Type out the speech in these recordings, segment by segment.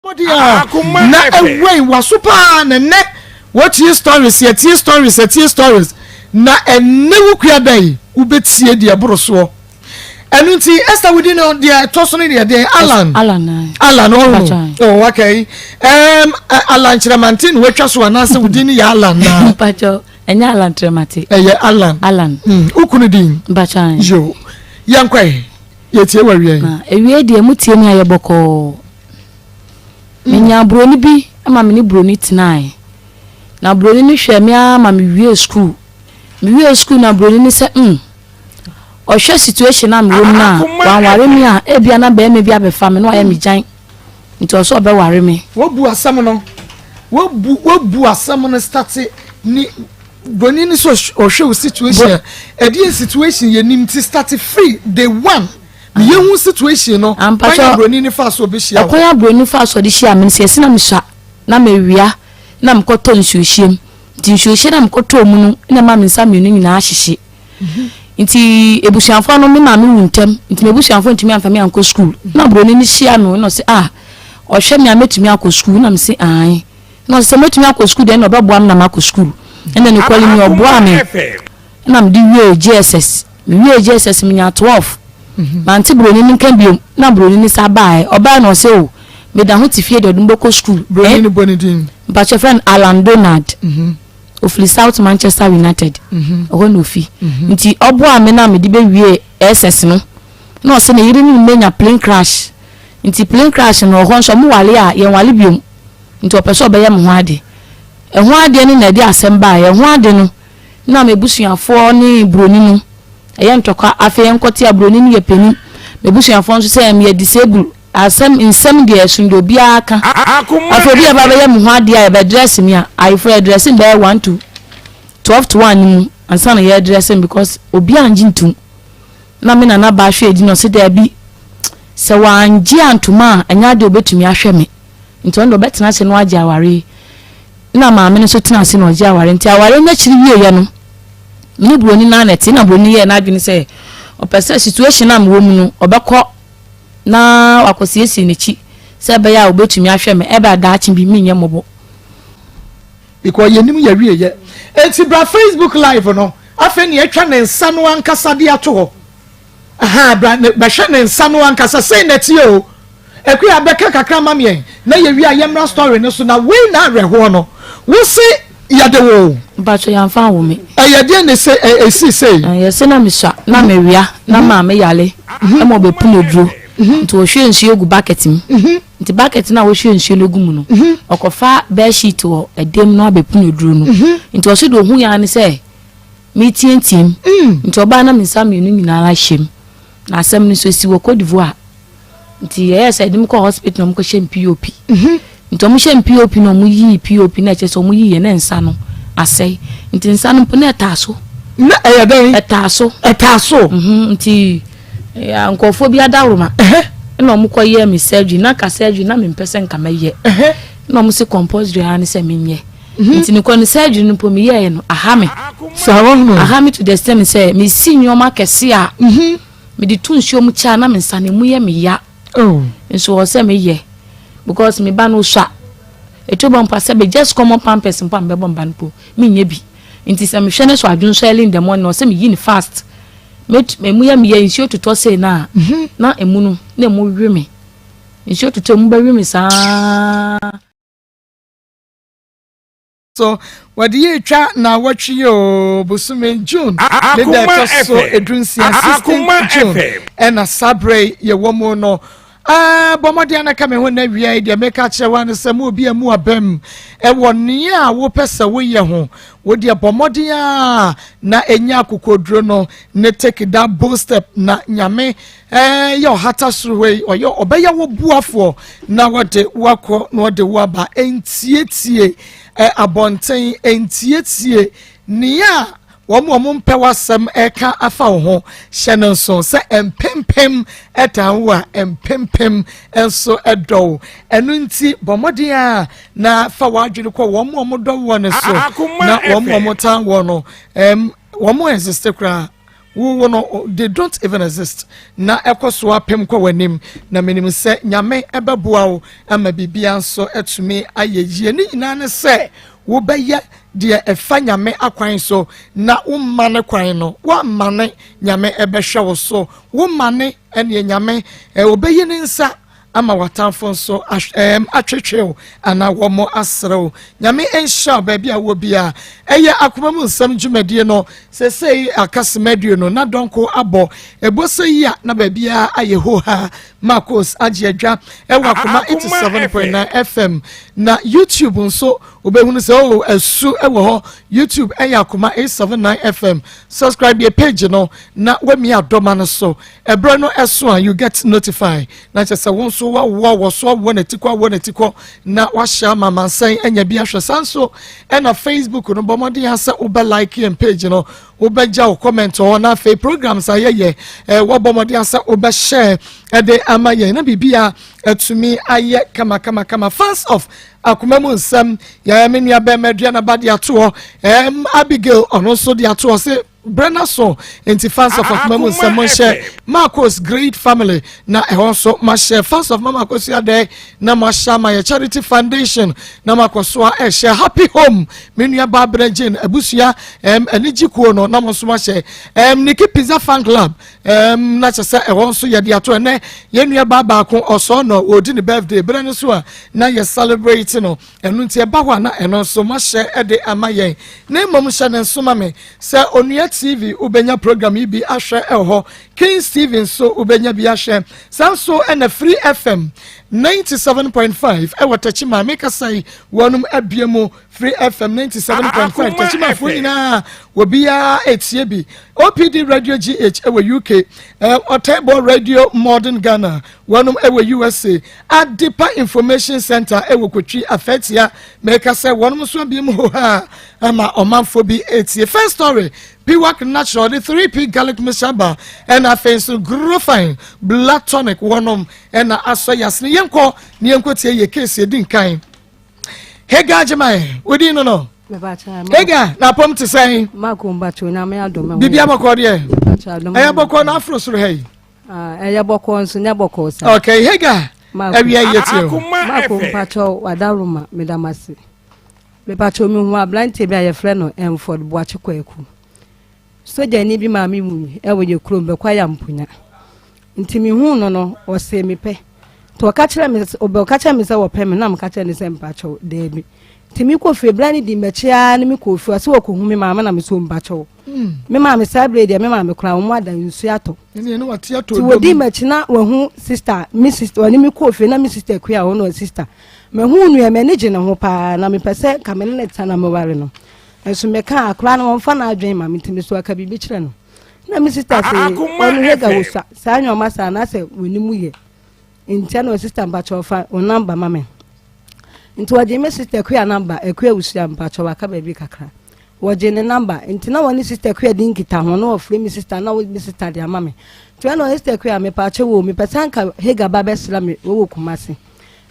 na away was super and ne what your stories yet stories na never queer day ubetie dia broso enu nti Esther within on dia tosone dia Alan oh okay Alan Chiramantin we twa so anase within ya Alan na pacho enya Alan Chiramantin Alan ukunu din bacha yo yankwai yetie wawie ewie dia mutie mu ayeboko menya broni bi ama me ni broni tinai na broni ni hwe me ama me wie school na broni ni se o hwe situation am rom na wan ware me a e bia na ba me bia be fa me no aye me jan nti o so be ware me wo bu asam no start ni broni ni so o hwe situation e die situation ye nim ti start free day one yehu situation no ampacho broni ni fa so be hia akoya broni fa so de hia me se na me sha na me wia na mkoto nsuhiem nsuhie na mkoto mu no na ma me nsa me nyina ahyehye nti ebusuanfo no me ma me wuntem nti ebusuanfo ntimi amfa me anko school na broni ni hia no se o hwe me ametumi akọ school na me se ai no se metumi akọ school de na obebo am na makọ school ene ni kwali mi obo ame na me di wie JSS me nya 12 manti broni ni kan biom na broni ni sabai oba na o se o me da ho ti fie de odum boko school broni ni bonidin but your friend Alan Donald of South Manchester United o no fi nti obo ame na me di be wie SS no na o se na yiri ni menya plane crash nti plane crash no ho nso mo wale a ye wale biom nti opeso be ye mo ade ho ade ni na di asemba ye ho ade no na me busuafo ni broni no ye ntokwa afa ye nkoti abroni ni ye pani me busuafo nso se me disable asem insem de esundo bia aka afodi e baba ye mu hade a be dress me a I for dressing be 1 to 12 to 1 mu ansa na ye dressing because obi anji ntum na me na ba hwe edi no se da bi se wanji antuma anya de obetumi ahwe me nti on do betena se no agi aware na ma me no so tena se no agi aware nti aware na chiri wie ye no ni broni na net na broni ye na adwene se opese situation am wo mu no obekọ na wakosiesi nechi se be ya obetumi ahwe me ebe adaachi bi minye mobo iko yenim ya wie ye enti bra Facebook live no afa ne atwa ne nsa no ankasa de ato ho bra ba hwe ne nsa no ankasa sei neti o ekwe abeka kakra mamye na ye wi ayemra story no so na we na reho no wo se yade wo bacho yamfa wo me ayade ne se esi sei ye se na misha na me wia na ma me yale e mo be puno duro nti wo hwe nsuo gu bucket mi nti bucket na wo hwe nsuo gu mu no okofa bed sheet wo edem no abepuno duro no nti wo se do hu ya ne se mi tientim nti oba na minsa me nyina la hjem na asem ni so si wo Cote d'Ivoire nti yes edim ko hospital no ko hjem POP nti omu hjem POP no mu yi POP na che so mu yi ye na nsa no asai nti nsa no na etaso na eyeden etaso nti ya nkofo bi adawroma na omu ko ye mi surgery na ka surgery na me mpese nka meye na omu se compulsory han se menye nti ni ko ni surgery no po mi ye no ahame sawono ahame to the extent say mi sinyoma kese a mi di tunsuo mu cha na me nsane mu ye me ya nso wo se me ye because me ba no sha eto bon passe be just common pampers mpam be bomba npo mi nye bi nti se me hwe ne so adwun so early in the morning no se me yi ni fast me mu ya me ye nsuo to say na na emu no na emu wi me nsuo to mu ba wi me sa so what ye twa na watchi yo bosume June le da so edunsi assistant June and a sabre ye womo no bomodi anaka me ho na wia de meka chewa ne sam obi amu abam e woni a wo pesa wo ye ho wo de bomodi a na enya akokodro no ne take that bold step na nyame yo hata suruwe oyo obeya wo buafo na wode wakọ na wode waba entietie abonten entietie nia womo mpewasem eka afa ho hyenenso se empempem etanwa empempem enso edo enu nti bomodi a na fa wadwene ko womo do wone so na womo tan wo no womo insist kra wo no they don't even exist na ekoso apem kwa wanim na menim se nyame ebeboa wo ama bibia nso etumi ayeyie ni nyina ne se wo beye de efa nyame akwan so na wo mane kwan no wo mane nyame ebehwe wo so wo mane ene nyame obeye ni nsa ama watamfo nso atwetwew ana womo asrew nyame ensha baabi a wo bia eye akoma mu nsam dwumadie no sesei akasemadie no na donko abo eboso yi a na baabi a ayehoha Maa Akos agiadwa ewa akoma 87.9 FM na YouTube nso obehunu se o asu ewo ho YouTube eye akoma 879 FM subscribe your page no na wemi adoma no so ebro no eso you get notified na chese won so wa so wonetiko na wa share mama san anya bi ahwe sanso na Facebook no bomodi ha se oba like your page no oba ja comment on na fe programs ayeye wo bomodi ha se oba share de amaye na bibia atumi aye kama fans of akoma mu nsam ya menua be medua na bade ato Abigail ono so de ato se Brenna so into fans of Akoma mu nsam share Maa Akos great family na also ma share fans of Mama Akos ya dey na ma share my charity foundation na ma koso a share happy home menua Barbara Jane abusia anigikuo no na mo so ma share Niki Pizza fan club na chese also ya de ato na yenua baba ko oso no odi ne birthday Brenna so a na ye celebrate no enu nti eba ho na eno so ma share de amayen na mom share na so ma me se onua TV ubenya program ibi ahwe eho Kings TV so ubenya bi ahwe sanso na Free FM 97.5 ewo tachima make say wonum abiemu Free FM 97.5 tachima fo nyina wobia etie bi OPD Radio GH ewo UK Otable Radio Modern Ghana wonum ewo USA Adipa Information Center ewo Kotwi Afetia make say wonum so abiemu ha ama omanfo bi etie first story Piwak natural the 3P garlic mishaba and a face grow fine blood tonic wonum and aso yasni yenko ni yenko tie ye case din kan Hega jamae wodi no no Hega na pom te say makombacho na me adoma bibia boko de aya boko na afro suru hey aya boko nso nya boko sa okay Hega awia yetio makombacho wadaruma medamasi mepacho mi hu ablante bia ye frɛ no Enford Boache Kwaku soja ni bi maami mu ewo ye krom be kwa ya mpunya ntimi hu no o se mi pe to ka kire me obe ka kire me se wo pe me na me ka kire ne se mpacho de bi timi ko fe blani di mechia ni mi ko fu ase wo ko hu mi maama na me so mpacho me maame sabre de me maame kra wo adan nsu ato ni no wate ato ti wo di mechina wo hu sister mi sister oni mi ko fe na mi sister ku ya wo no sister me hu nu e manage ne ho pa na me pese ka me ne tana me ware no enso me ka akra na wonfa na adwen ma metimi so aka bibi kire no na mi sister say onu hega wo sa nyoma sa na se wonimu ye ntia no sister mba chofa o number mame nti waje me sister ku ya number eku ewusia mba chowa ka baby kakra waje ne number nti na woni sister ku ya din kita ho no ofre mi sister na wo mi sister dia mame to na sister ku ya me pa che wo mi pesanka hega ba besla me wo kumase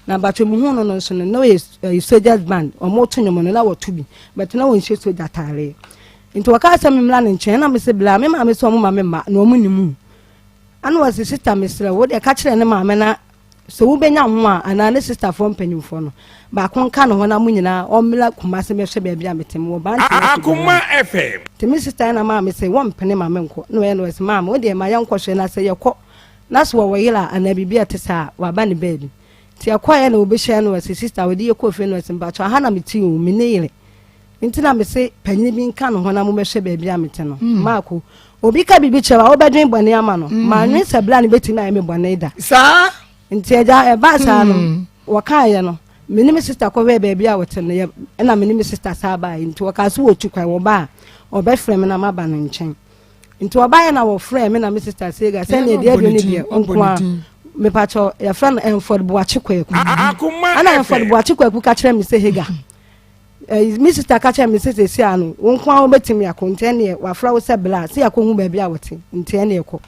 na bacho mu hu no so no we soldiers band o mo to nyomo na wo tubi but na wo nche soldier tare nti waka asa me mla ne nchen na me se bla me ma me so mo ma me ma na o mu nimu anu was sister me sre wo de ka kire ne ma me na so wo benya ho a ana ne sister fo mpanyimfo no ba kon ka no ho na mu nyina o mla kumase me hwe ba bia metem wo ba Akoma FM temi sister na ma me se wo mpene ma me nko no ye no was ma wo de ma ya nko hwe na se ye kɔ na so wo yila ana bibia te sa wa ba ne baby ti akwaya na obehia no was sister we dey kofe no was mbacho ha na meti o me ne yele ntina me se panyi bi nka no ho na mo mehwe ba bia mete no maako obi ka bibi chewa obedwen bone ama no ma nwe se bla ne beti na me bone da sa nti eja e ba sa no wakaye no me ne me sister ko we ba bia wote no na me ne me sister sa ba nti wakaso wo tukwan wo ba obe frame na maba no nchen nti oba na wo frame na me sister say ga se ne dia bi ne dia onko me pacho ya friend Enford Boache Kwaku ana Enford Boache Kwaku ka kire me se Hega mi sister ka kire me se se anu wonko a obetimi akonte ne wa fra wo se bla se akohu ba bia wote nte ne ekọ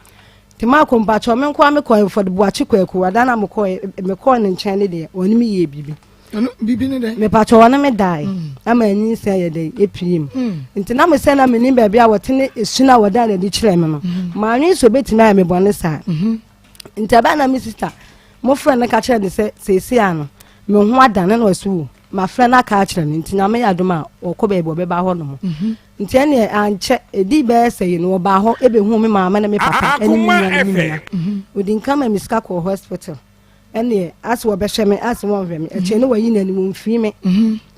ti ma ko pacho me nko a me ko Enford Boache Kwaku wada na me ko ne nchen ne de oni mi ye bibi bibi ne de me pacho wana me dai ama anyi se ye de epiem nti na me se na me ni ba bia wotene esuna woda na di kire me no ma anyi so betimi a me bone sa nti aba na me sister mo friend na ka kire de se ano me ho adane na wasu ma friend na ka kire ni nti na me yadoma okoba ebo be ba ho no mo nti ene anche edi be se yi no ba ho ebe hu me mama na me papa eni mi odi nkama miska ko hospital ene as wo be hweme as wo hweme e che ne wayi na ni mo mfi me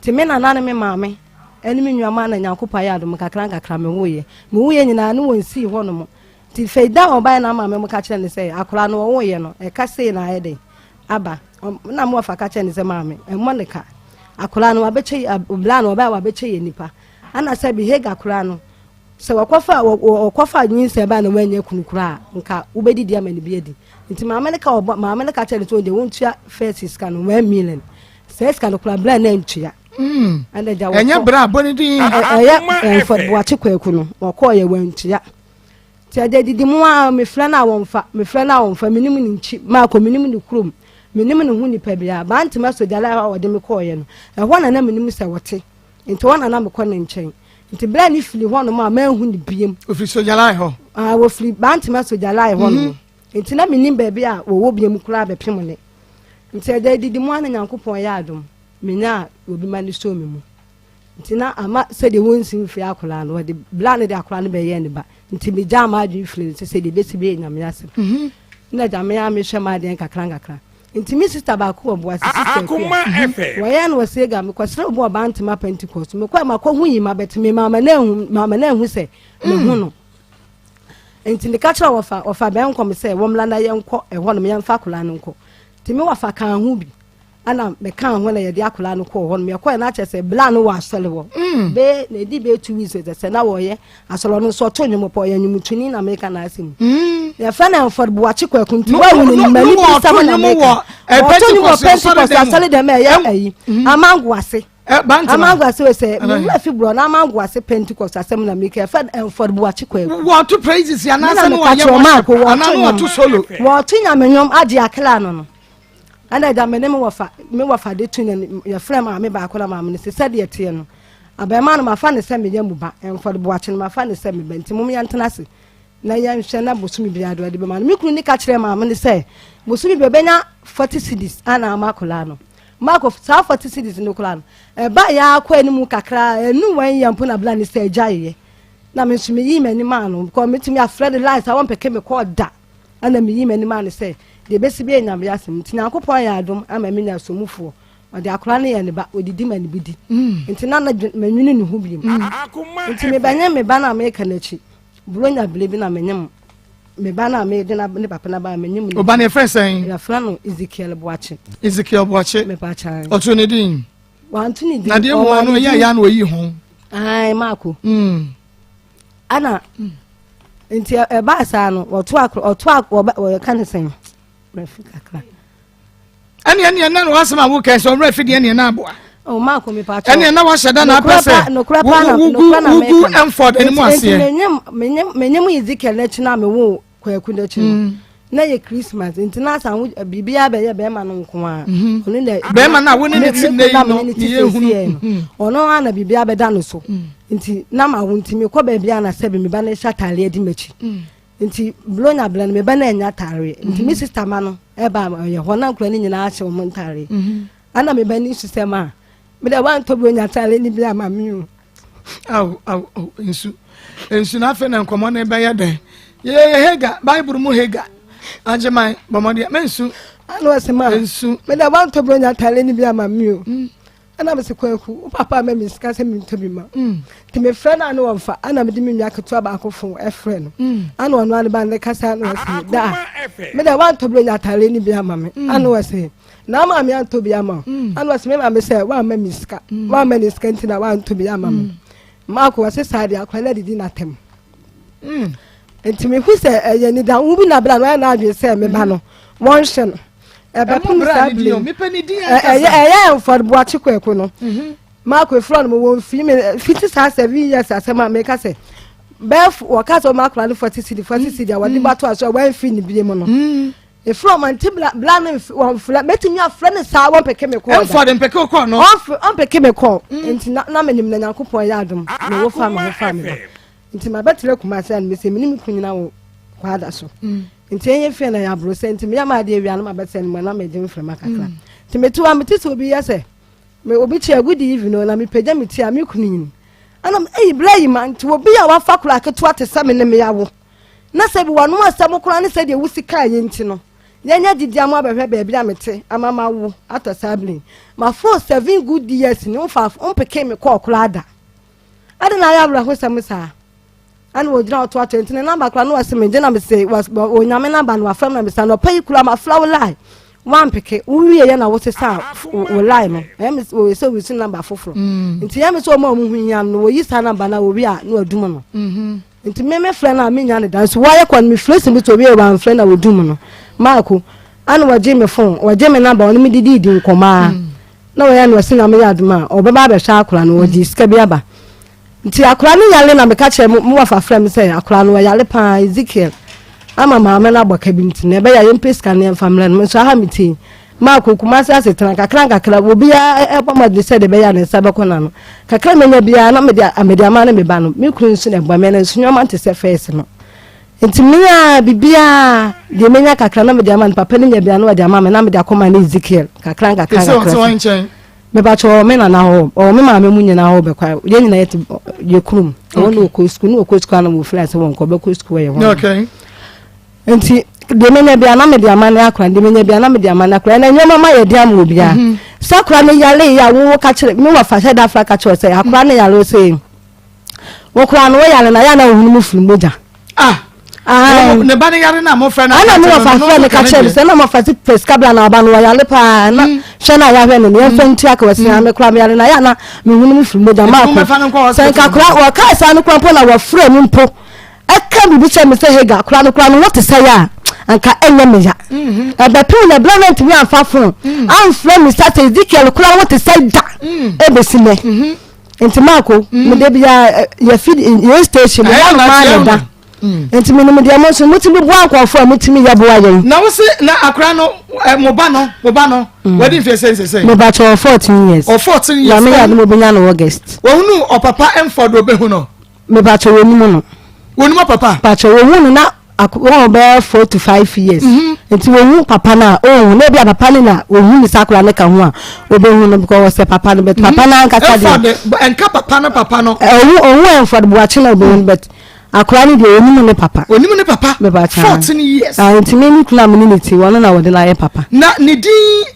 ti me na na me mama eni mi nwama na nyakopa ya do me kakra me woye nyina ne won si ho no mo ti feida oba na mama me ka kire ne se akora no wo woye no e ka sei na ayede aba na mo fa ka kire ne se mama e mo ne ka akora no abeche obla no oba wa beche ye nipa ana se bi hega akora no se wakofa nyin se ba na wanya kunukura nka ubedidi amani biedi nti mama ne ka kire to de wontua first scan 1 million se scan kura bla na ntua anda ja wo enya bra boni din for boache kwaku no wakoye wantua ti ade didi mu a me fra na wonfa menimu ni nchi ma ko menimu ni krom menimu ni hu ni pa bia ba ntima so jala wa de me koye no ehwo na menimu se wote nti wona na me ko ne nchen nti bra ni fili ho no ma hu ni biem ofiri so jala ho wo fili ba ntima so jala ho no nti na menim ba bia wo biem kura be pem ne nti ade didi mu ana nyankopon ya adom menya obi mani so me mu nti na ama se de wonsi fi akola no de bla ne de akola ne be ye ne ba nti me jama adu fili se de besi be nyame asem na jama ya me hwe ma de kakra nti mi sister ba ko obo asisi Akoma FM wo ya no wase ga me kwasre obo ba ntema Pentecost me kwa ma ko hu yi ma betime mama na hu se me hu no nti ne kachira wofa be nkom se wo mlanda ye nko ho no me yamfa akola no nko nti me wofa kan hu bi ana me kan ho na ye de akola no ko ho no me ko na che se bla no wa asole wo be na di be 2 weeks se na wo ye asole no so to nyum po ye nyum tuni na me kan asim ya fa na for bo achi kwa kunti wa woni ni mani bi sama na me Pentecost asole de me ye ayi amango ase amango ase we se me fi bro na amango ase Pentecost asem na me ka fa for bo achi kwa what to praises ya na se no wa ye ana to solo wo to nya menyom age akla no ana da me wafa de tun ya frema me ba akola ma me se sade yete no abema no mafa ne se me yamu ba enfo bo achi no mafa ne se me benti mum ya ntena se na ya hwe na bosumi bi ado de be ma me kunu ni ka kire ma me se bosumi be benya 40 cedis ana amakola no mako sa 40 cedis no kola no e ba ya akwa ni mu kakra enu wan yampo na bla ne se jaye na me sumi yi mani ma no ko metimi afred light I won peke me ko da ana me yi mani ma ne se de besi bi enyam ya sem ntina akopon ya adom ama me nya somufo ode akora ne ye ne ba odidi ma ne bidi ntina na manwini ne hu bi nti me banya me ba na me kanachi buronya blebi na menyam me ba na me de na ne papa na ba menyam o ba ne friend sen ya fra no Ezekiel Boache me pa cha o to ne din wantu ne din na de mo no ya na oyi ho ai mako ana nti e ba sa no oto akro kan sen Africa kra ani na no asema wo kan so Africa de na aboa o mako me pa cha ani na wa sheda na pese no kra na me Enford ani mo ase menyam Ezekiel na chi na me wo kwaku na chi na ye Christmas nti na san bibia be ye be ma no nko a onu na be ma na wo ne ti nei no ye hunu ono ana bibia be da no so nti na ma wo nti me ko ba bia na se be me ba na shatale di machi nti blonya blan me ba na nya tare nti mi sister ma no e ba ye ho na nkura ni nyina a che wo ntare ana me ba ni sistema me da wan to blonya tare ni bia ma mi au ensu na fe na nkomo na be ye den ye hega bible mu hega ajemai bomodi mensu anu asema ensu me da wan to blonya tare ni bia ma mi ana me se kwaku papa ma mi sika se mi to bi ma ti me friend anu wonfa ana me di mi nwa keto ba akofo e friend anu onu anu ba ne kasa anu ase da me da wan to blonya tare ni bia ma me anu ase na ma mi an to bia ma anu ase me ma me se wa ma mi sika wa ma ni sika ntina wa an to bia ma me ma ko ase sade akwala didi na tem enti me hu se ye ni da wo bi na bra na adwe se me ba no won hye no ebe pum sabli me pani di for Boache kwaku no ma ko fro no won fi me 57 years asema me ka se bef wo ka so ma kra 40 cedi wa di bato aso wan fi ni bi mo no from antibla blank one flat betting your friend is our peke me call for them peke call no on peke me call into na menim na yakopon yadum no family into my better kuma say and me say minim kunyina wo kwada so into enye fe na ya bro say into me ma de wi na ma better ni na me jim frema kakra into me to am tisi obi yese me obi chia good evening na me pagya me tia me kunin anam Ibrahim into obi a wa fakura keto atesa me ne me yawo na se bi wanu asam kura ne se de wusika ye nti no yenya didi amu abehwe ba bia mete amama wo atosabling ma for 7 good years ni fa on peke me call kura ada na ya bra ho samisa an wo dina to atento ne number kura no asem je na me say was onyame number no afam na me say no pay kura ma flower line one peke uwie ye na wo se sa wo line no em we say we sin number foforo nti ya me so mo hu nya no wo yi sa number na wo wi a no adum no nti me friend na me nya ne dance why kon me face me to be one friend na wo dum no Marco, and what Jimmy phone, or Jimmy number on me did in coma. No, I was singing a yardma, or Baba Shakran, or Discabiaba. Until a cranny yelling, I'm a catcher more of a friend say, a clan where Yalipa, Ezekiel. I'm a mamma about cabin, never a young piscan and family, and Mr. Hamilton. Marco, Kumasa, a crank club will be a bomber, they said the Bayan and Sabaconan. Cacramen be a media man and Bano, Milkun and Baman and Snowman to say face. Nti mia bibia de menya kakra na me de ama papa ne nya bia na de ama me na me de Akoma na Ezekiel kakra me ba cho me na ho o me ma me munye na ho be kwa ye nyina ye kurum o no ko school no ko school na mo friends won ko be ko school ye ho okay nti de menya bia na me de ama na akra de menya bia na me de ama na akra na nyoma ma ye de ama obia sakra ne yale ya wo ka kire me wa fa sha da fra ka kire say akra ne yale say wo kra no yale na ya na ohunu mu furu moja ne ba ne yare na mo friend ana mo fa friend ka chere se na mo fa pescabla na aba no yale pa na hwe na ya hwe no ne fanti aka wasi na me kra me yale na ya na me hunu mu furu moja ma ko se ka kra wa ka sa no kra na wa furu mu mpo aka bibi che me se hega kra no what say ya anka enye me ya aba pu na blanent we an fa fun an friend me start Ezekiel kra what say da e be sime enti mako me de bia ya feed in station ya ma da enti me no de amonso mutimi bo ankofo mutimi ya bo ayen na wo se na akra no mo ba no wedding face say me ba cho 14 years or 14 years na me ya no benya no August wo hunu o papa Emford obehu no me ba cho wonimu no wonimu papa ba cho wonu na akwo be 4 to 5 years enti wonu papa na na bia papa ni na wonu ni sakura ne ka ho a obehu no because say papa no bet papa na anka sa de enka papa no Emford bo achi na obehu bet akwa ni de onimu ne papa 14 years enti me ni kula community wona na wode na ye papa na ni di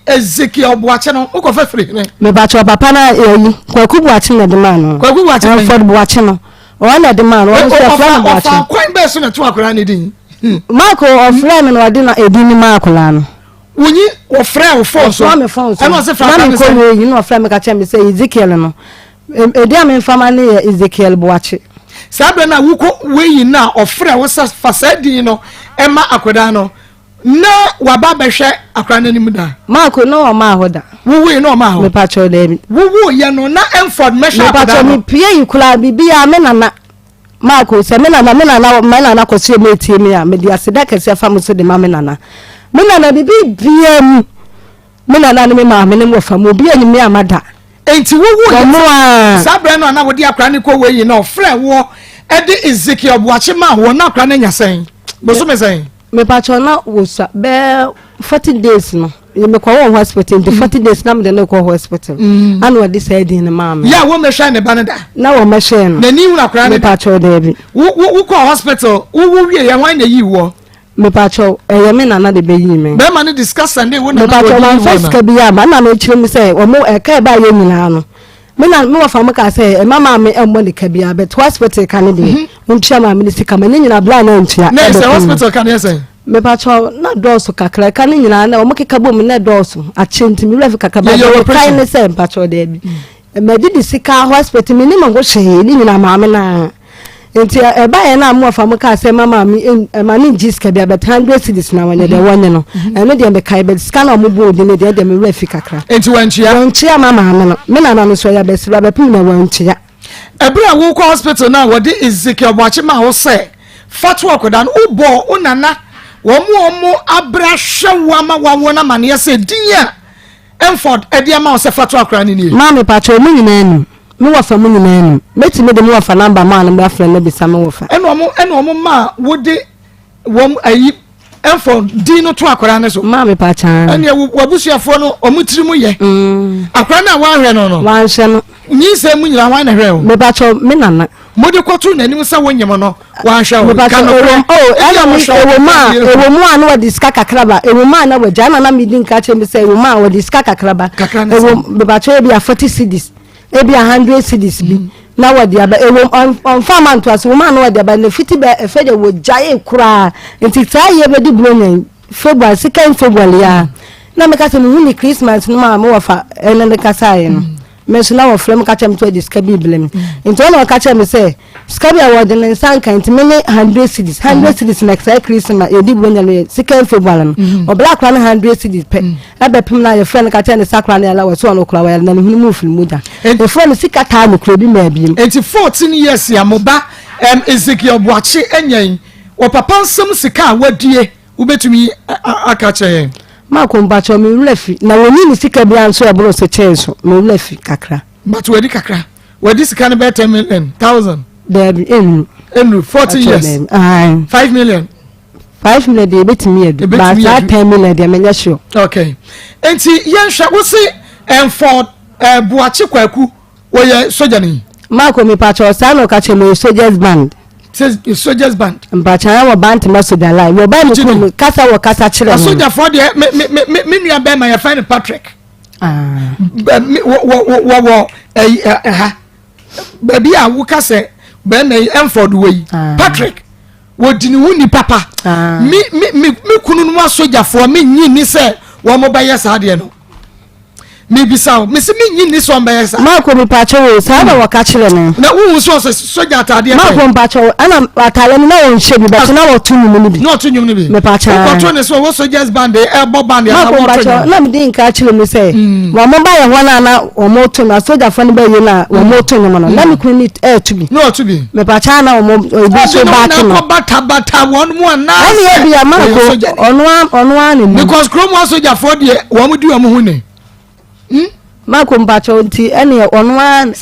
Ezekiel Boache no uko fa free ne me ba cho papa na yi kwaku Boache na de man no kwaku Boache Emford Boache no wona de man wona se friend Boache kwan be so na to akra ni din Marco of friend no wade na edini ma akula no wonyi o friend o phone so me phone so no se friend ko we you know friend me ka che me say Ezekiel no edi am infama ne Ezekiel Boache sabe na wuko weyi na ofre wo sa fasadi no ema akoda no na waba behwe akra na nim da Marco no o ma hoda wuwe no ma ho me pa cho dem wuwu ye no na Emford mesha akoda me pie yikula bibia me na Marco se me na ko se me tie me a me dia se da kese fa mo so de ma me na bibia mu me na me ma me ne mo fa mo bia ni me amada enti wuwu sabe no na wodi akra ni ko weyi na ofre wo ede Ezekiel Boache ma wo na akra na nyasen boso me sen me pa cho na wo sa be 40 days no ye me ko wo hospital the 40 days na me de ko hospital and what this said in ma me ya wo me hwa ne banada na wo me hwa no na ni hu akra me pa cho de bi wo ko hospital wo wie ya wan na yi wo me pa cho ye me na de be yi me be ma ni discuss and wo na me pa cho na first ka bi ya ma na no chire me say wo mo ka ba ye nyina no me na me wa fa mo ka say mama me embo ni ka bi ya but hospital kan de ntia ma me sika me nyina bla na ntia na say hospital kan say me pa cho na dosu kakra kan nyina na wo mo keka bom na dosu a chenti me rev kakaba kai ne say pa cho de bi me di sika hospital me ni mo go hye ni nyina ma me na enti e ba ye na mo fa mo ka say mama mi ma ni jiska bia bet 100 cedis na wanya de wanya no eno de be kai bet scan na mo bo de ne de me refi kakra enti wanchia mama no me na no so ya be sira be pin na wanchia ebra wo ko hospital na wo de Ezekiel Boache ma wo say fatu akoda no ubo unana womu abrahwe wama wawona mane se dinya Enford edi ama se fatu akra ni ni ma me pacho mu nyina enu me wafa mu nyina enu meti me de mu wafa number ma na me afra na bisa me wafa eno ma wode wom ayi Enford di no to akra ne so ma me pacha ene wabusuafo no omutiri mu ye akra na wa hwe no wa hwe no nyi se mu nyina wa na hwe o me pacho me nana mode kotu nanim sa wonyem no wa hwe o me pacho ena mi ewo mu anu wa diska kakraba ewo ma na wa jana na mi din ka che me se ewo ma wa diska kakraba ewo me pacho e bia 40 cedis e bia 100 cedis bi na wa dia ba ewo on farm to as wo ma na wa dia ba na fiti ba efe de wo jaye kura enti try ye be di blonya February second February ya na me ka se mu ni Christmas no ma wa fa ene ne ka sa ye no me so na wo frem ka chem to diska bi blem enti ona ka chem say ska bi award ne san kan enti me 100 cedis next Christmas e di blonya no second February no o black one 100 cedis pe aba pim na ye friend ka chem ne sakra na la wo so no kura wa na ne hunu mu film muda e friend sika ta no kura bi ma bi enti 14 years ya moba Ezekiel Boachi enyen wo papa nsem sika wadie ubetumi akache ma ko mbacho me wulafi na woni ni sika bia nso ya bro se chenso me wulafi kakra but wadi kakra wadi sika ne be 10 million 1000 there enu 40 years 5 million 5 million de betimi edu but 10 million de menya sure okay enti yenhwa wo se Enford Boachi kwaku wo ye soja ni ma ko me pacho sa no ka che me soldiers band says soldiers band mpacha wa band ma soja line wo ba ni ko kasa wo kasa chire soja for de me nua be ma ya find Patrick wo baby a wo kasa be me Enford we Patrick wo dini wuni papa me kunu no soja for me nyi ni se wo mo ba yes ade no me bisa me se me nyi ni so mba yes ma ko me pacho we sa ba wo ka chire no na wo so soja atade ma ko pacho ana atale ni na wo nhye bi but na wo tunu mu ni bi no tunu mu ni bi me pacho ko to ne so wo soldiers band e bo band ya na wo pacho na me din ka chire me se wo mo ba ye hona na wo mo tunu na soja fo ni ba ye na wo mo tunu mo no na me kunu ni to bi no to bi me pacho na wo mo bi so ba to no bata won mo na ani e bi ya ma ko ono an ni because chrome soldier for de wo mo di wo mo hu ni ma ko mpacho nti ene ono an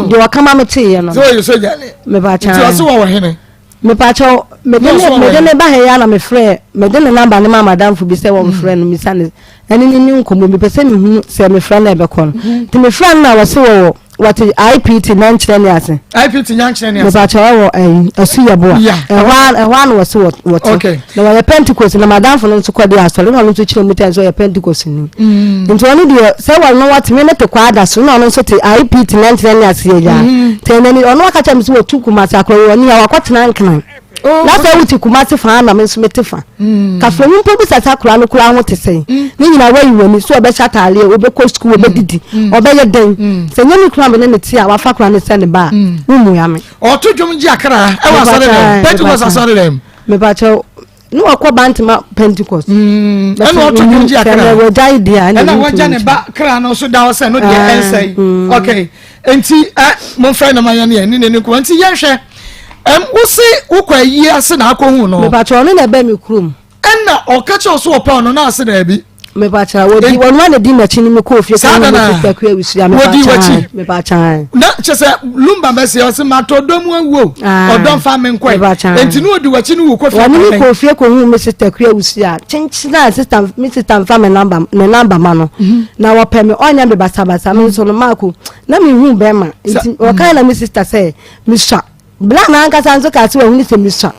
de wakama mete ye no so you soja ni me pacho nti oso wo hene me pacho me de ba he ya na me frɛ me de ne number ne ma madam fu bi sɛ wo me frɛ no mi sane ene ni nkomo bi pese me hunu sɛ me frɛ na e be kon nti me frɛ na wo se wo what IPT nan kyerɛ ne ase IPT nan kyerɛ ne ase me pacho wo asu ya bo one was what okay na wa Pentecost na madam fu no so kwade asɔre na no so kyerɛ mutan so ya Pentecost ni nti ono de sɛ wa no what me ne te kwada so na no so te IPT nan kyerɛ ne ase ya te na ni ono aka kyerɛ me so wo tu kuma sa akɔ wo ni ya wakɔtena nkran na so wuti kuma se fa na me so mete fa ka fo mu mpo bi sasa kura no kura ho te sei ni nyina wa yiwani so obe chatale obe ko school obe didi obe ye den se nyami kura me ne ti a wa fa kura ne se ne ba mu ya me o to dwom ji akra e wa sare dem Pentecost asare dem me ba cho no akọ bantima Pentecost and what to dwom ji akra na wo jai dia na wo jane ba kra no so da wo se no de ensei okay enti mo fa na ma ya ne ko enti ye hwe wo se ukwa yi ase na akohu no me pacho no na be me krum enna o ka che so opa no na ase na bi me pacho wo di wonu na di na chi ni me ko fie ko na sister ku awusu ya me pacho na che se lumba be se o se matodomu awuo odon fa me nkoi enti no odi wachi no wo ko fie wonu ko fie ko hu me sister ku awusu ya chinchi na sister me sister fa me number ma no na wo pe me onya be basabasa me so no mako na me hu be ma enti o kan na me sister say me sha bla na anka sanzo ka se woni se miswa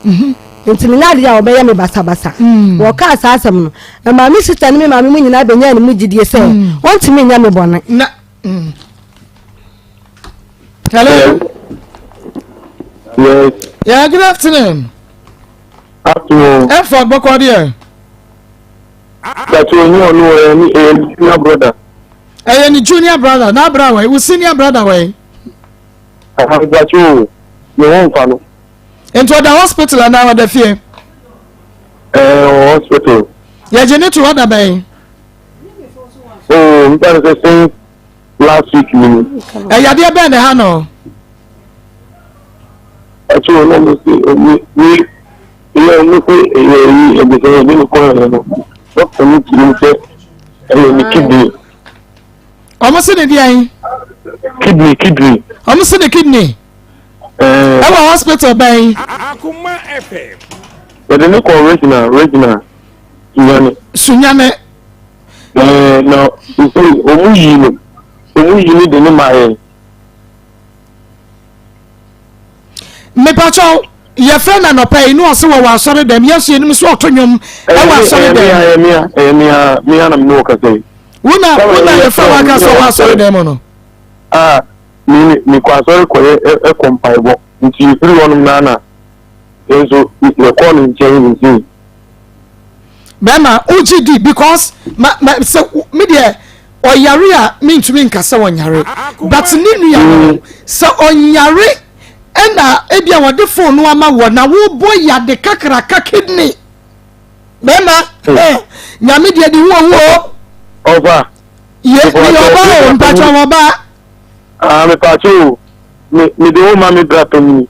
enti ni nadi ya obeye me basabasa wo ka sa asem no na ma mi sister ni me ma mi mu nyina benya ni mu gidie se wonti me nya me bone na hello yes yeah good afternoon Enford boko there that you know ni junior brother ni junior brother na brother we senior brother we that you won't follow. Into the hospital and now the fear. Hospital. Yeah, you need to order by. Oh, that is the same last week. Yeah, dear Ben, the Hano. Actually, we Yeah, look, everything in the corner. What for me to say? Kidney. Almost in the Kidney. Almost in the kidney. Our hospital by Akoma FM. But the local original. Sunyane. No, you say, you need the name. Me pacho your friend and pay no so wa sorry dem yes you so otonyom e wa sorry dem me am no ka say una your friend wa ka so wa sorry dem no me kwa sorry ko e compile bo nti free one na enso we call in change in Bema OGD because so me there oyare a me ntumi nkasa wonyare but ninu ya so onyare ena ebia wode phone no ama wo na wo boya de kakraka kidney bema nyame de di wo over ye ni oba o mpacho oba me pacho me de o ma me brato ni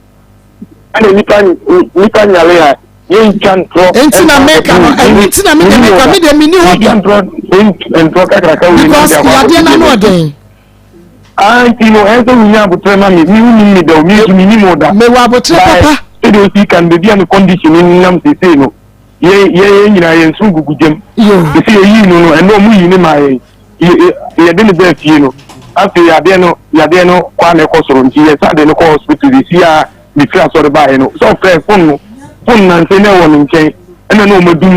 ani nipa nyale ya ye chan tro entina meka no entina me de me ni ho chan tro en tro kakraka wo because ya de na no den Tino, enter me up with Tremami, me do me moda. Me wabotre papa. It can be a condition in Namsino. Ye, I so good gem. You see, and no me in my didn't bet, After Yadeno, Quane Cosron, she has had no hospital this year, the class or the buy, so fair phone and say no one in chain, and I know Madum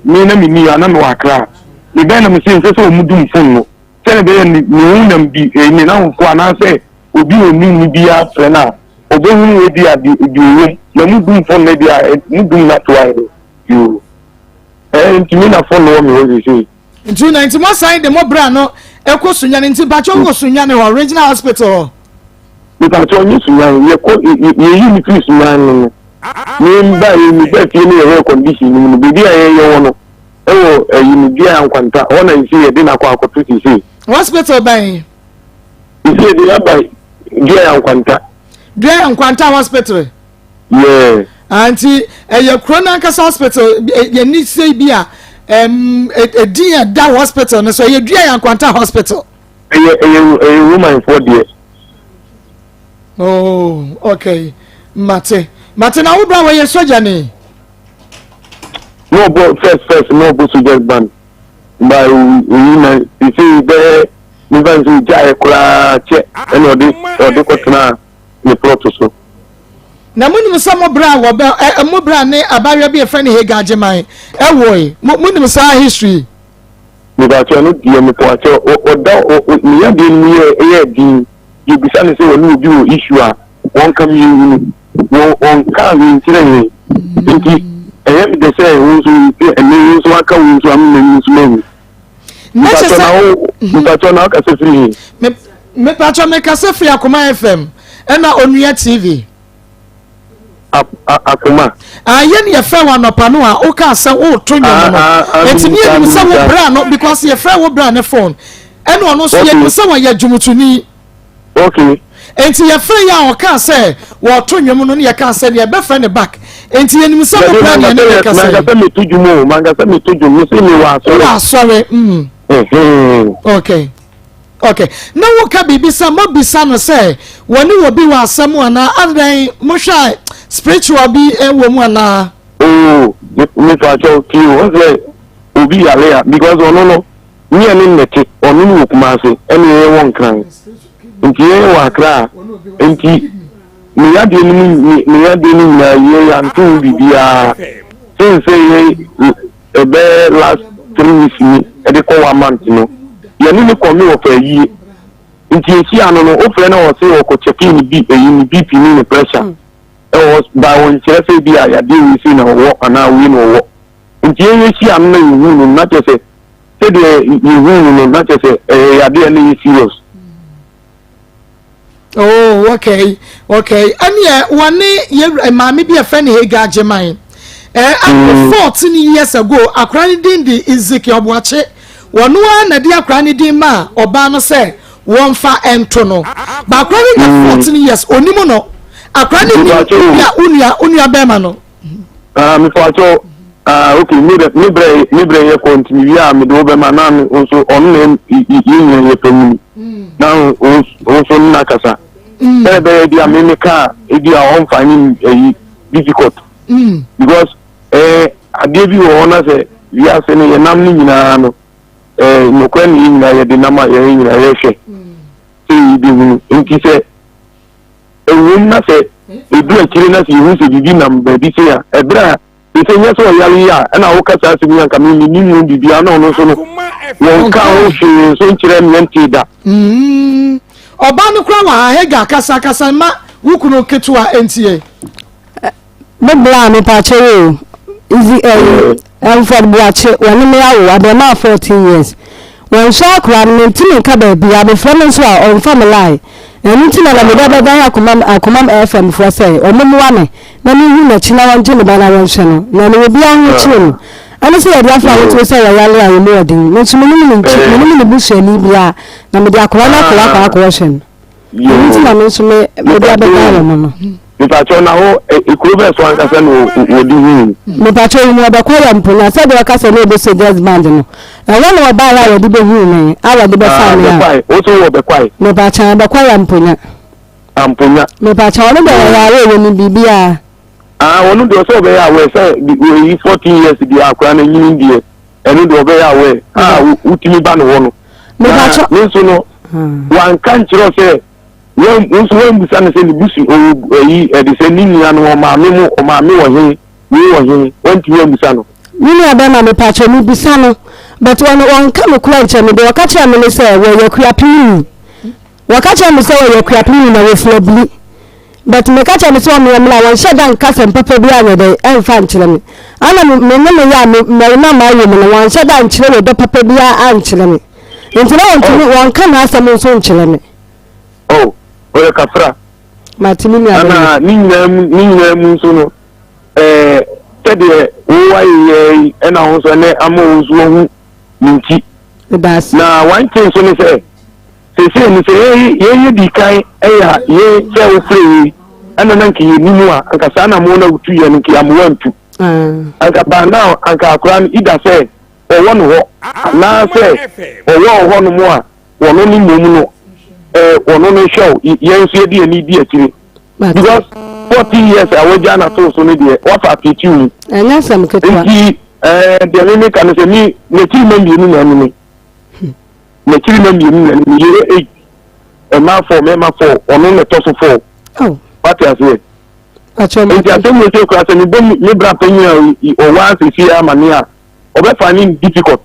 me and I'm Wakra. The Benham says so Mudum phone. Nunam be a now for an say, would be a new media frena, or going with the Mudum for media, Mudum not why you. And to me, I follow me what you say. In 291 side, the Mobrano, Echo Sunyan in Tibacho Sunyan original hospital. Because on you, you increase man. Name by me, that you know, condition, the idea, oh, you dear and quanta, on and see a dinner quack to see. Hospital by you say the by dear and quanta. Dear and Quanta Hospital. Yeah. Auntie, your Chronicus Hospital, you need say beer, a dear that hospital, so you dear and Quanta Hospital. A woman for dear. Oh, okay. Mate, now, where you're surgery. No, but first, no, but to just ban. By you see, there, you can see Jaya check, and or the Kotana, the protoso. Na munum samo bra wo be mo bra ne abawe be friend he gajeman woy munum sa history me ba cho no die me po acho o me ya de ni e din you be say say we do issue a won come you on can we tire nti de say we so e me so aka we so am so me na che na ka se free me pa cho me ka se free Akoma FM na Onua TV Akoma yen ye fa wa nopa no a o ka se o to nyom no etimi ye se wo bra no because ye fa wo bra ne phone ene ono so ye se wa ye dwumutuni okay enti ye fa ya o ka se wo to nyom no ye ka se ye be fa ne back enti ye nim se wo bra ne ye ka se manga se me tujumu se me wa sorry okay na wo ka bibisa mo bisa no se woni wo bi wa asam ana adan mo hwa spiritual bi wo mu ana me fa cho ki o se obi yale because no ni ani nete onu ni kuma se eni e won kan nti e wa kra nti me ya de ni na ye ya ntu bibia since e be last 3 weeks ni e de ko 1 month no yani ni ko mi o fa yi nti esi ano no o fre na o se o ko check in BP ni pressure e was by one chese bi ya de wi si na wo ana wi no wo nti esi am na yu no na che se de yu no na che se ya de ni serious. Oh, okay anya woni ye maami bi afa ne he gajeman 14 years ago akra ni din di Ezekiel Boache wonu na di akra ni din ma oba no se won fa ento no ba akra ni 14 years onimu no akra ni ya unia be ma no me for so okay me bre continue ya me do be manan also on yin ye pemu now also na kasa be dia me ka e dia on finding difficult because ade bi wo na say we are saying ye nam ni nyina no no kwen ni nyina ye de nama ye nyina ye hwe bi nti say ewum na say edu akiri na say hu say bibi nam ba bi say ya ebra ise nya so yale ya na wo kasa asimi anka me ni nu bibi ana no so no wo ka wo hwe so nkire me nti da oba no kra wa he ga kasa ma wukunu ketua entie me bla me pa chere easy for buache woni me awo abema 14 years when so akra me ntimi ka ba bia be friend so a on family eni tina na me da ba akoma FM for say omomuwa me na me hu na china wanje ne ba na wonhwe no na me bia hu chi no ani se ya dia fa wo say ya yale ayo me odin no tumi ni busu ani bia na me dia akora na akora hwe no eni tina me so me bia ba ba no me pacho na ho ikuru be so anka se no odi hu me pacho mu abakwara mpona se de ka se no be so jazz band no na wona wa ba ya de be hu ne ala de be fa ne ya o so wo be kwai me pacho abakwara mpona me pacho no be ya we ni bibia wonu do so be ya we say we 14 years di akwa na nyin die enu do be ya we utimi ba no wono me pacho me so no wan kan chiro se wọn so wọn busa ne se ni busu de se ni nia no o ma me wo hin ni wo hin wọn ti wọn busa no ni aba na me pacho ni busa no but wọn ka me kula nche me de wakacha me se wo yakua pin wakacha me se wo yakua pin na wo flabli but me kacha me se wo me wan sheda nka se papa bi anya de enfa nchire me ana me ya me na ma yo me wan sheda nchire we de papa bi a nchire me ntira wan ka na asem so nchire me oye kafra matini mi ana ninya mu so no tede wo waye na ho so ne amo so hu ninki na one thing so ne se ni se ye di kai ya ye se wo free ana nan ki ni mu a anka sana mo na utu ye nki amwantu anka ba now anka akran ida se o wono ho na se o wo no mo a wono ni mu no ono no show yen so die ni die akire because 40 years awoja na so ni die what attitude anya sam ketwa de me kan se ni ne ti me bi ni na ni ne ti me bi ni na ni ye ma for ono ne to so for what you say acho me nti atem no to class ni bo mi bra panyu o wa se fi amani a obe finding difficult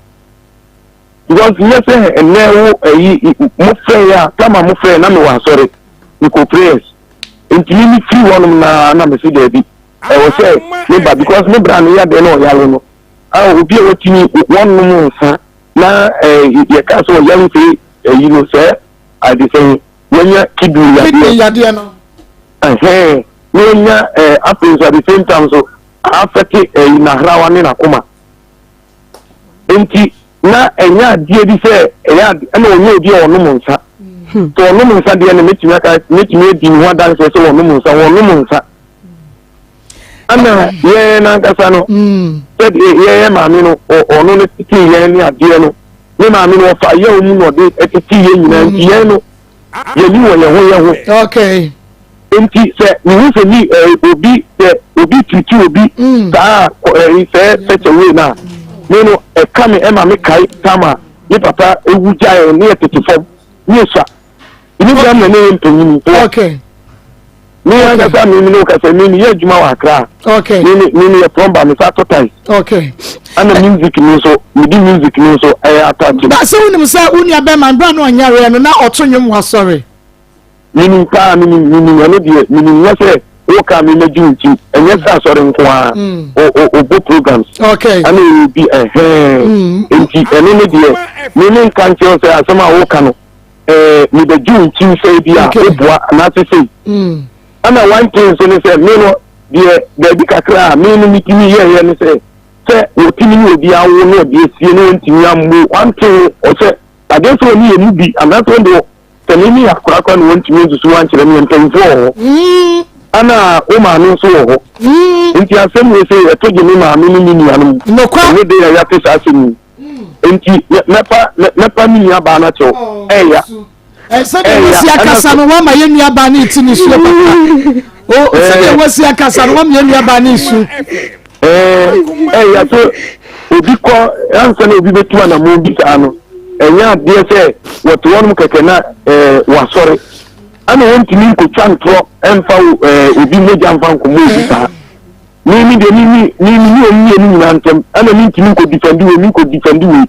because yes ennewo mo frɛ ya kama mo frɛ na me wa sorry we go prayers intimi ni free one na me see there bi I was say me ba because me bra no ya de no ya no obi e wotini one no nsa na ye ka so ya nfi you know say I dey say when ya kidu ya de no when ya happens at the same time so affect na hrawa ni na Akoma enti na enya die bi se eya na onye obi onu munsa to onu munsa de na metimi edi ho dan se onu munsa ana ye na nkasa no said ye ma mi no onu ne titi ye ni ade no ni ma mi no fa ye omu no de titi ye nyina nti ye no ye ni wo ye ho okay enti se ni hu se ni obi titi obi ta se chewe na no come ema me kai tama ni papa ewuja e ni etetifom ni esa ni bia me ne mpanyin okay ni anga sa mi no ka se mi ye djuma wa kra okay ni plumber me sa totai okay ana music ni so mi di music ni so e attach ba se unim sa uni aba man bra no anyare no na otonwom wa sorry ni no die ni se wo ka mi meju nti enye sa sorry nko a o go programs okay ani bi nti ene ne die ni kan che o se asema wo ka no mi be ju nti se bi a oboa na se sei ana one thing so ne se me no de bi kakra me no mitimi ye ne se o timi ni obi awo no de sie no ntimi ambo one thing o se adeso ni emubi anaso ndo tani ni akura kwa no ntimi nsusu wan kire me ntanfo ana o ma no so ho nti asem we say to je me ma me ni ni anu no kwa we dey ya pesa asem nti nepa ni ya ba na cho ya say we see akasa no wa ma ye nua ba na iti ni so papa o say we see akasa no wa ma ye nua ba na isu ya so obi ko ansa na obi betu na mo bi sa no enya de say what one keke na wa sorry ana wontimi ko twantro emfa obi moja mfa nko mo bi sa ni de ni na ntem ana ni ntimi ko defend we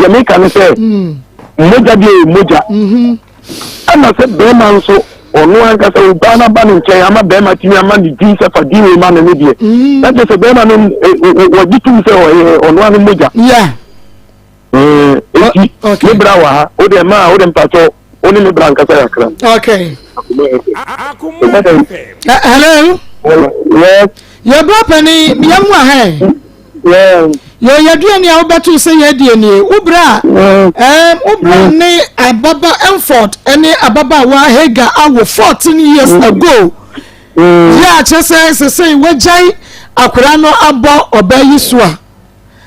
ya make am say moja de moja ana se be man so onu anka se ba na ba nche ama be ma timi ama ni di se fa di we ma na ne die that is be ma no wo ditu se onu anu moja okay libra wa o de mpacho oni libra nka sa yakra okay hello yes your brother ni yamwa he yo yaduani a obetu se yadiani ubra ubra ni ababa Enford eni ababa wa Hega awo 14 years ago ya chese se wejai akura no abo obayi soa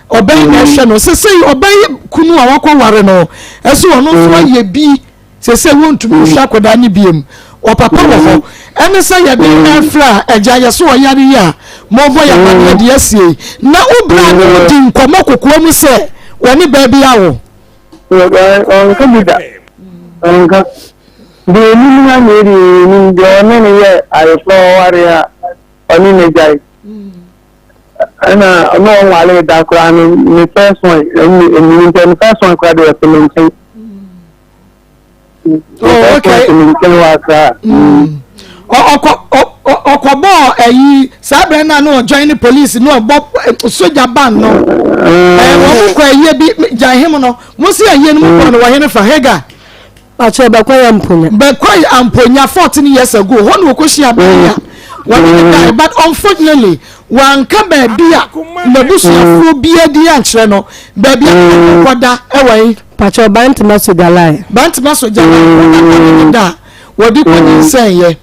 obayi na hwe no se obayi kunu a wakọ ware no eso ono so ye bi se wontumi hwa koda ni biem o papa wo ho ene se ye bi afra eja ye so yare ya mo bo ya ba de asie na ubra no di nkomo kokoa mu se woni ba bi awo on kamida onka de ni na meri ni de ne ye ayefo ware oni ne jai ana no wale da kra ni first one ni first one kra de implement oh okay okobo eyi sabre na no join police no bo soldier band no wo ko eye bi jahim no mo si eye no mo no wa hene fa Hega acho be kwa amponya 14 years ago ho no ko shia ba ya one but unfortunately one come bia mabusuafo bia di ankyere no ba bia koda ewai pacho bantima so jalai da wodi ko nsen ye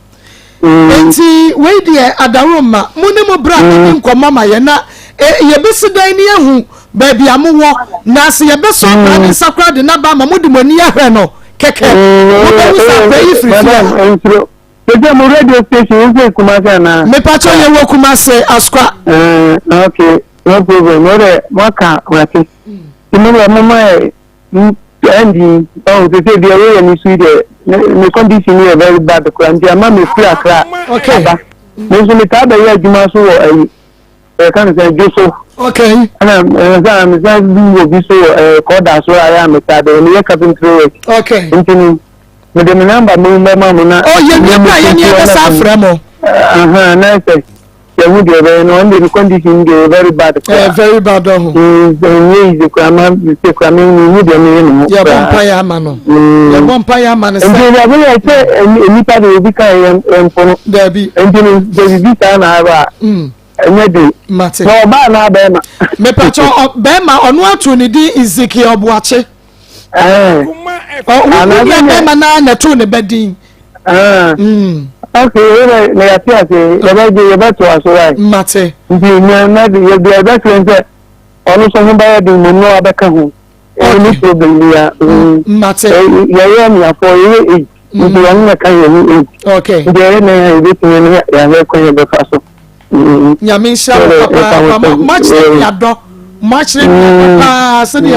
enti we die adaroma munemo bra nkomma ma ye na ye besidan ni ehu ba bia mo wo na se ye beso bra ni sakra de na ba ma mudi mani ahwe no keke wo be sa pay free Peja mo radio station we Kumasi na. Me pacho ye wo Kumasi askwa. Okay, no problem. Ore waka wati. Timo mama endi they say the way ni suide. Me condition is very bad ko andi ama me free akra. Okay. Me so me ta ba ye juma so kan say Joseph. Okay. Ana me say bi so koda so aya me ta de me captain through. Okay. Ntini me de number mo mama mo na oh ye ni be sa frɛ mo na say ye would be no on the condition dey very bad very bad oh the grandma say grandma ni dey me ya vampire man no ya vampire man say and we say nipa dey bi kan empo there be engine dey bi ta na ara enye dey mate no ba na ba ma me pacho be ma onu atu ni di Ezekiel Obuache be ma na to ne bedin okay na ya pia se ya ba to aso right mate ndi na de ya be ba trense onu so hun ba ya de mo no abeka ho any problem ya mate ya mi afọ ye ndi ya na kan ye okay ndi na ya be tin ya ya ko ya be faso nyame sha papa match ya do match papa se de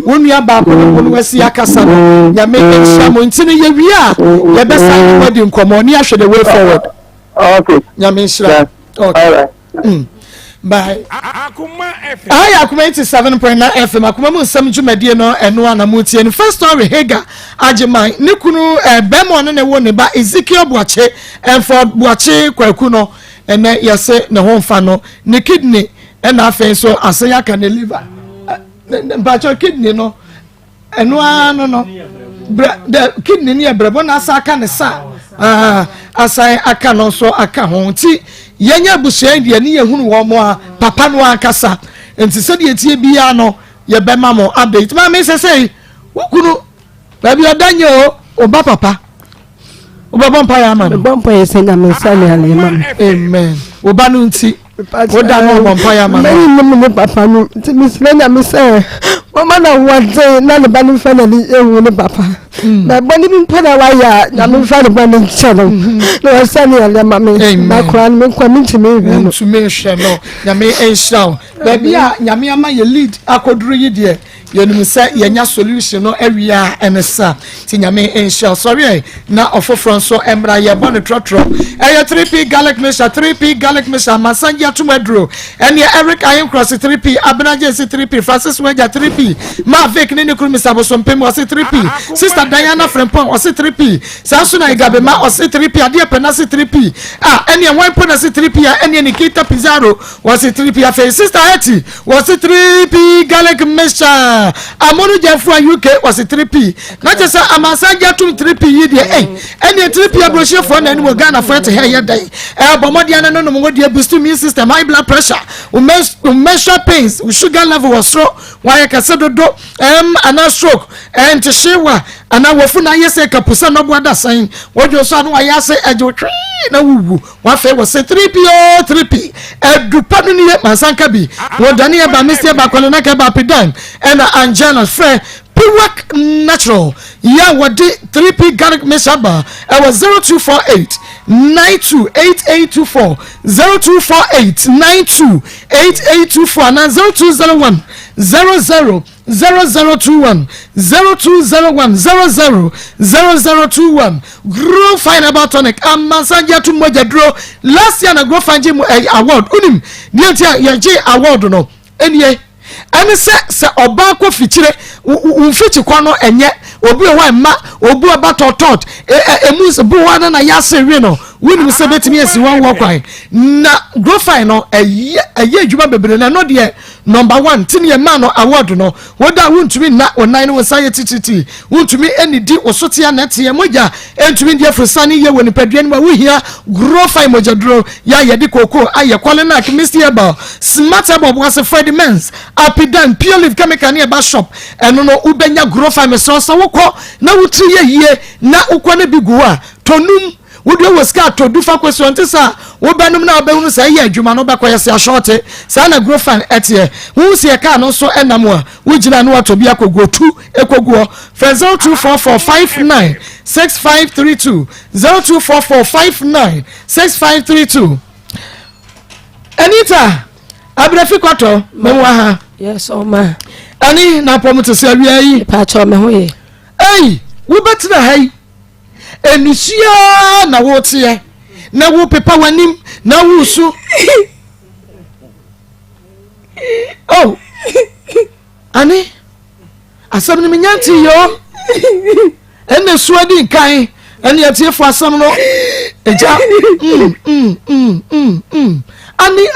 wonu aba ko no wasi akasa no nyame sha mo ntini ye wi a ye be sa body nkomo ni ahwe the way forward okay nyame sha okay all right bye Akoma FM Akoma 87.9 FM Akoma mu nsam dwumadie no eno anamutie ni first story Hega ajeman ne kunu bemo no ne wo ne ba Ezekiel Buache Enford Buache kwaku no ene yese ne ho mfa no ne kidney ena afen so asenya ka ne liver bacho kidney no eno ano no the kidney ne brebo na asa aka ne sa asai aka no so aka ho ti yenya busua die ne yehunu wo mo a papa no akasa enti se de tie bia no ye bema mo update ma me se sei wokunu ba bi odanye o ba papa Obaba mpa ya ma no bompa yese na mesale ale ma amen oba no nti oda no mpa ya ma no me papa no ti misle na mesale mama na wade na le bani fa na ni ewu ni papa na bani mi mpa na wa ya na me fa ni bani chalo no sale ale ma me na kwa me kwa mi ntimi no ntumi hwe no nyame enshaw baby a nyame ama ye lead akoduru yi de yenum say yenya solution no awia enesa ti nyame enshaw sorry na ofofro so emra ye bone trotro eye 3p garlic mixture 3p garlic mixture masanja tumadro ene Eric Iron Cross 3p Abenaje 3p Francis Weja 3p ma fake ne kuru misabo so mpem wase 3p sister Diana Frempon wase 3p Sansuna Igabe ma wase 3p ade penase 3p ene wan penase 3p ene Nikita Pizarro wase 3p afa sister Eti wase 3p garlic mixture Amonu Jefu UK wase 3p na je say amasanja tum 3p yi de ene 3p abroche for na ni wo Ghana for te he dai bomodiana no mo de boost immune system high blood pressure measure pains sugar level was so why ka se dodo ana stroke and shewa ana wofu na yese kapusa no boada san wojo so no ayase ejotwe na wuwu wa fe wo se 3p edupa no ni masanka bi wo dani e ba mesi ba kwale na ka ba pedan and Angela Frey Piwak Natural ya wadi 3p garlic meshaba was 0248 928824 0248 928824 and 0201 000021 0201 000021 grow fine about tonic amasanja tu moja draw last year na grow fine award unim dia ye award no enie ani se oba ko fichire unfichi kwa no enye obi o wan ma obi oba totot emu bu wana na yase we no wini se betimi esi wan wo kwan na go fine no eye adwuma bebre na no de number 1 tini ye ma no award no woda wuntumi na onan no saye tititi wuntumi enidi osotia na tie moja entumi de frusani ye woni padua ni ma wo hia grow fine moja draw ya ye de koko aye kwale na chemistry about smart about was Freddy Mens apidan pure leaf chemical near bar shop eno no ubenya grow fine so woko na wutri ye na ukwa na biguwa tonum wodi wo ska to du fa question tisa wo banum na obehunu say ye adwuma no bekoye se short sa na grow fan etie wo se ka no so enam a wo gina no wato bia kogotu ekoguo 0244596532 0244596532 Anita Abrefi kwato menwa ha yes oma ani na promote se awia yi pa cho me ho ye wo betina hai enusia na wotie na wo pepa wanim na wusu oh ani asam ni minyanti yo ene suadi kan ene atiefo asam no eja ani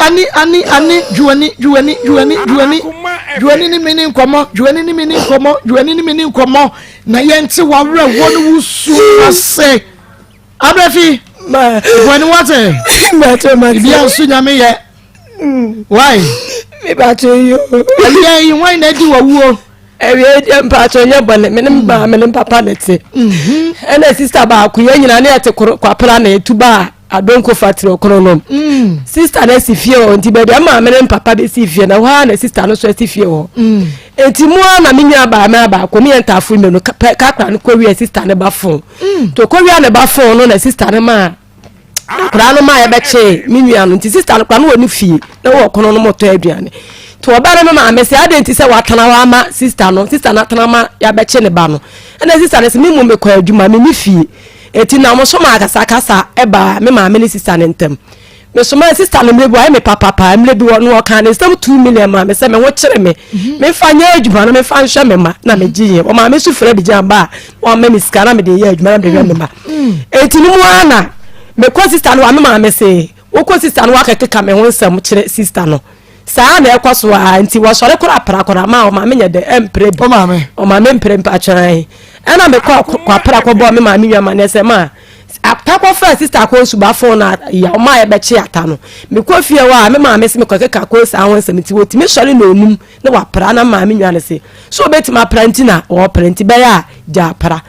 juani ni meni nkomo na yenti wawre wonu wusu ase Abrefi ma juani wate ma bia su nyame ye why me ba to yo aliya yi why na di wawuo ewe de mpacho nye bone menem papa nete ene sister ba akuye nyina na yete kwapra na etuba adonko fatiri okronom sister na sifie o nti bebe ama menem papa be sifie na wa na sister no so sifie o enti mu na minya ba ma ba ko mi entafu me no kakra no kowi sister ne ba fon to kowi ne ba fon no na sister ne ma akra no ma ye be che minua no nti sister no kwa no woni fie na wo kono no moto aduane to obare me ma mesi adenti se watana wa ma sister na tana ma ya be che ne ba no na sister ne se mi mu me kwa adwuma me ni fie eti na mo so ma akasa eba me ma me ni sister ne ntem me so ma sister no mlebu ai me papa mlebu wo no kan ne sem 2 million ma me se me wo kire me fanya adwuma no me fa nhwe me ma na me giye o ma me su frɛ bi jamba o ma me sika na me de ye adwuma na me me ma eti no mu ana me ko sister no wa me ma me se wo ko sister no wa keka me ho nsam kire sister no saa na ekwaso a nti wo sore kora pra ma o ma me nya de empre bi o ma me empre mpa chan ena me kwa pra kwa bo me ma me nwa na se ma akwa fa sister ko su ba phone na ya o ma ye be che ata no me ko fie wa me ma me se me kwa keka ko sa ho nsam ti wo ti me sore na onum na wa pra na ma me nwa na se so beti ma pranti na o pranti be ya ja pra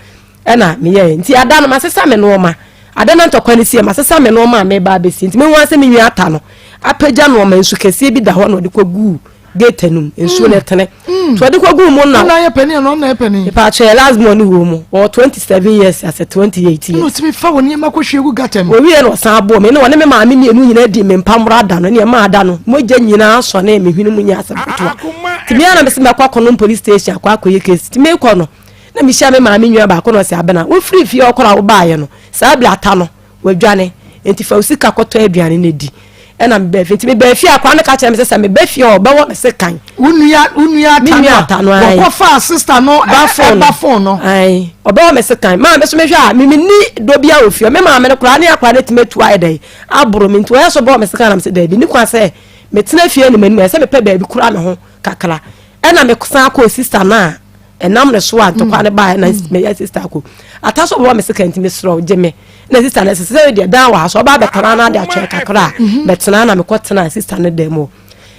ena me ye nti ada no ma sesa me no ma adana ntokwa ne sie masesa me no ma me ba be si nti me wan se me nwi ata no apagya no ma nsu kese bi da ho no de kwagu gate num nsu ne tene so de kwagu mu na ya pani no na pani pa che last month wo mu or 27 years as 2018 no ti me fa woni ma ko hwegu gatem wo wie no san abo me no ne me ma me mienu nyina di me mpamra da no ne ma ada no moja nyina so na me hwinu mu nya asabto ti me ana me se me kwa kono police station akwa koye case ti me ko no na me hia me ma me nwa ba ko no se abena wo free fie okora wo ba ye no sa bla ata no wadwane enti fa usika koto aduane ne di ena me be enti me be fie akwa na ka kire me se me be fie o be wo me se kan unua ata no ko fa sister no ba phone no ai obe wo me se kan ma me so me hwa me ni do bia wo fie me ma me kura ne akwa ne timetu ai dai aburo me nto ya so bo me se kan na me se dai bi ni kwa se me tena fie ne manu se me pe ba bi kura me ho kakala ena me kusan ko sister na enam ne so antokwa ne ba na me ya sister ko ataso bo me se kan ntime sro geme na sister na se de dan wa so ba be tana na de atwe kakra be tana na me ko tana sister ne demo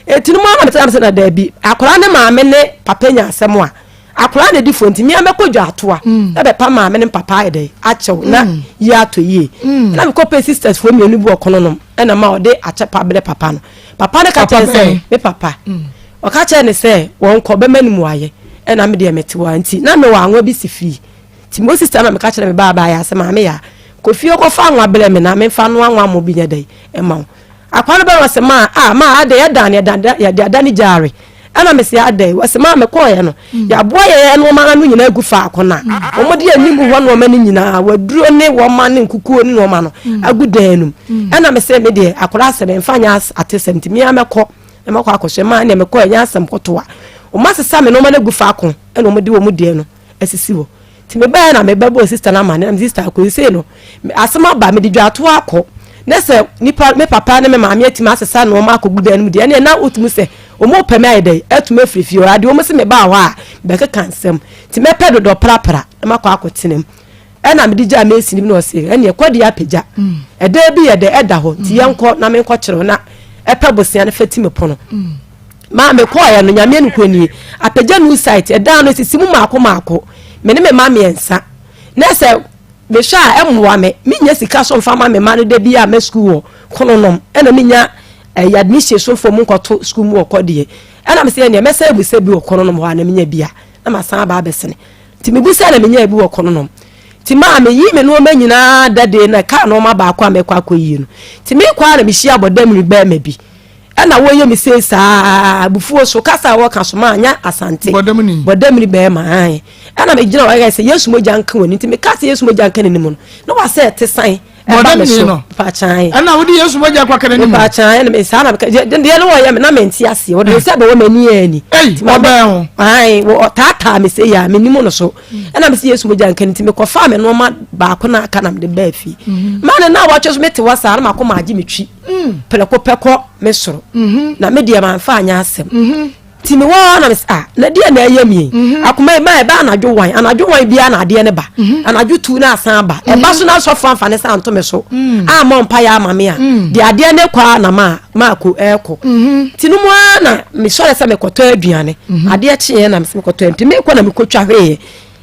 etinu ma me tana se na da bi akora ne ma me ne papa nya asem a akora ne di fonti mi amekodwa atoa e be pa ma me ne papa e de achew na ya to ye na me ko pe sisters fo mi enu bu okono no e na ma o de achepa bele papa no papa ne ka che se me papa o ka che ne se won ko be manimu aye e na me de metiwa nti na me wa anwa bi si free ti mo sister na me ka che me baba ya se ma me ya ko fie ko fa anwa bele me na me fa no anwa mo bi nya dai e ma akwa no be wase ma ma ade ya dan ya dan jare ana me se ade wase ma me ko ye no ya boa ye no ma no nyina agu fa akona o mo de animu ho no ma ni nyina waduro ne wo ma ne nkukuo ni no ma no agu danum ana me se me de akora se me mfa nya atesem ti me amekọ emekọ akọhwe ma ne me ko nya asem kotoa o ma sesa me no ma na agu fa akon ena o mo de wo mu de no asisi wo ti me ba na me babo sister na ma na me sister ko se no asema ba me de dwato akọ nese nipa me papa ne me maami atima asesa no ma akọ gudan mu de ene na otumu se o mo peme aidai atuma frifio ade o mo se me ba ho a be ka kansem ti me pedo do prapra ma kọ akọtinem ena me dija me sini no se ene kwade apagya ede bi ye de eda ho ti yenko na me nkọ kire na epe bosia na fati me pono ma me kọ ya no nyame no kwani apagya no site eda no sisi mu maako me ne me maami ensa nese me sha emwa me nya sika so mfama me ma no de bia me school kononom ena me nya admission so for mu nkoto school mu okode ena me se ne me sa busa bi okononom ho na me nya bia na ma san ba besene ti me busa na me nya bi okononom ti ma me yi me no ma nyina dade na ka no ma ba kwa me kwa koyi no ti me kwa na me hia bodam ri ba ma bi ena wo ye me se sa bufuo so kasa wo ka so ma anya asante bodam ri ba ma ai ena me gina wa se yesu mo janka woni ti me ka se yesu mo janka ne mu no wa se te san bodam ni no pa chan ena wo di yesu mo janka kwa kana ni mu pa chan ena me sa na de no wo ye me na me nti ase wo de se be wo mani ani ti mo ba ho ai wo tata me se ya me ni mu no so ena me se yesu mo janka ni ti me ko fa me no ma ba ko na aka na me de ba fi ma na wa cho so me te wa sa na ma ko ma agi me twi peko me soro na me dia man fa anya asem ti me wa na me na dia na ayami akoma ma e ba anadwo wan bia na ade ne ba anadwo tu na asan ba e ba so na so fa ne sa anto me so a mo mpa ya ama me a de ade ne kwa na ma ko eko ti no mo na me so se me koto aduane ade chi na me se me koto enti me ko na me kotwa hwe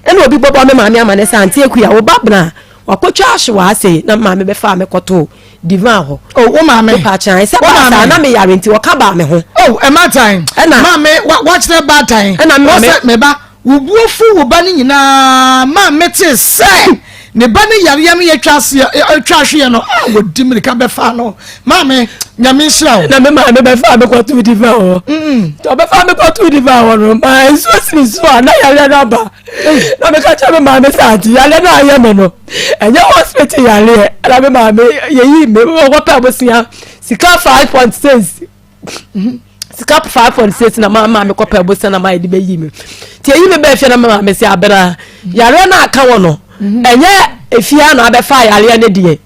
e na obi bobo me ma me ama ne sa anti eku ya wo babna wakotwa ahwa ase na ma me be fa me koto divan ho o ma me pa chan se ba na me yare nti waka ba me ho e ma time ma me watch that bad time na me ba wo buofu wo ba ni nyina ma me te se ne ba ne yare yam ye twahwe no wo dimri ka be fa no ma me nyame hira na me ma me be fa me koto divan ho to be fa me koto divan ho no ma so na yare na ba na me ka cha me ma me sa ti yare na aye me no enye hospital yare na me ma me yeyi me wo pa bosia sika 5.6 sika 5.6 na ma me ko pa bosia na ma de be yi me ti yi me be fie na ma me se abera yare na aka wo no enye efia na be fa yare ne die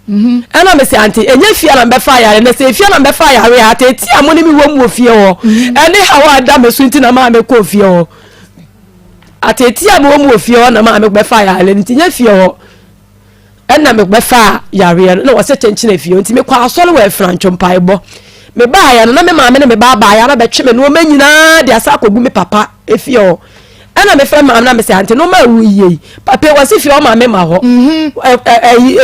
ena me se anti enye fia na be fa yare na se efia na be fa yare ate ti amoni mi wo mu ofie ho ene hawa da me so nti na ma me ko ofie ho ate ti amo mu ofie ho na ma me be fa yare nti nya fie ho ena me be fa yare na wo se chenchina fie nti me kwa asole we francho mpai bo me ba ya na me ma me ne me ba ya na be twe me no manyina de asa kogu me papa efie ho ana me frɛ maame na me sɛ ante no ma wu yie papa wɔ se fie o maame ma hɔ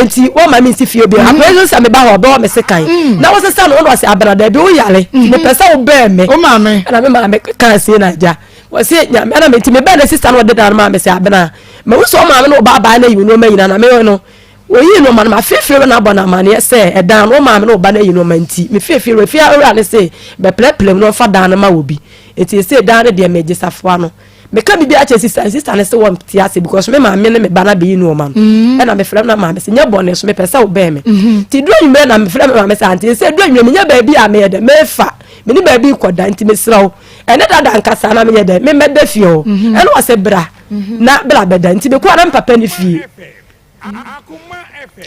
enti wo maame si fie bi aprezo sɛ me ba hɔ bɛ me se kan na wo se sa no wɔ se abrada bi wo yale me pɛ sɛ wo bɛ me o maame ana me maame kan se na ja wo se nya ana me ti me bɛ na sister no de da na maame se abena me wo so maame no ba ba na yi no ma nyina na me no oyi no man ma fefere na abona mane se edan no maame no ba na yi no manti me fefere fi awura ne se be pleplem no fa dan ma obi eti se dan ne de meje safo no me ka bibi a che sister ne se wo ti ase because me maame ne me ba na be yi no man e na me frem na maame se nya bone so me pese wo be me ti do nwume na me frem maame se anti se do nwume nya ba bi a me de me fa me ni ba bi koda nti me srawo ene dada nkasa na me de me meda fie ho ene wo se bra na bla beda nti me ko na papa ni fie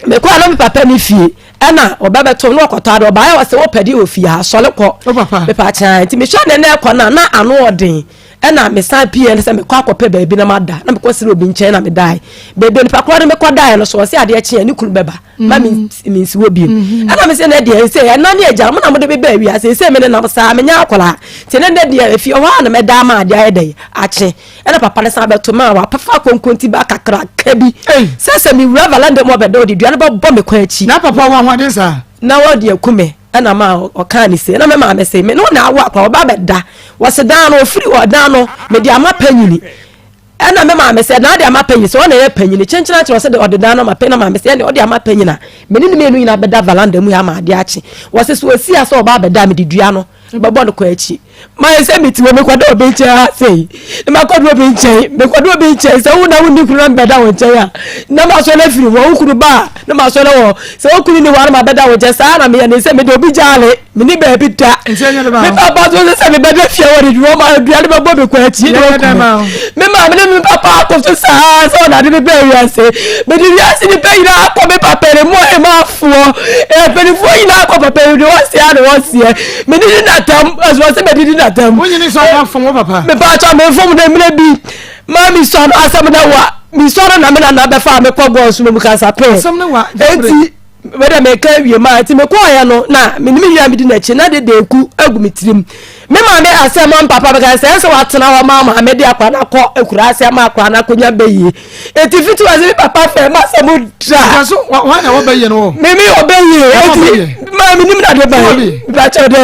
me kwa no papa ni fie ana obabeto no okota do ba ya wase wo padi ofie ha sole ko me pa chan ti me hwa ne na ekọ na ano odin ana me san pie ne se me kwa akọpe baabi na mada na me kwa sire obi nchen na me dai baabi ni pa kwa me kwa dai no so se ade eche ni kunu beba ma mi nsi wo bi ana me se na de se na ne eja mo na mo de beba wi ase se me ne na sa me nya akola ti ne de fie ho na me da ma ade ayede ache ana papa ne san beto ma wa papa konkonti ba kakra kabi se mi wura valande mo be do di dua ne ba bo me kwa achi na papa wa hwade sa na wo de akume ana ma o kan ni se na me ma me se me no na awa kwa ba beda wo se dan no free o dan no me di ama panyini ana me ma me se na de ama panyini so na ye panyini chenchena che wo se de odedan no ma pe na ma me se ne ode ama panyina me ni me nu ina beda valanda mu ya ma ade achi wo se so si aso ba beda me di dua no babo no kwa achi ma se mi ti wo me kwado obi che ha sei ma kwado obi che me kwado obi che se wo na wo ni kunu beda wo che ya na ma so na firi wo kunu ba na ma so na wo se wo kunu ni wa ma beda wo che sa na me ya ne se me de obi jale me ni ba bi da me papa so se me beda fia wo di wo ma bia de babo be kwa achi me ma me papa ko so sa so na de be ya se me di ya se ni pe ina ko me papa re mo e ma fuo e pe ni fuo ina ko papa re wo se a wo se me ni na tam as was me di na tam wonyi ni so na fon wo papa me pa cha me fom na me bi ma mi so asam na wa mi so na me na be fa me ko go so me ka sa pe asam na wa enti weda me ka wie ma enti me ko ya no na me ni mi ya mi di na chi na de ku agu mi tirim me ma me asam am papa be ka se wa tena wa ma me de akwa na ko ekura asam akwa na konya be yi enti fitu wa se papa fe ma se mu dra so wa na wo be yi no me obeyi enti ma mi nim na de ba ba cha de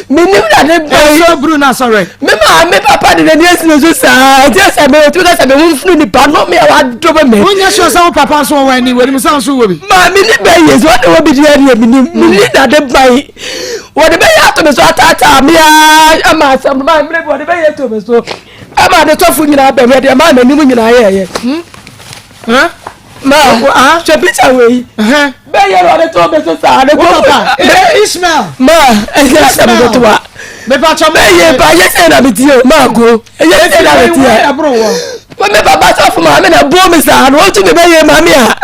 mi nim na de ba so bru na sorry me ma me papa de de esi no so sa ti asa me tu ka sa me funu ni pa no me wa do be me wonya so sa papa so wa ni we mi san so wo bi ma mi ni be yes what wo bi de area mi ni na de ba wo de be ya to me so atata me ama sam ma me wo de be ya to me so ama de tofu nyina be me de ma na nim nyina ye ma che picture we be ye ro de to be so sa de ko papa Ismail ma e sa me to wa me pa cha me ye ba ye se na biti o ma go ye se na biti e abro wo mo me baba sa fu ma me na bo me sa no tu me be ye ma mi a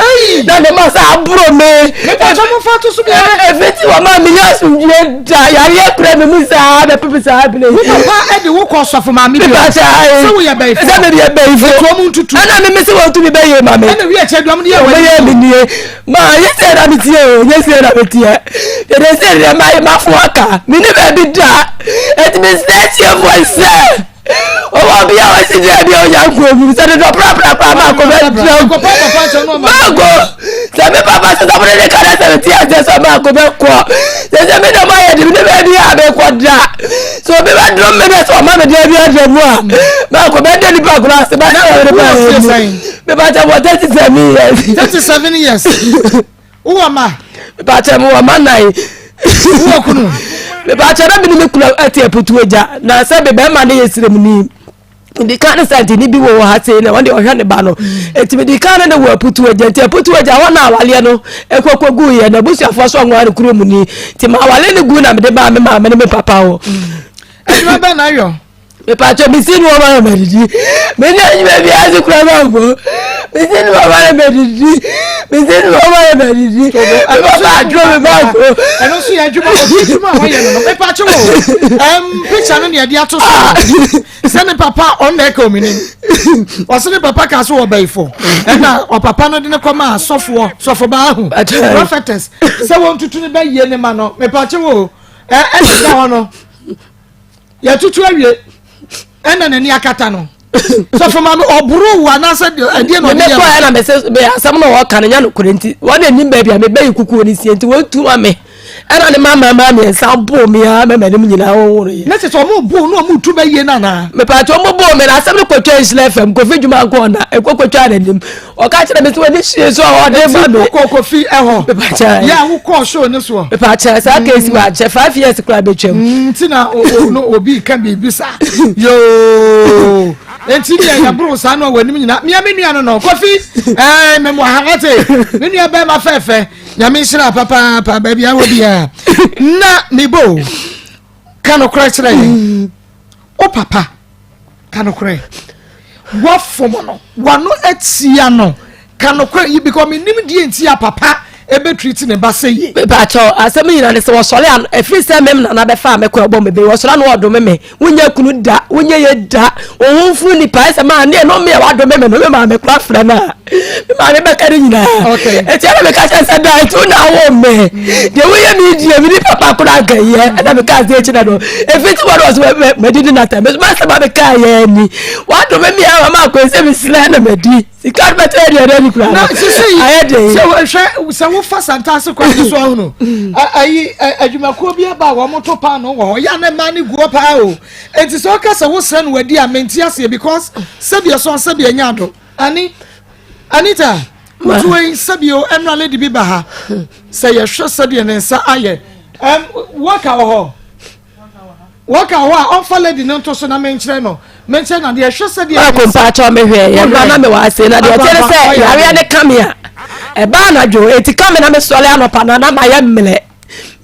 na de ma sa abro me pa cha mo fa to su be e feti wa ma mi ya su je da ya ye kure me mu sa na pepe sa bile papa e de wo ko so fu ma mi bi so we ye be se me be be ifo to mu ntutu ana me se wo tu me be ye ma me ana wi e che dum de ye we ye mi ni ma ye se na biti o ye se na biti e de se de ma fu aka mi ni be bi da et me set your voice o wa bi ya si je bi o ya ko mi se de do pra ma ko be dra ko papa cha no ma go se me papa se do de kara se ti a je so ma ko be ko se me do ma ye de be bi a be ko dra so be ba drum me be so ma me de bi a dra mu a ma ko be de ni ba gura se ba na de ba be ba ta 37 years wo ma be ba ta mo ma nai wo kunu be ba cha na bi ni kula ati aputu eja na se be ma na yesirem ni ndi kan santi ni bi wo ha se na won de ohwe ne ba no eti bi kan na wo aputu eja enti aputu eja won na awale no ekoko gu ye na busuafo so nwa ne kuro mu ni ti ma awale ne gu na me de ba me ma me ne me papa wo e ma ba na yo me pa cho mi sinu ma ma didi me na ni be bi azu kura ma go me sinu ma ma didi me sinu ma ma didi ba dro me ba go e no so ya djuma o djuma ho ye no me pa cho picture no ne dia to so se me papa on na ka omini o se me papa ka so wo bai fo e na o papa no de ne koma sofo ba hu prophetess se won tutu ne ba ye ne ma no me pa cho wo e da ho no ya tutu awie ena nani akata no So from oburu wana said and no me ko na me say be asam no wo kan nya no kurenti won enim ba bia me be kuku ni sienti wo tu ame era ne mama me nsa bo me a me manim nyina wo woro ye na se so mo bo no mo tu ba ye na na me pa to mo bo me na asam no kwatwa nsle fm ko fedwuma ko na e ko kwatwa na nim o ka kire me so ni hie so o de ma me ko fi ho me pa cha ya wo ko show ni so me pa cha sa ka esi wa che 5 years kra be twam tina no obi kan bi bisa yo enti ya bro sa no wanim nyina me nua no kofi me mo hagate me nua be ma fefe nyame shira papa pa ba bia wo bia na nibo kano kra o papa kano kra wo fomo no wano etia no kano kra yi because me nim die entia papa ebe treat ne ba say ba cho asem yina ne se wo sole an efri se mem na be fa me ko bo me be wo sole no odo me wonya kunu da wonya ye da wo hunfu ni pa se ma ne no me wa do me no me ma me kra fra na me ma me be ka nyina okay e ti ala me ka se da tu na wo me de wo ye mi die mi ni papa ko na ga ye na me ka se chi na do efri ti wo do me di na ta me ma se ma be ka ye ni wa do me mi a ma ko se mi sila na me di sikar be te de ni kra na sisi ayede so fa santase kwa so hono ayi adwumako bia ba wo moto pa no wo ya na ma ni guo pa o enti so ka se wo sre no wadi amenti ase because sabia so sabia nyado anita mutuwe sabio emra lady bi ba ha say ye hwe sabia ne nsa aye waka ho on fa lady no to so na menchre no menchre na de hwe sabia ko pa cho me hwe ye na me wa se na de tere se yare ne kamia e ba na jo eti kam na me sole anopa na ma ya mmele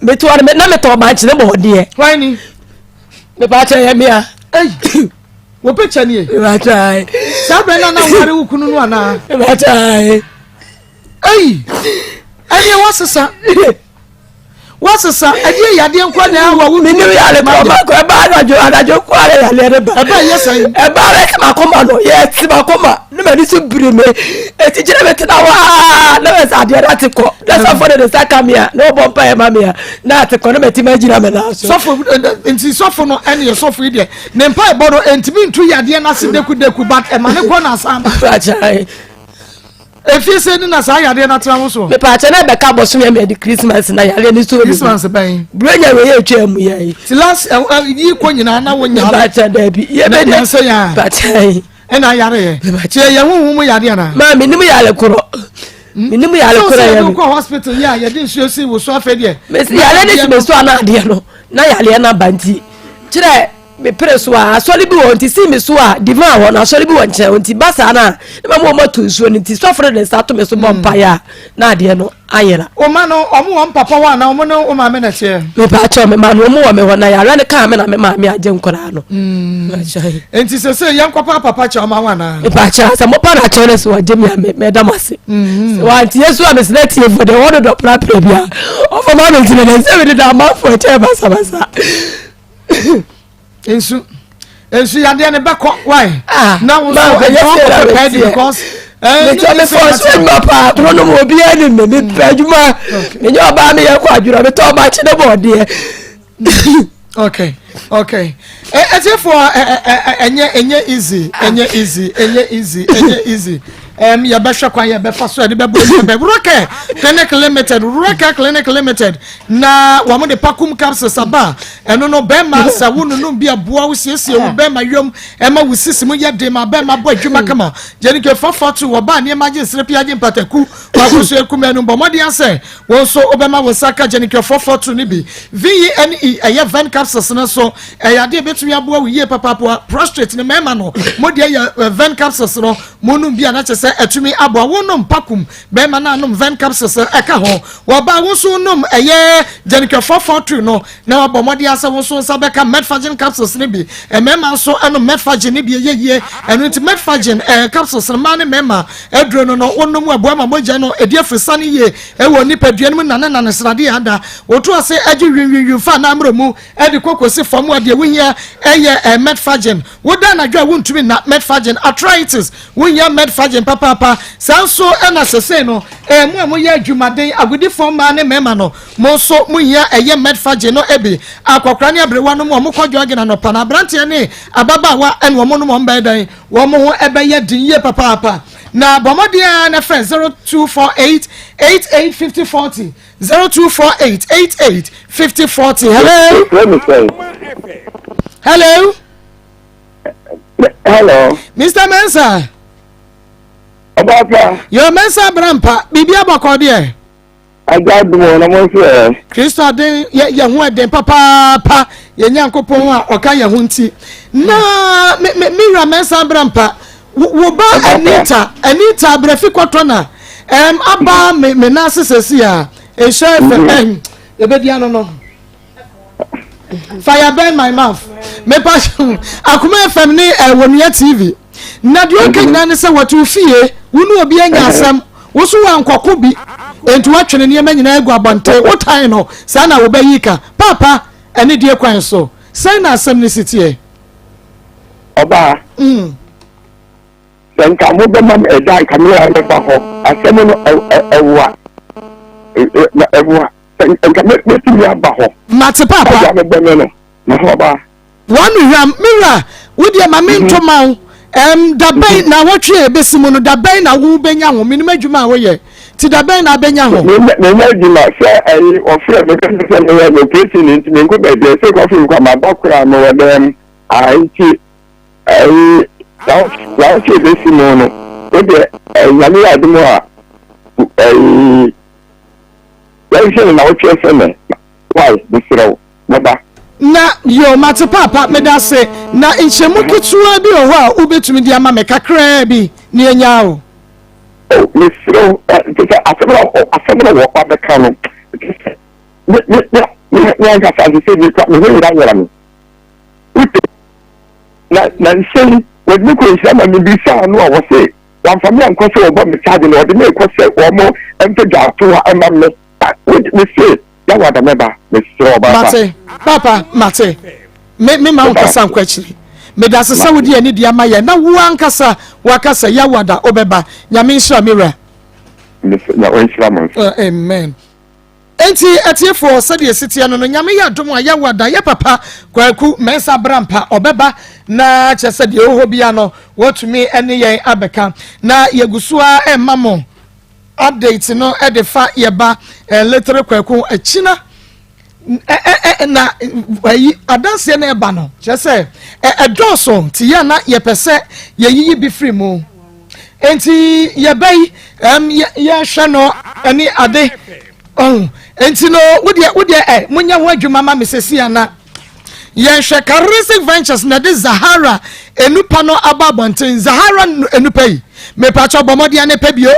me to na me to ma chire bo de why ni me ba cha ya mia wo pecha ni e ba cha sabe na ware wukunu no ana ba cha ani wasesa ade yade nkwa na wa wo mi ni ya le ba ko e ba na jo ko ale ya le ba e ba yesan e ba le ma Akoma no ye ti ma Akoma ni me ni so biri me e ti jire me ti na wa na me sa de ati ko na so for the sakamia no bompa e ma me na ati ko na me ti ma jira me na so sofo enti sofo no ene sofo ide ne mpa e bodo entimi ntu yade na se deku but e ma ne ko na asam ba cha efi se ni na sa yade na tra wo so me pa cha na be ka boso me di Christmas na yale ni so Christmas ben brenya we ye twa mu ye ti last yi ko nyina na wo nya ba cha da bi ye be na se ya ba cha ena yare ye ti ye hu mu yade na ma me ni mu yale koro me ni mu yale koro ye ko hospital ya ye din so si wo so afa de me yale ni si me so ana de no na yale na banti kire me preso a soli bi won ti si me so a divan won na soli bi won che won ti basa na ma mo moto so ni ti so for the start me so bompa ya na de no ayera o ma no o mo papa wa na o mo no o ma me na che me pa cho me ma no mo me won na ya ne ka me na me ma me aje nkora no enti se yan papa che o ma wa na me pa cha sa mo pa na che ne so aje me da mase wa anti yesu a me select for the word of pra bia o for ma me ti ne se me da ma for che basa ensu yade ne beko why na wo because me tell me for so my pa no mo bi ani me pajuma me yo ba me ya kwa adura me to ma chi ne bo de okay for enye easy ya basha kwa ya befa so de bebo Ruke Clinic Limited na wa mo de pakum capsules aba eno no bema sa wonu no bia boa wo siesie wo bema yom ema wo sisimu ye de ma bema bo adwuma kama jeni ke fafoto wo ba ne maje srepia je mpataku wa ko so ekuma no bo modi ase wo so obema wo saka jeni ke fafoto ni bi VENE eye van capsules na so ya de betumi aboa wo ye papa prostrate ne mema no modi ya van capsules no monum bia na chese etumi abo wonom pakum be ma na nom ven capsules eka ho wo ba wo so nom eye jenika 442 no na abo modi asa wo so sa beka metfagin capsules ne bi mema so eno metfagin ne bi yeye eno nti metfagin capsules ma ne mema edro no wonom abo ma moja no edi afrisane ye ewo nipaduanum na ne srade ada wo to ase agi winwin fa na amramu edi kokosi fam ade wohia eye metfagin wo da na dwa wontumi na metfagin arthritis wohia metfagin papa sanso na sese no mu amoye adwumaden agudi forma ne mema no mo so mu hia eye medfage no ebi akokra ne abrewa no mo kodwo agena no pa na brante ne ababawa ene wo mo no mo mbedan wo mo ho ebeye dinye papa na bomodia na friend 0248 885040 0248 885040 hello Hello. Mr. Mensa. Ababa. Your Mensa Brampa, Bibi Abakode. I got the one I'm saying. Christo de ya hu de papa ye nyankopon a oka ye hunti. Na Mira Mensa Brampa wo ba Anita brefi kwotona. Aba me na sesesi a e share fe e be dia no. Fire burn my mouth. Me passion. Akoma FM ni Wonua TV. Na de okenya ne se watu fie, wonu obi anya asam, wo so wa nkoko bi. Entu atwene ne nyina egu abonte. Wo tan no, sa na wo bayika. Papa, ene die kwan so. Sai na asam ni sitie. Oba. Senka mo be mam edai kamera ne ba ho. Asam no ewa. Ewa. Enka me ti ya ba ho. Mate papa. One ram mira wo de ma mento ma dabai na wotwe besimu no dabai na wo benya ho minima adwuma wo ye ti dabai na benya ho me adwuma se ai ofre me kan se me no president me ko be de se ko fi ko ma bakura no we dem ai ti ai la che besimu no o de ya ni adimo a ai ya se na wotwe se me why bisiro baba na yo mate papa me da se na enchemu kitua bi o ho a ubetumi di ama me kakra bi ni enya o misro asabra wo pa be kanu ne ga fa se bi kwa me ra yara mi na nsen we ni ko nsa ma mi bi sa no a wo se wan fa mi an ko se wo bo mi charge no de me ko se wo mo ento ja to ha ma me we se ya wa da meba misro ba mate papa mate me ma nkasa nkwachiri me da sesa wodi ani dia maye na wo ankasa wakasa ya wada obeba nyame nsira mira na o nsira mo amen enti atiefo sade sitia no nyame ya dom a ya wada ya papa kwaku Mensa Brampa obeba na chese de oho bia no wotumi ene yen abeka na yegusua emamo update no edefa yeba letter kwaku achina na ayi adanse na eba no chese edoso ti ya na yepese yeyiyi bi free mu enti yebai ya hwe no ani ade enti no wode munya ho adwuma ma mesesi ana ye hwe Carisic Ventures na de Zahara enupa no ababonten Zahara enupa yi me pacho bomodia ne pebio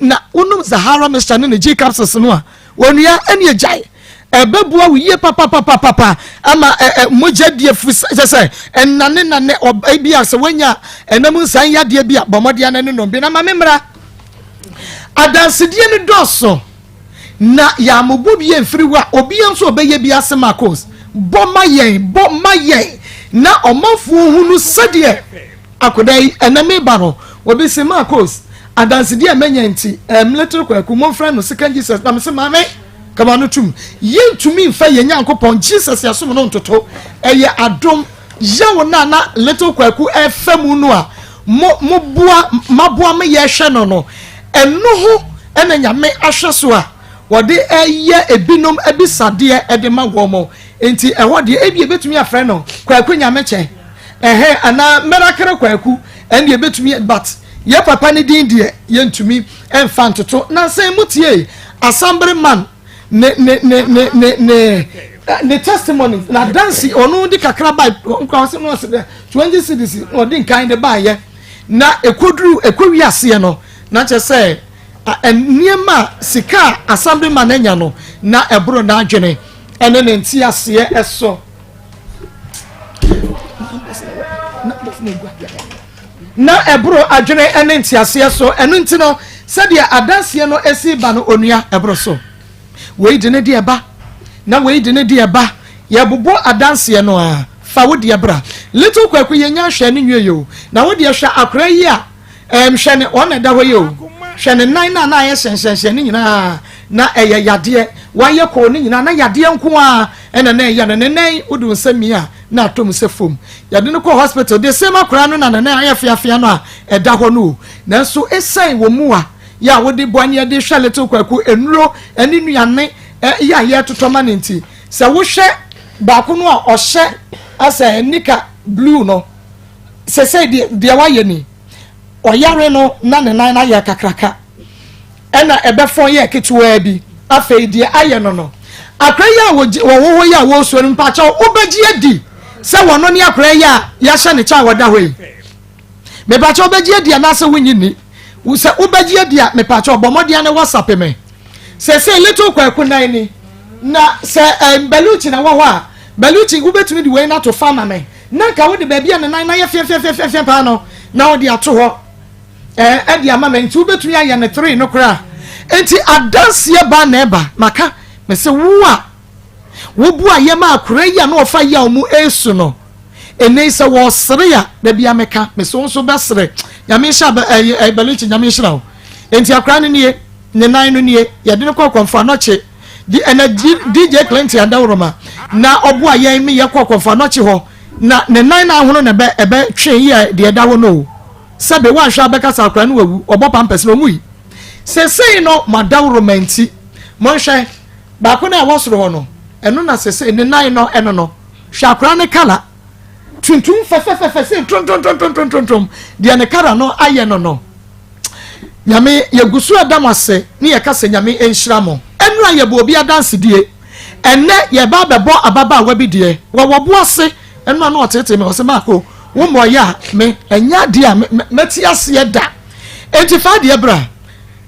na unum Zahara Mr. ne G capsules no a wonua ene agyae ebebua wiye papa ama moja die fu se enane obia se wanya enam nsan yade bia bomodia ne no bi na ma memra adansedie ne doso na ya mobo bi enfiriwa obi enso obeye bi ase Maa Akos boma yen na omanfu hunu sede akodai ename ba no obi se Maa Akos adansedie menya nti little kwaku mo friend no second Jesus na me se mame kama no tum yentumi mfa yenya nkopon Jesus yasom no ntoto eye adom yawo na little kwaku efam no a mabua me ye hwe no eno ho ena nyame ahwe so a wode eye ebinom ebisade edema womo enti eho de ebie betumi afre no kwaku nyame che ana merakere kwaku ende betumi but ye papa ne din de yentumi emfa ntoto na say mutie assembly man ne testimony na dance onu di kakra by nkwase no 20 cities no di nkan de ba ye na ekowi ase no na che say eniema sika assembly man anya no na ebro na adwene ene ne nti ase eso na ebro adwene ene nti ase so eno nti no sadia adanse no esi ba no onua ebro so we de ne de eba na we de ne de eba ye bobo adanse no a fa wo de bra little kwaku yenya hwe ne nwe yo na wo de hwe akra yi a hwe ne on da ho yo hwe ne nan na ye hyenhyen ne nyina na eye yade waye ko ne nyina na yade nko a ena na ye ne nan udu nsami a na atom se fom yade ne ko hospital de same akra no na na aye fiafia no a eda ho no na so esan wo mu a ya wo de boanye de hwe little kwaku enuro ani nuane ya ye totoma ne nti se wo hwe ba ko no a ohye asa nika blue no se de waye ni oyare no na ne nan na ye kakraka ena ebefon ye ketuwa bi afei de aye no akraya wo ya wo so mpa cha obeji edi se wono ne akraya ya hye ne cha woda hoi me pa cha obeji edi na se wonyi ni wo se obeji edi a me pa cha obomode na WhatsApp me se little kwaku nan ni na se beluchi na wo a beluchi ubetumi di we na to farmer me na ka wo de ba bia ne nan na ye fe pa no na wo de ato ho edi ama me nti ubetumi aye ne 3 no kra enti adanse ba na eba maka me se wo a wo bu aye ma akura ya na ofa ya omu esu no ene se wo sere ya da bia meka me se wonso be sere ya me sha beluchi ya me shira enti akura ne nie ne nan no nie ya de ne kokonfa no che di energy DJ Clinton adawroma na obu aye me ye kokonfa no che ho na ne nan na ahono na ebe twe yi de dawo no sebe wan hwa beka sakra no wawu obo pampers no mui sesei no madawroma nti mo hwe ba ko na wosoro ho no eno na sesei ne nan no eno no hwakra ne kala tuntum fefe se tron de ne kara no aye no nyame yegusu adamase ni ye kase nyame enhira mo enu aye bo obi adanse die enne ye ba bebo ababa wa bi die wo bo ase enu na otete me ose mako wo mo ya me enya die a meti ase ye da 85 die bra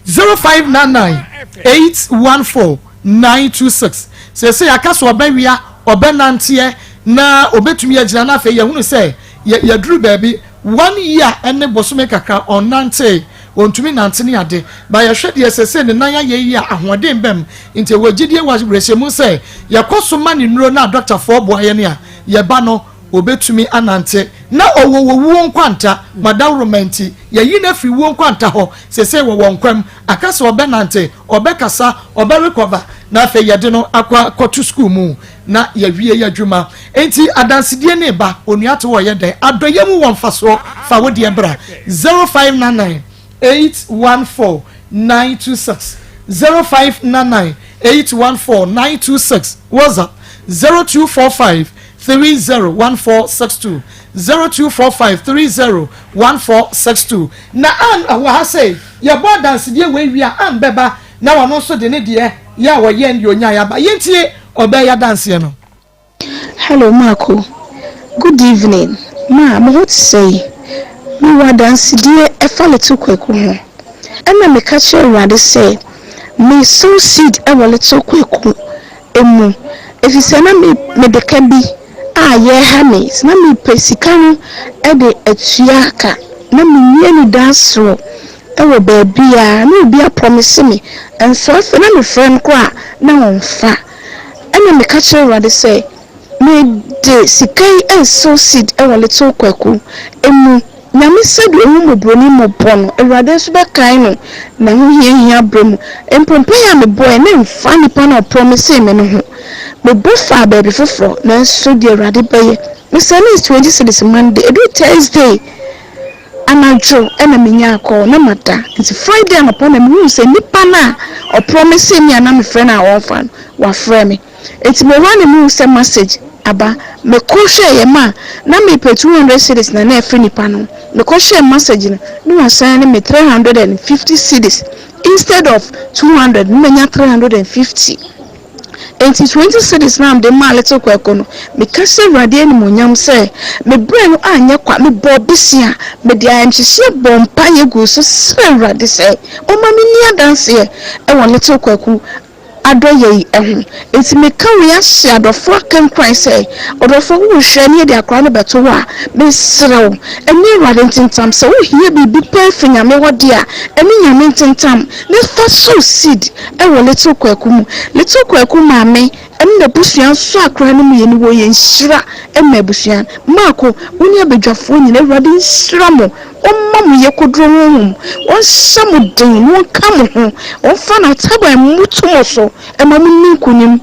0599814926 se yakaso obawia obenantie na obetumi agina na fe ye hunu se ye duru baby 1 year enne bosome kaka onante ontumi nantene ade ba ye hwede sese ne nan ye yi ahoden bem nti wagidie wa resemu se ye koso mani nuro na doctor for boye ne a ye ba no obetumi anante na owo nkwanta madawromenti ye yi na fi wo nkwanta ho sese wo wonkwam akasa obenante obekasa oberecover na fe ye de no akwa kotu school mu na ye wie ye adwuma enti adansedie ne ba onuato wo ye den adoye mu wonfaso fa wo de bra 0599814926 0599814926 WhatsApp 0245301462 0245301462 na an wa say ye bo dance die we wia an beba na wa no so de ne de ya wo ye ndi onya ya ba yentie obe ya dance no. Hello Marco, good evening. Ma I'm what to say me wa dance die e fa letu kwaku ho ena me ka che urade say me so seed e wo letu kwaku emu efise na me de ka bi a ye ha me na me pesika no e de atua ka na me nie ni dance ro e wo ba bia na obi a promise me and so fe na me friend ko a na won fa ena me ka che urade say me de sikai and so seed e wo letu kwaku emu nyame said we mu broni mo bono ewrade so be kan no na ho hia bremu empompe ya me boy na mfa nipa na promise me no ho me bo fa baby foforo na so de ewrade baye me say na 26 Monday edu Thursday anajo ena menya akọ na mata it's Friday na pona me say nipa na o promise me na me friend na won fa wa frɛ me it's me run me say message aba me kohwe ye ma na me pe 200 cedis na na free nipa no me kohwe message no wa sign me 350 cedis instead of 200 me nya 350 and 20 cedis na de ma little kwako no me kase rade ni monyam say me brain anya kwa me bobisia me de anchise bompa ye gu so say rade say o ma me nia dance e won little kwaku adɔyɛ ɛho enti meka we ahye adɔfo akenkran sɛ ɔdɔfo wo hwɛ ne de akora no bɛto wa mesrɛw ɛne awurade ntentam sɛ wohia biribi pɛ fi nyame hɔ de a ɛne nyame ntentam ne fa so seed ɛwɔ little kwaku mu little kwaku maame ɛne na busua nso akora no mu yɛ ne wɔ yɛ nhyira ɛma busua maako woni abadwafoɔ nyina awurade nhyira mo ɔmma mo yɛ koduro honhom ɔnhyɛ mo den na ɔnka mo ho ɔmfa na taba mutu mo so ɛma mo ninkunim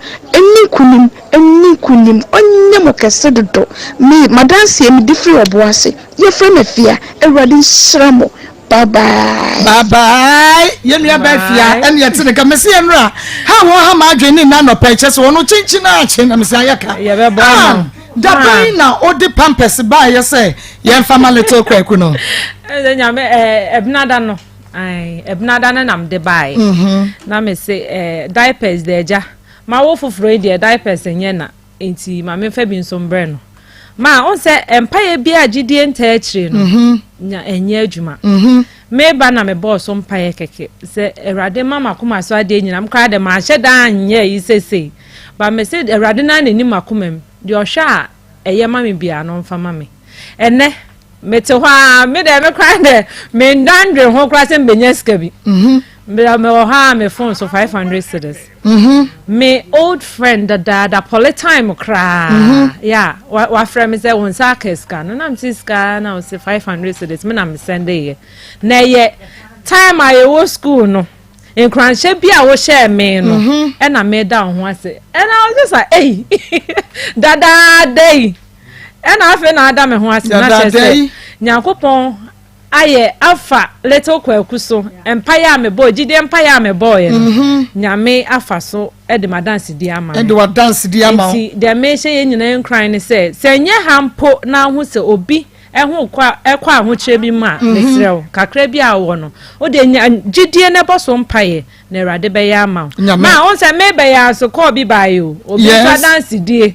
ɔnyɛ mo kɛse dodo me madanse mi difiri ɔbo ase yɛfrɛ me fia awurade nhyira mo bye bye yenua ba fia ene yete ne ka mesi enra ha wo ha ma adwene na no pa kyese wo no chinchin na ache na mesi ayaka ye be bo na dabai na odi pampers ba ye se ye mfama little kwaku no nyame ebnada no ai ebnada na nam de bai na me se diapers de eja ma wo foforo de diapers enye na enti ma me fa bi nsombre no ma on se empire bi agidie nta akire no nya enye adwuma me ba na me boss empire keke se erade mama kuma so ade nyina mkra de ma hye da anye yi sese ba me se erade na nani makomam de ohwa eye ma me bia no mfa ma me ene mete hwa me de me kra de me ndandre ho kra se mbenya ska bi me ha me phone so 500 cedis me old friend da polytime kra yeah wa friend me say won sa keska no na me ska na o say 500 cedis me na me send ye na ye time I was school no in cranshe bia wo share me no e na me da ho ase and I was just like hey dada day and afa na ada me ho ase na say nyakopon aye afa little kwaku so empire me boy gide empire me boy nyame afa so e de madanse di ama e de wa dance di ama si de me hye ye nyina enkran ne se nye hampo na ho se obi eho kwa ekwa ho kire bi ma mesrew kakra bi a wo no o de gidie ne boso mpaye na erade be ya ama ma on se me be ya so ko bi bae o obi so dance die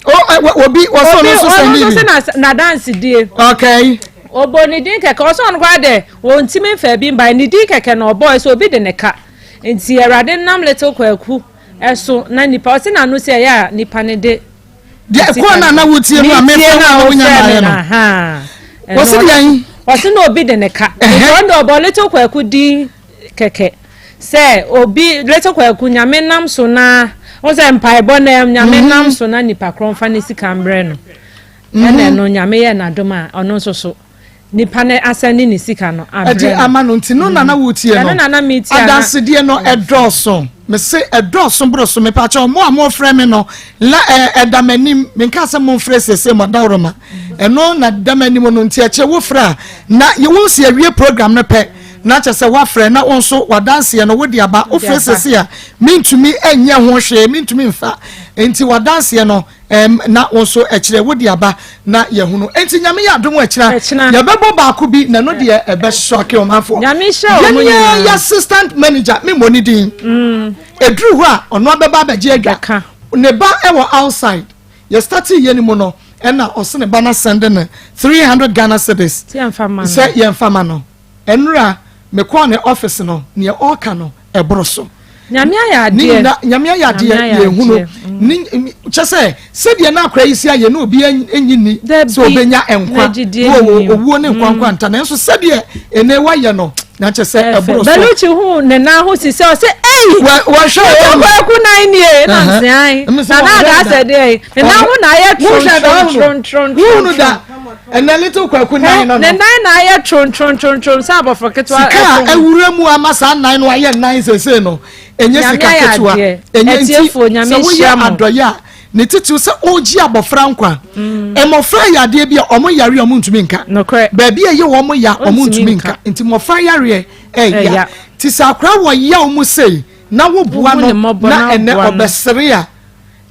obi wo so no so se na dance die okay obo ni din keke oso on kwa de won ti me fa bi mba ni din keke na obo so obi de ne ka enti erade nam little kwaku eso na nipa o se na no se ya nipa ne de ko na wutie no me fa na wonya ma no ha wose de yan wose na obi de ne ka on do obo little kwaku din keke se obi little kwaku nyame nam so na o se mpa ebo na nyame nam so na nipa kronfa ne sika mbre no ene no nyame ye na doma ono so nipa ne asani ni sika no ade amano ntino na wutie no adansede no edoso me se edoso broso me pa cha mo amo frɛ me no la edamanim me nka se mo frɛ sese mo dawroma eno na damanim no ntia che wo frɛ na ye wo si awie program no pɛ na cha se wa frɛ na wonso wadanse no wo de aba o frɛ sese a mintumi enye ho hwe mintumi mfa enti wadanse no na wonso ekire wo de aba na ye hunu enti nyame ya dom ekira ye bebo baako bi na no de ebe shock o mafo nyame hye o mo ya assistant manager me moni din edru ho a ono abeba abaje adwa ne ba ewo outside ye start ye ni mo no na ose ne ba na send ne 300 Ghana cedis say ye mfama no enura me call ne office no ne all ka no ebroso nyame ya de ye hunu ni chese se de na akra isi aye na obi enyini so obenya enkwa owo ne nkwa nta na so se de ene wa ye no na chese ebro so beluchi hu ne na hu si se wa show wa ku nine ye na se ai na da se de na hu na ye tron hu da and a little kwaku nine no ne nine na ye tron sa abofo ketwa ka ewuremu amasa nine no aye nine se no enye sika ketwa enye nti nyame hia adoya ne titi se oji abofra nkwa emofra yade bia omo yare omo ntumi nka ba bia ye omo ya omo ntumi nka nti mofra yare ya ti sakra wo ya omo sei na wo bua no na ene obesere a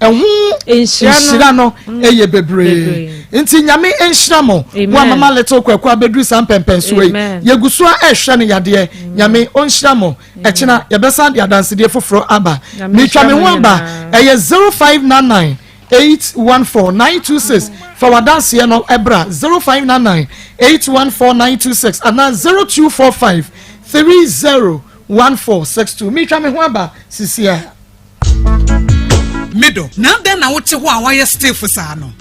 ehu enhyira no eye bebre nti nyame enhyira mo wa mama little kwaku abedru sampempenso yi yeguso a ehwe ne yade nyame onhyira mo ekina yebesa de adansede foforo aba mitwa me ho aba eye 0599 814926 for wadanse no ebra 0599 814926 ana 0245 301462 mitwa me ho aba sisia middle na den na wote ho a wayɛ stiff saa no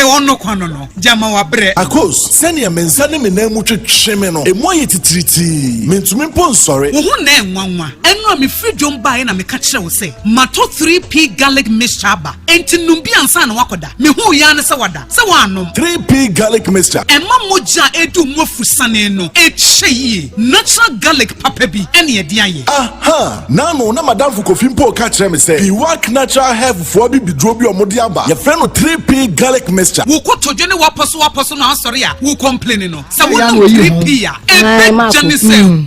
ɔno kwano no jama wabrɛ Akos sɛnea mensa ne menam mu twetwe me no emu ayɛ titiriti mentumi mpo nsɔre wo ho na enwanwa ɛno a me free dwom bae na me ka kyerɛ wo sɛ mato 3p garlic mixture ba enti numbi ansa na wakoda me hu ya ne sɛ wada sɛ wanom 3p garlic mixture ɛma mogya edu mu afusane no ɛkyɛ yie natural garlic papa bi ɛne ɛde ayɛ aha nano na madam Kofi mpo ka kyerɛ me sɛ Piwak natural health fo bi bidro bi ɔmode aba yɛfrɛ no 3p garlic mixture wo kotodwe ne waposo na asɔre a wo complain no sɛ wo no 3p a ɛbɛ jane sɛ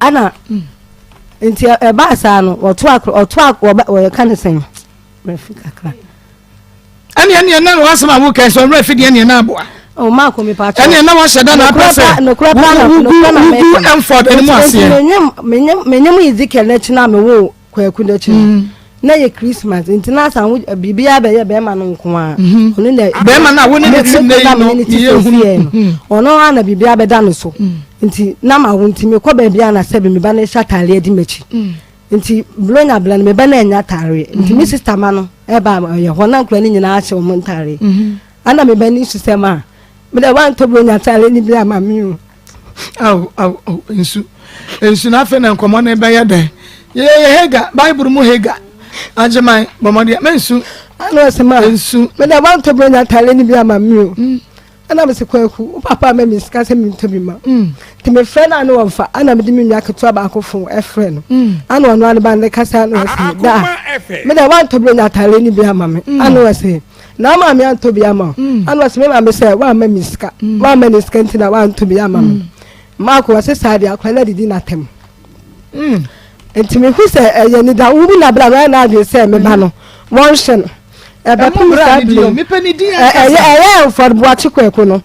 ana nti eba saa no ɔto ka ne sɛn refika kra ɛne na wasema wo kɛ so refika ne na aboa o ma ko me pa cha ɛne na wɔhyɛ da na apɛsɛ no kura pa na Emford ɛne mu ase menyem Ezekiel na chi na me wo kwaku na chi na ye Christmas nti na san bibia be ye be ma no nko a ono na be ma na wo ne tim na no ye hu ono ana bibia be da no so nti na ma wo nti me kɔ ba bia na sɛ be me ba na shatale di machi nti blonya blan me ba na nya tare nti me sister ma no e ba ye ho na nkura ni nyina a hye mo ntare ana me ba ni susema me da wan to blonya tare ni bia ma mi o au ensu na fe na nkomo na be ye den ye hega bible mu hega ajemai bomodia mensu ano sema ensu me da wan to blonya tare ni bia ma mi o ana me se kwaku papa me miska se mi to bi ma ti me friend ana won fa ana me di mi nwa keto ba akofo e friend ana ono ana ba ne kasa na se da me da wan to blonya tare ni bia ma me ana wa se na ma me an to bia ma ana wa se me ma me se wa ma miska wa ma miska ntina wa an to bia ma ma ko wa se sa dia kwa na didi na tem enti me hu se ye ni da wo na bra na ade se me ba no won hye no ebe pumra bli me pani di for boachi kweko no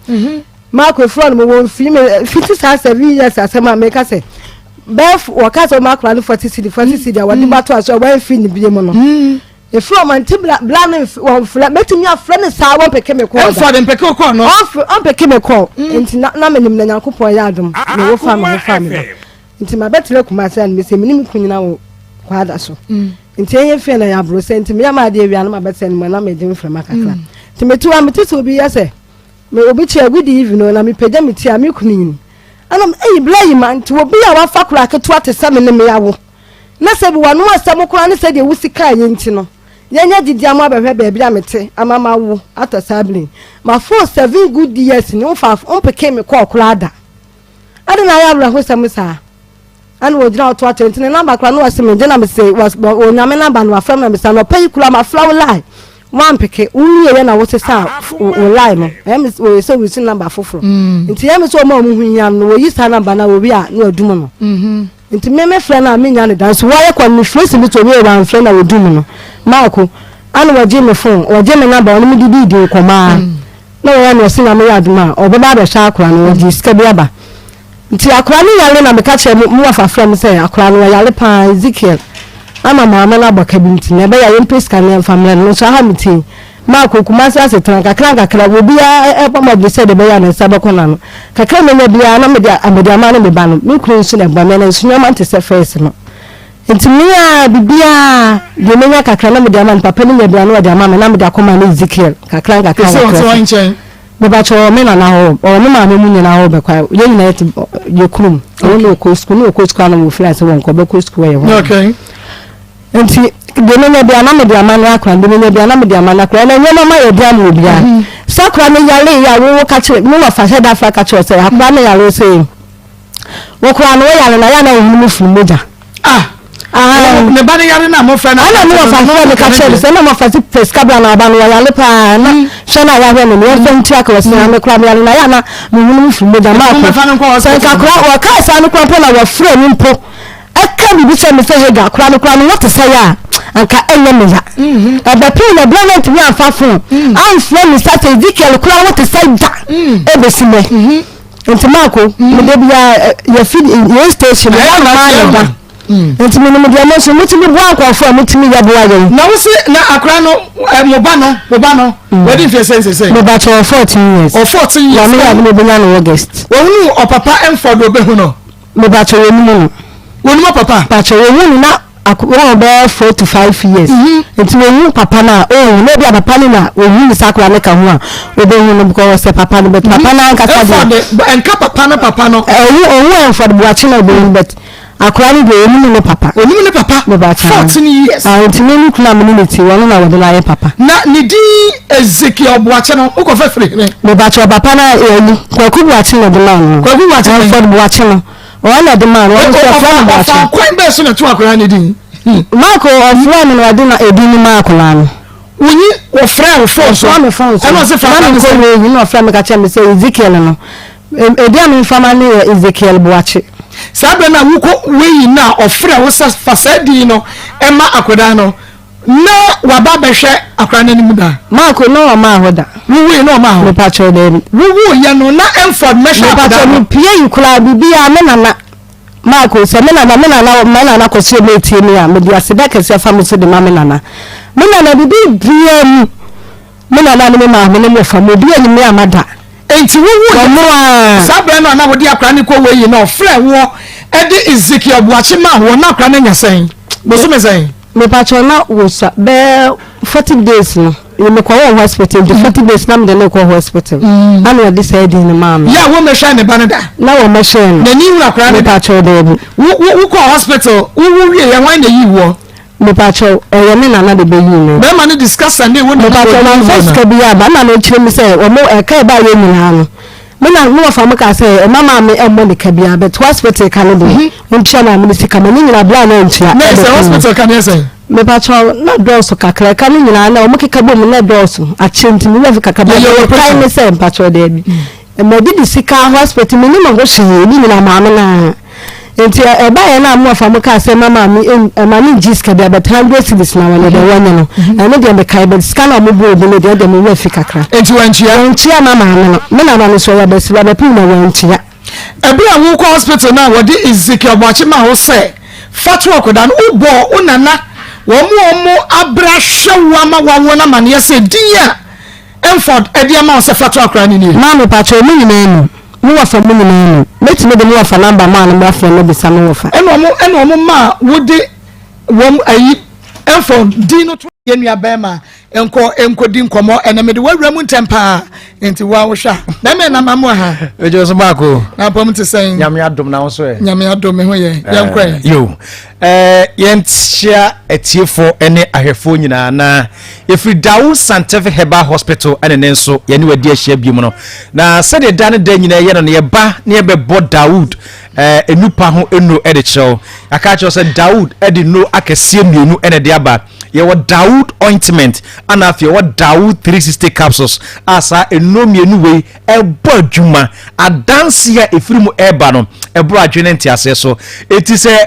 ma ko fro no won fi me 57 years asema me ka se bef wo ka so ma kra no 40 cedi a wadi bato aso wan fi ni bie mo no e fro man ti bla no won fla metumi afra ne sa won peke me ko da for dem peke ko no on peke me ko enti na menim na Nyankopon ya adom na wo fa me enti ma betle kuma se an me se menim kunyina wo kwada so nti enye fe na ya bro senti me ma de ewia no ma beten mo na me de mframa kakra nti me tuwa me tete obi yese me obi chia good evening na me pagya me tia me kunin ana eyi blai man nti obi a wa fakura keto atesa me ne me yawo na se bi wanu asam kura ne se de wusika anye nti no yenya didi am abehwe ba bia mete amama wo atosabli ma for 7 good years ni on fa on peke me ko kura ada na ya bra ho samusa and we did to attend the number kra no asem je na me say was onyame number no afam na me say no pay kula ma flower line one peke unye na wo se sa o line no em we say we see number foforo nti em so ma mu hunya no we yi sa number na wo bi a na odum no nti me friend na me nya ne dance wo ye kwa me face me to we one friend na odum no Marco anu wa je me phone o je me number no me di koma na wo ya no se na me ya aduma o baba be sha akra no di ska bi aba nti akra ni yale na me ka che mu afa from say akra no yale pa Ezekiel ama mama na baka bi nti na be ya yem peska na family no so ha miti ma ko kuma se asetan kakra wo bia e pama bi se de be ya na sabako na no kakra me na bia na me dia amediama na me ba no me kuru nsu na ba me na nsu nyama nte se face no nti mia bibia de me nya kakra na me dia ma papa ni nya bia na dia ma na me dia Akoma na Ezekiel kakra so me ba cho me na ho o me ma me mu nyina ho be kwa ye nyina yeti ye kurum o no ko school no ko school na mo fly se won ko be ko school ye ho okay enti de me bia na me dia ma na akra de me bia na me dia ma na akra na nyama ma ye dia mo bia sakra me yale ya wo ka kire me wa fa se da fa ka kire se akra na yale se wo kra no yale na ya na wo mu fu moja ne ba ne yare na mo fra na ana mo fa fa me ka kire se na mo fa si peska bra na ba no yale pa na so na ya hwe no me fa ntia ka wose na me kra me yale na ya na me mu fu moja ma ko se ka kra wa ka sa no kra po na wa fra ni mpo aka bibi se me se hega kra no what say ya anka enye me ya abapi na blanket we afafo am fle me sat Ezekiel kra what say da e be sime enti mako me de bia ya feed in station ya ma da enti me me dia mo so mutimi bo akofo mutimi ya bo ayo na wo se na akra no mo ba no wedding face say me ba cho 14 years or 14 years ya me ya me be na no August wo nu o papa Emford obehu no me ba cho wonu papa ba cho wonu na akwa be 4 to 5 years enti we papa na no be papa na we hu sakura ne ka ho a we be hu no because say papa no but papa na nka sa enka papa no for the watching of the but akwa ni be emu no papa oni ne papa 14 years enti me kula community won na wode la papa na ni di Ezekiel Boache no uko fe free ne me ba cho papa na elu kwaku Boache no de man kwaku Boache for the Boache no wala de man won so fa Boache kwan be so na tu akwa ni din Marco of one no ade na edini Marco la no woni wo frɛ phone so me phone so ɛno se fa na ko we no frɛ me ka che me say Ezekiel no edi am fama ne Ezekiel Boache sabe na wuko we na ofrɛ wo sa fasadi no ɛma akoda no na waba behwɛ akora na nimu da Marco no ma hoda we no ma ho me pa cho de wo ye no na enford measure akoda me pie yukura bibia me na Marco se me na ko se me tie me a me dia se da kese fa me so de ma me na bibi bia mu me na me ma me fa me bia ni me amada enti wo sabe no na wo di akora ni ko we yi no frɛ wo e de Ezekiel Boache ma wo na akora na nyasen bo so me sen me pa cho na wo sa be 40 days no you me ko hospital the 40 days na me de ko hospital ana de say di ni mama ya wo me hwa ne banada na wo me hwa na ni wura akora me pa cho de wo ko hospital wo wie ya wan na yi wo me pa cho oyo me na de be yi no be ma ni discuss and wo me pa cho na first ka bi ya ba na no chire me say o mo e ka ba ye mi na no me na no fa mo ka say mama me e mo ni ka bi ya but hospital ka no do ntia na me sika me ni na bla na ntia na say hospital ka ne say me pa cho na doso kakra ka ni na na o mo keka bom na doso a chenti me na kaka ba yo kai me say pa cho de bi me di sika hospital me ni mo go hye ni na ma me na enti e ba ye na mo fa mo ka say mama me ma ni jiska be but 100 cities na wale de wanya no e me de me kai but sika na mo bo de me de me we fi kakra enti wanchia mama me na na so ya be si ba pi na wanchia ebi a wo ko hospital na wo di Ezekiel Boache ma ho say fatu akoda no ubo unana wo mo abra hwewa ma wawo na mane say dia Enford edi ama se fatu akora ni ma me patro mu nyina mu wa fa mu nyina meti me de mu wa fa number ma na mo afre no bisa no wo fa eno mo ma wo de wo ayi Enford di no to ye nua ba ma enko di nkomo eneme de wawura mu ntempa enti wa wo hwa na me na mamo ha ejo so Marco na pom te sen nyame adom na wo so e nyame adom me ho ye yenkwan yo yentia etiefo ene ahwefo nyina na efri Dawood Scientific Herbal Hospital ene nenso ye ne wadi ahia bi mu no na sade da ne da nyina ye no ye ba ne ye bebo Dawood enupa ho eno ede chew aka chew se Dawood ede no akese mienu ene de aba ye wo Dawood ointment ana afie wo Dawood 360 capsules asa eno mienu we ebo adwuma adanse ya efirimu eba no ebro adwene ntiase so eti se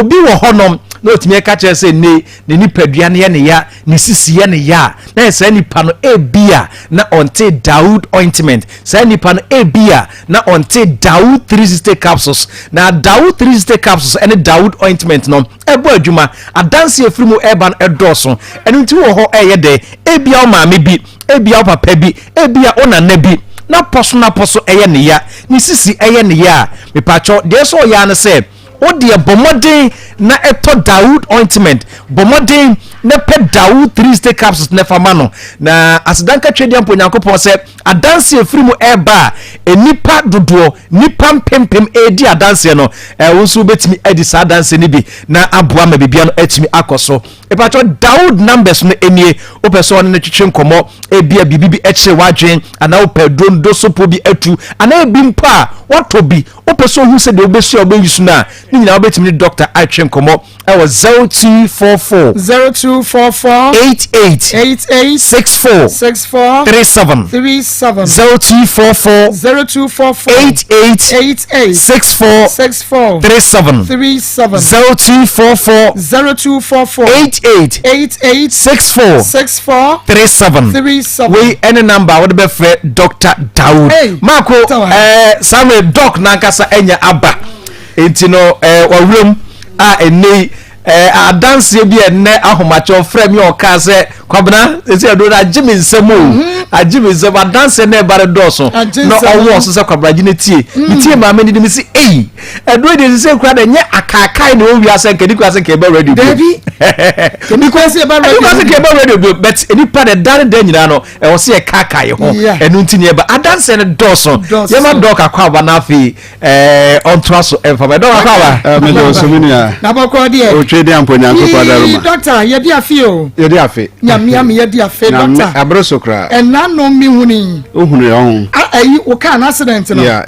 obi wo honom na otimi ka kire se ne nipadua ne ye ne ya ne sisiye ne ya na se nipa no ebia na onte Dawood ointment se nipa no ebia na onte Dawood 360 capsules na Dawood 360 capsules ene Dawood ointment no ebo adwuma adanse efirimu eba no edoso enu nti wo ho eye de ebia o maame bi ebia o papa bi ebia o nana bi na poso eye ne ya ni sisi eye ne ya me pacho de so ya ne se o de bomodin na eto Dawood ointment bomodin na pe Dawood 360 capsules na fama no na asidanka twedi ampo nyankopon se adanse efirimu eba enipa dodo nipa pempem edi adanse no wonso betimi edi sa adanse ni bi na aboa ma bibia no atimi akoso e pacho Dawood numbers no enie o person no twetwe nkomo ebia bibi ekire wadwen ana o pedondo sopo bi atu ana ebi mpa watobi o person hu se de obesu obeyisu na ni nyina obetimi doctor atwe nkomo e was 0244 88 64 37 0244 88 64 37 0244 88 64 37 we any number what be for Dr. Dawood Marco Samuel doc nankasa enya aba entino wawrem a eni adanse bi enne ahomacho frame o ka se kwabna esi ado na jimi nsemo ajime se ba dance na ba doso no owo so se kwabraji na tie tie ma me ni si edo de se kura de nye akakai na owi ase nkedi kwa se ke ba radio David kedi kwa se ba radio kwa se ke ba radio but eni pa de dare de nyina no e wo se e kakai ho enu ntinye ba adanse ne doso ye ma doka kwa ba na afi ontraso enfa ba doka kwa ba me do so minia na ba ko de o twede amponya ko kwa daruma doctor ye di afi o ye di afi nyam ye di afi doctor abroso kra ena no mi huni ohunu ye hon ayi o ka na accident no yeah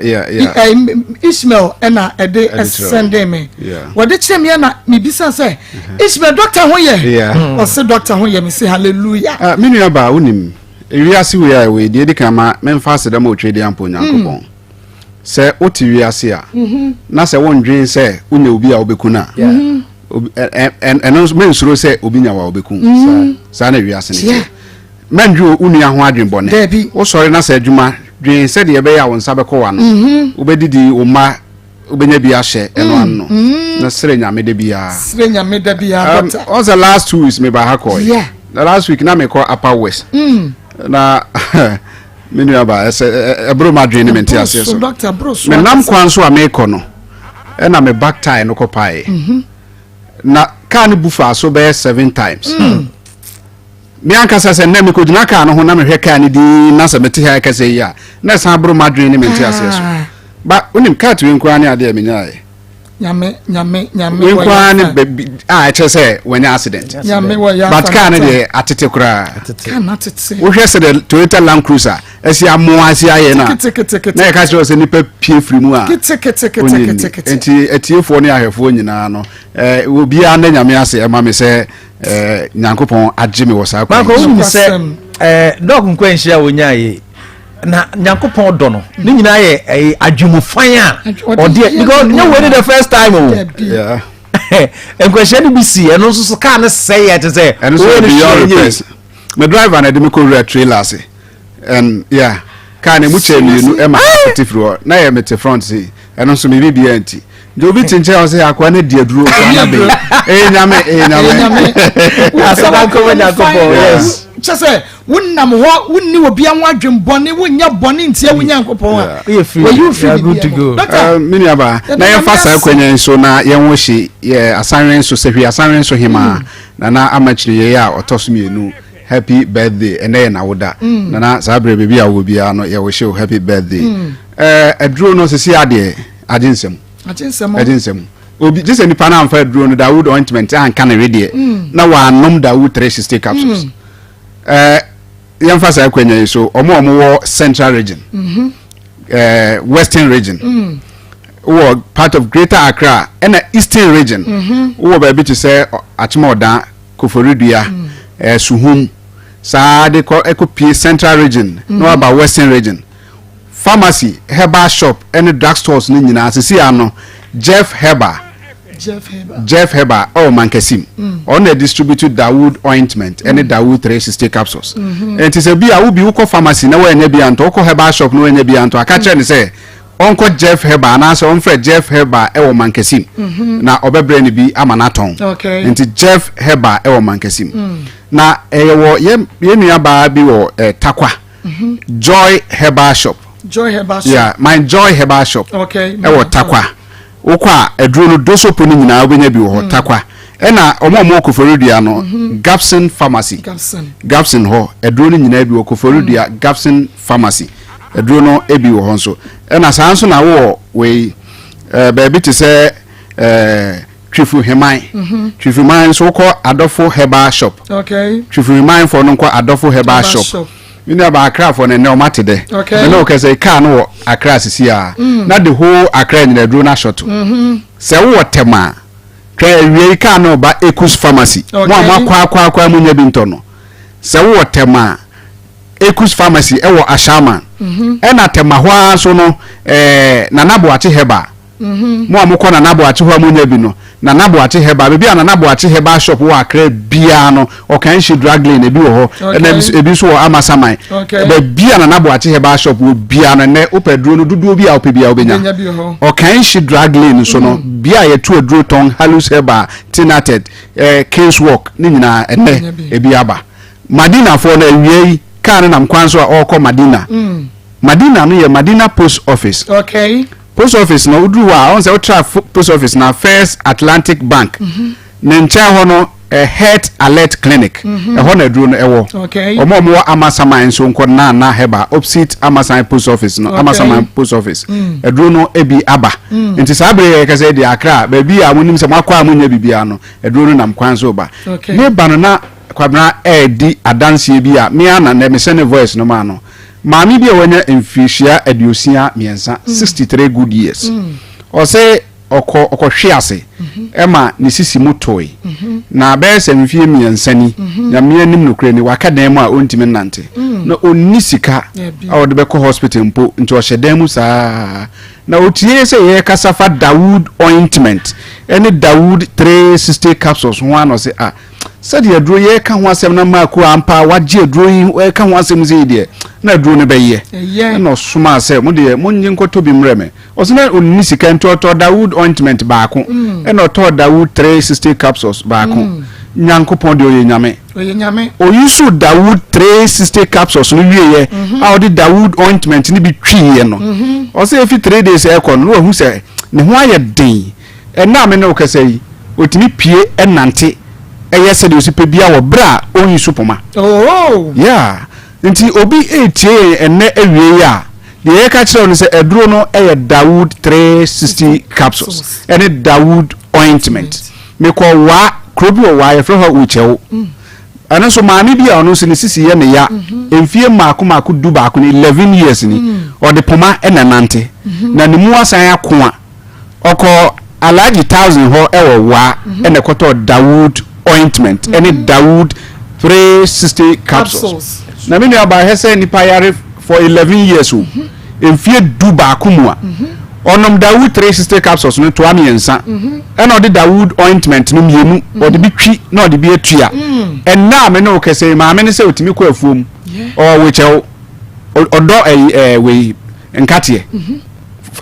Ishmael ena ede send me what de chem ye na mi bisa say Ishmael doctor ho ye o se doctor ho ye me say hallelujah minia ba unim ewiase we ya we de kama memfa se dem o twede amponya ko se oti wiase a na se wondwen se unya obi a obekuna eno mensuro se obi nya wa obekun sa na wiase ne mandwo unia ho adwen bone wo sori na se adwuma dwen se de be ya won sabeko wa no obedidi o ma obenya bi ahye eno anno na sere nya mede bia doctor all the last 2 weeks me ba hakoi the last week na me call upper west na menu aba ebro madwen me ntia se so doctor bro so me nam kwan so ameko no e na me back tie no kopae na kan bufa so be 7 times me anka se na me ko dina kan no ho na me hwe kan di na se mete ha ka se ya na sa bro madwen me ntia se so ba unim kat we nkwa ni ade me nyae nyame nkwa ni a che se when accident nyame wo ya but kan de atete kura kan atete wo hwe se de Toyota Land Cruiser esi amoasi aye na na ka che se ni pa pie firi mu a enti etiefo ni ahwefo nyina no obi a na nyame ase e ma me se nyankopon agime wo sa kwa ko uni se dog nkwa nhia wo nyaaye na nyankopon do no ni nyina ye adwumufan a ode because you were the first time yeah enkwahia ni bisi eno so ka na say it say eno so be your request me driver na de me ko trailer se and yeah ka na mu chemi nu e ma tifro na ye mete front see eno so me bibia anti do bi tinche o se akwa na di aduro na be nyame asaba ko nyankopon yes chese wonnam ho wonni obi anwa adwembone wonya bone ntia wonya nkopon a you feel good to go mini aba na ye fasa kwanya so na ye wo hye ye asanwen so sehwe asanwen so hima na amachiri ye a otoso mienu happy birthday ene na woda na sabre bebi a wo bia no ye wo hye happy birthday aduro no sisi ade aginsem obi jese nipa na amfa aduro no Dawood ointment an kan redie na wa anom Dawood 360 capsules yamfasa kwenya so omo wo central region western region wo part of greater Accra and eastern region wo ba bi to say Achimoda Koforidua Suhum sa de ko ekopie central region no about western region pharmacy herbal shop and drugstores ni nyina asisi ano Jeff Herbal oh mankesim on the distributed Dawood ointment and Dawood 360 capsules and it is a be a will be uko pharmacy na we nya bi anto uko herbal shop no we nya bi anto aka kire ni say onko Jeff Herbal na so onfre Jeff Herbal e wo mankesim na obebre ni bi amanaton and Jeff Herbal e wo mankesim na e wo ye nua ba bi wo takwa Joy Herbal shop yeah my Joy Herbal shop e wo takwa okwa eduro no dosopo ni nyina obenya bi wo takwa ena omo Koforidua no Gapson Pharmacy Gapson ho eduro ni nyina bi wo Koforidua Gapson Pharmacy eduro no ebi wo ho so ena sanso na wo we baby to say Twifu Heman so ko Adofo Herbal shop Twifu Heman for no ko Adofo Herbal shop you know about Accra for na o matede no ka say car no Accra sisi a na the whole Accra in the drone shot say wo tema twa wie car no ba Ekus Pharmacy mo akwa munya bi ntono say wo tema Ekus Pharmacy e wo Ashama e na tema ho so no na nabo ache heba mo amukọ na nabo ache ho munya bi no na nabo ache heba be bia na nabo ache heba shop wo Accra bia no o kan shi drug lane ebi wo na ebi so amasaman be bia na nabo ache heba shop wo bia no ne opedro no dudu bia opebia obenya o kan shi drug lane so no bia ye to adro ton halus heba tinated case work ni nyina ene ebi aba madina for na wiei car na mkwanso a oko Madina Madina no ye Madina post office okay post office no udru wa on say o tra post office na First Atlantic Bank ne nche ho no health alert clinic ho na dru no ewo okay omo amasaman so nko na heba opposite amasan post office no amasaman post office edru no ebi aba nti sabre ka say di Accra ba bi a munim se makwa amunya bibia no edru no nam kwanso ba ne ba no na kwabna di adanse bi a me ana na me sene voice no ma no maami bi wanya emfishia aduosia miensa 63 good years o say okohwe ase ema ne sisi mutoi na be se mfie miensa ni ya me anim no kure ni waka dan mu a ontimi nante na onni sika a wode be ko hospital mpo nti o hyedan mu saa na otie se ye kasafa Dawood ointment any Dawood 360 capsules ho ano se said ye dro ye ka ho asem na maku ampa waje dro yi ka ho asem ze de na dro ne be ye na suma se mo de mo nyin ko to bi mreme o se na onni sika nto Dawood ointment baako e na to Dawood 360 capsules baako nyankopon de oye nyame o yusu Dawood 360 capsules no wie ye a o de Dawood ointment ni bi twi ye no o se efi 3 days e kon no hu se ne ho aye den e na me ne o kase yi otimi pie enante eye de osipe bia wo bra onyi supoma yeah nti obi etie enne ewie ya ye ka kire no se eduro no eye Dawood 360 capsules ene Dawood ointment me ko wa krobi wa ye fro ho uchewo ana so maami bia ono se ne sisi ye ne ya emfie maako du baako ni 11 years ni o de poma ena nante na ne mu asan akoa oko alaji 1000 ho ewo wa ene koto Dawood ointment any Dawood 360 capsules na me aba hese ni payare for 11 years o emfie du baako mu a onom Dawood 360 capsules no to amiensa and o de Dawood ointment no mienu o de bitwi na o de bi atua and na me no kese ma me ne se otimi ko afuom o wechew odo we nkate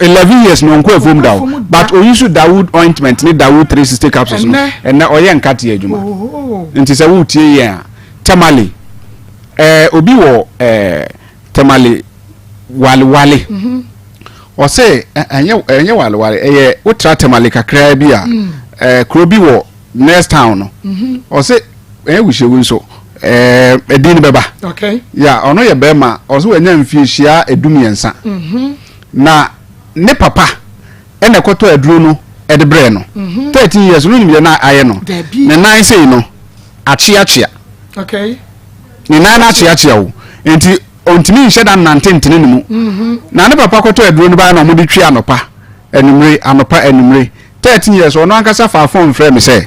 11 years no nko afuom daw but o use Dawood ointment ni Dawood 360 capsules no and na o ye nkate adwuma nti se wo tie ye tamale obi wo tamale wale o say enye wale eye utra tamale kakra bi a krobi wo next town no o say wishe wunso edin beba okay ya ono ye bema o so enya mfiehia edumiensa na ne papa ene koto aduro no ede bre no 13 years no nimye na aye no ne nan sei no achia okay ne nan achia wo enti ontimi nhye da nantentene ne mu na ne papa koto aduro no ba na mo de twi anopa enumre 13 years ono ankasa fa phone frame say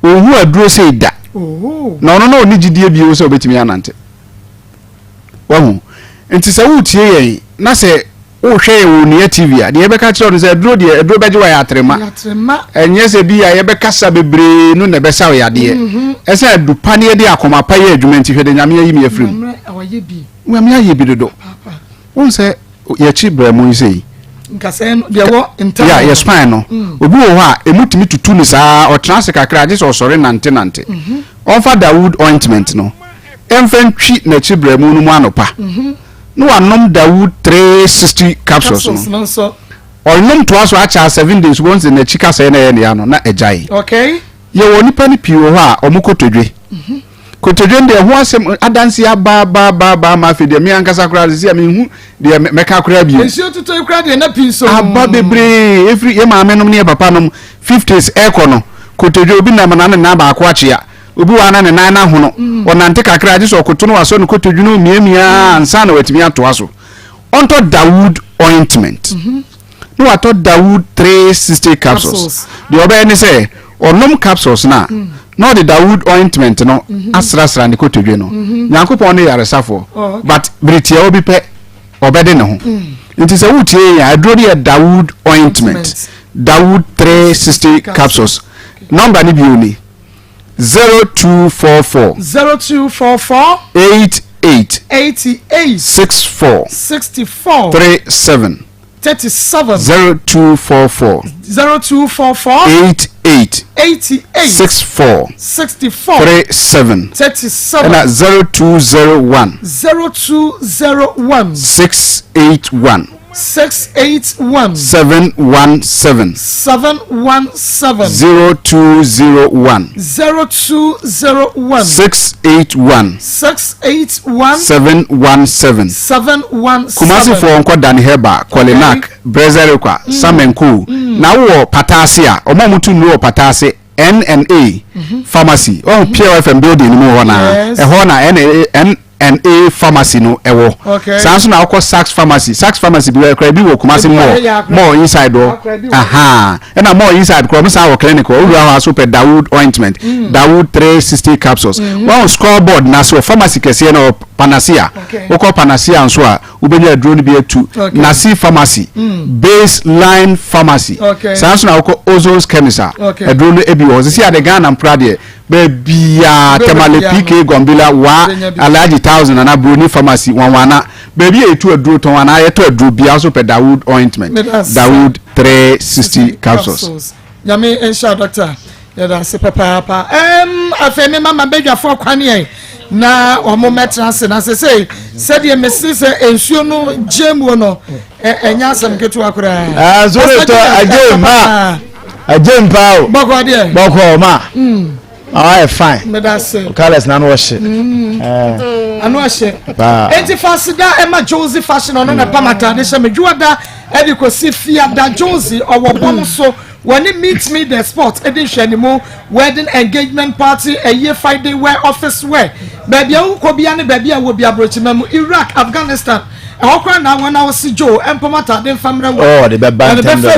ohu aduro sei da na ono no oni gidie bi o so betimi anante wahu enti se wo tie yen na se o hwe wo ne TV a de be ka kire no se aduro beje wa ya atrema enye se bi ya ye be kasa bebre no ne be sa ya de ese adupa ne de akoma pa ye adwuma nti hwe de nyame yi me afrim we aye bi dodo won se ye chi bra mu yi nkase no de wo intern ya yes fine no obi wo ha emutimi tutu ni saa o transe kakra je so sore nante on fa Dawood ointment no emfen twi na chi bra mu no mu anopa no anom Dawood 360 capsules no so onom to aso acha 7 days once na chi kasa na ye ne ya no na ejai okay ye woni pani piwo ho a omukotodwe kotodwe de ho asem adansi aba ma fe de mi ankasa kura de sia mi hu de meka kura bi ensio tuto kura de na pinso aba bebre every ye ma menom ne papa nom 50s ekono kotodwe obi na manane na ba akwa chia obi wa na ne nan na hono onante kakra je so koto no aso no kotodwe no miamia ansa na watimi ato aso onto Dawood ointment no ato Dawood 360 capsules de oba ni say onom capsules na no the Dawood ointment no asrasra ne kotodwe no nyankopon ne yaresafo but britia obi pe obede ne ho nti se wutie ya adro de Dawood ointment Dawood 360 capsules number ni bi oni 0244 88 64 37 37 0244 88 64 37 37 and 0201 0201 681 681 717 717 0201 0201 681 681 717 717 Kumasi for onko Dan Heba Kolenak Brezerikwa Samenku na wo Patasia omomutu no Patase NNA Pharmacy PFM building ni mo na NNA pharmacy no ewo sanso na akọ Sax pharmacy bi we bi wo Kumasi more inside do aha na more inside ko msa wo clinic wo wa super Dawood ointment Dawood 360 capsules one scoreboard na so pharmacy kese na Panacea woko Panacea nso a ubenya drone bi etu Nasi pharmacy Baseline pharmacy sanso na woko Ozone's chemist drone ebi wo sisi ade Ghana mprade bebia temale PK Gombila wa alaji 1000 na Bruni pharmacy wanwana baby etu aduro ton wana yeto aduro bia so pe Dawood ointment Dawood 360 capsules yami insha doctor yada se papa afemi mama beja for kwane na omo metrance na se de mesi se ensuo no jemu no enya asem ketu akura so to ajem pao boko de boko ma fine. Medase. Carlos na no washe. Anu washe. Enti fasida Emma Josie fashion ono na pamata de she medwada e de kosi fia da Josie owo bom so when meet me the spot e de hwanimo wedding engagement party a year Friday wear office wear. Baby an ko bia ne baby a wo bia brochimam Iraq Afghanistan. Okra na wana wasi Joe empomata de famra wo de beba ntendo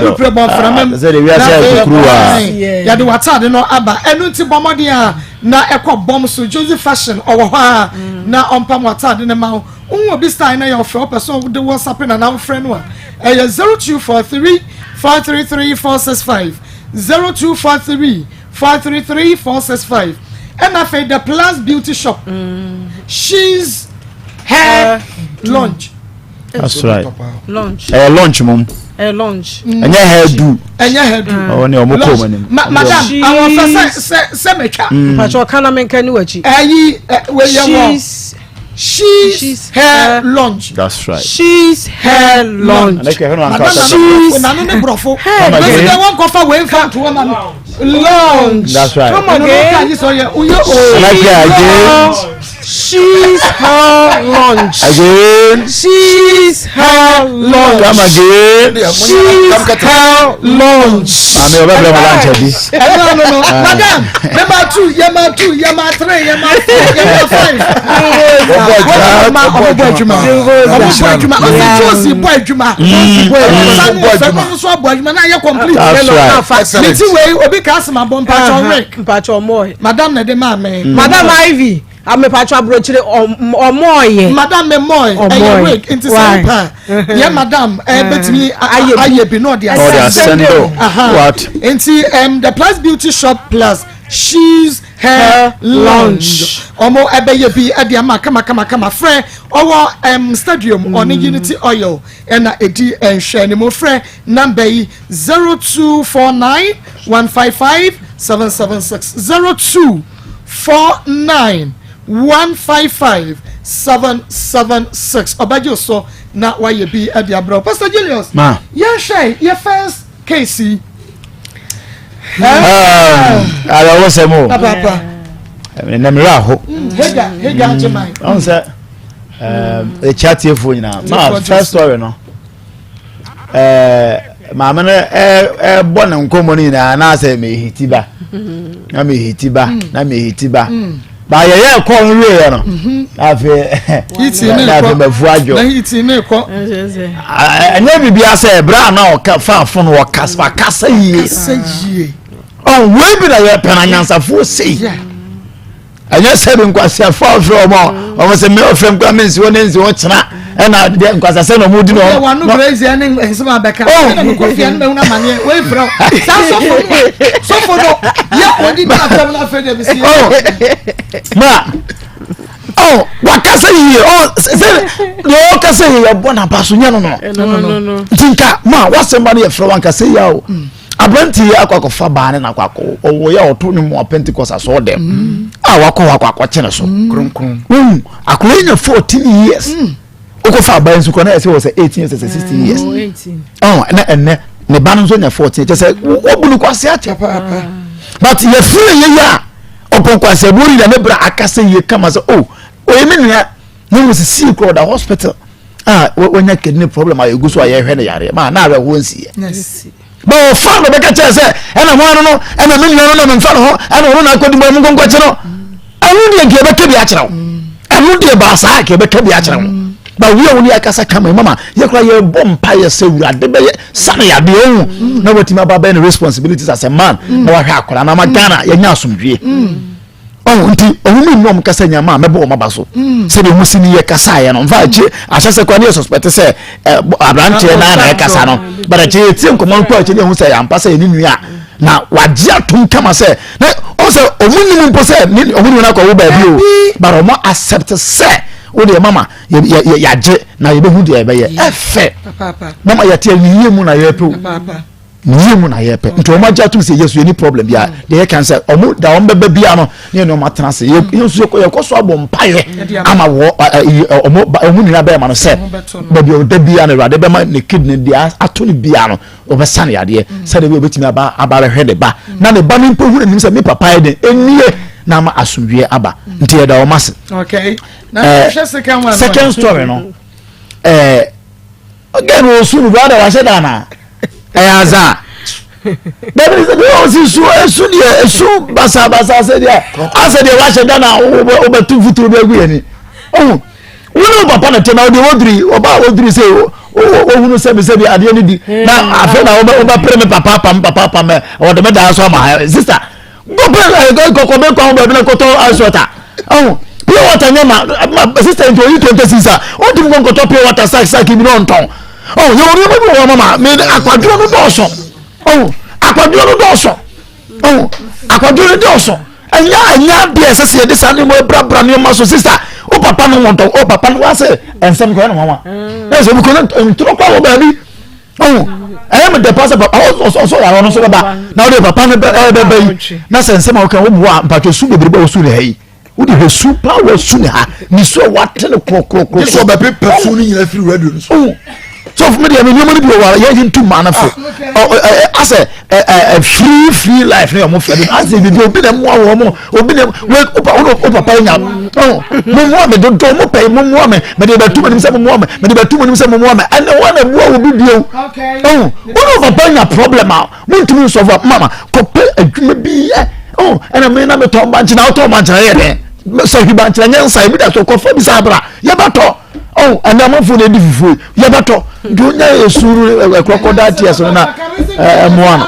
say the we say kruwa ya de wata de no aba enu nti bomode a na ekọ bom so Josie fashion owo ha na ompam wata de ne ma unwo bi style na your for person de WhatsApp na na friend wa 0243 433 465 0243 433 465 and I the Plus Beauty Shop she's hair lunch. That's right. Lunch. Lunch mum. Lunch. Anya hairdo. Oh ne omoko manim. Madam, our first say mecha. Pacho kana menka ni wachi. She's hair lunch. That's right. She's hair lunch. She's nanone brofo. They won't go for way from to woman. Lunch. That's right. Come on, again. She's her lunch. Again. She's her lunch. Come again. She's her lunch. I'm over my lunch, Eddie. No. Madam, number 2, number 3, number 5. Madam Ivy. I'm a patch of brochire or more. Madam Memoy, a week into Sampa. Yeah, Madam, bet me I be not the what? Into the Plus Beauty Shop Plus. She's hair lunch. Omo ebeye bi adiama kama friend our stadium on Unity Oil and edi enhwe ni mo friend number 0249 155 776 0249 155 776 obajo so na why be adiabro Pastor Julius ma yeah shey your first case I was a mo papa na mira ho hega jemai on say a chat here for na ma first story no ma me born nkomo ni na say me hitiba na me hitiba ba ye ko nwe no afi iti ne ko na fuajo na iti ne ko anya bibia say bra na o ka fa fo no kasa yie oh we bi na ye penanyansa fo sei anya se bi nkwase afa fro mo o se me ofem kwa mensi woni nsi wo kira e na de nkwasa se no mudi no wa no crazy ene nsema beka na ko fia no na mane we fro so for no ya odi na fam na fe de bi si ma oh wakasa yi oh say no kasa yi bona paso nya no tinka ma wasemba no ye frɛ wanka say ya o abranti akwakofa baane na kwako owo ya oto ni mo Pentecost aso dem wakọ chene so kronkron akonya 14 years okofa ban su kona ese was 18 years 16 years na enne ne ban nso nya 14 je say obulu kwase ache but ye free ye ya opon kwase bori da mebra akase ye kama say oyemenia no was see ko da hospital when you kidney problem I go so I hwe na yare ma na awe ho nsie yes but fan no beka che say ena ho no ena me no me fa no ena ho na akodi mo ngonko che no anu de ke beka bi akira wo anu de ba sa ke beka bi akira wo ba wi woni akasa kama mama ye kura ye bompa ye se wurade be sana ya de ohun na wetima ba be responsibilities as a man na wa hwe akora na ma Ghana ye nya asomdwie nti ohumi nom kasa nyama mebo o mabaso se be musini ye kasa ye no mfa che ahase kwa ne suspect se abranche na kasa no but che tie nkoman kwa che ne hu se ya mpasa ye nua na wagye atum kama se na o se ohuni mpo se ohuni na kwa wo ba bi o but o mo accept se o de mama ya je na ye be hu de be ye efe mama ya tie wiye mu na ye pe niemu na yepe nti o maja tu se yesu any problem bia they can say omo da on bebe bia no ne no matena se yesu ye koso abom paye ama wo omo nira be ma no se baby o da bia na rade be ma ne kidney dia ato ne bia no o be sane ade se de be obetimi aba hwede ba na ne ba ne mpo hu ne se me papa de enie na ma asomdwe aba nti ye da o mase okay na second story no again o sunu brother wa sheda na ayaza baby so esu basa se dia ase dia wa sheda na obetu futuro be gu yani wonu papa na tema odi wodri oba wodri se ohunu se bi ade ni di na afa na oba pere me papa me o de me da so ma sister go pere go be kwa be na koto asota pure water nyama sister into 26 o di mo koto pure water sa ki mi no nton you remember mama me akwaduro no doso akwaduro no doso akwaduro no doso anya bia se de sane mo bra ne ma so sister o papa no wonton o papa no wase ensem ko na mama na so ko no ntro kwa wo ba bi I am the pastor also ya no so ba na o de papa no be na sensem o kan wo bo mpacho su bebre wo su ne hai wo de su pa wo su ne ha ni so watene kro so ba pe su ni nyina free radio so so for me the money be over here into man for as a free life na mo free as e be obi na mo awo mo obi na we papa nya mo me do mo pay mo me de ba tuma nim se mo me de ba tuma nim se mo me and one na mo obi bio okay one papa nya problem a mo ntumi solve mama ko pe adwuma bi and me na me to bank na to bank na ye de so hi bank na nyansa bi da so ko fa bi sa bra ye ba to and I'm for the difficult. You better do not suru a crocodile tears on a one.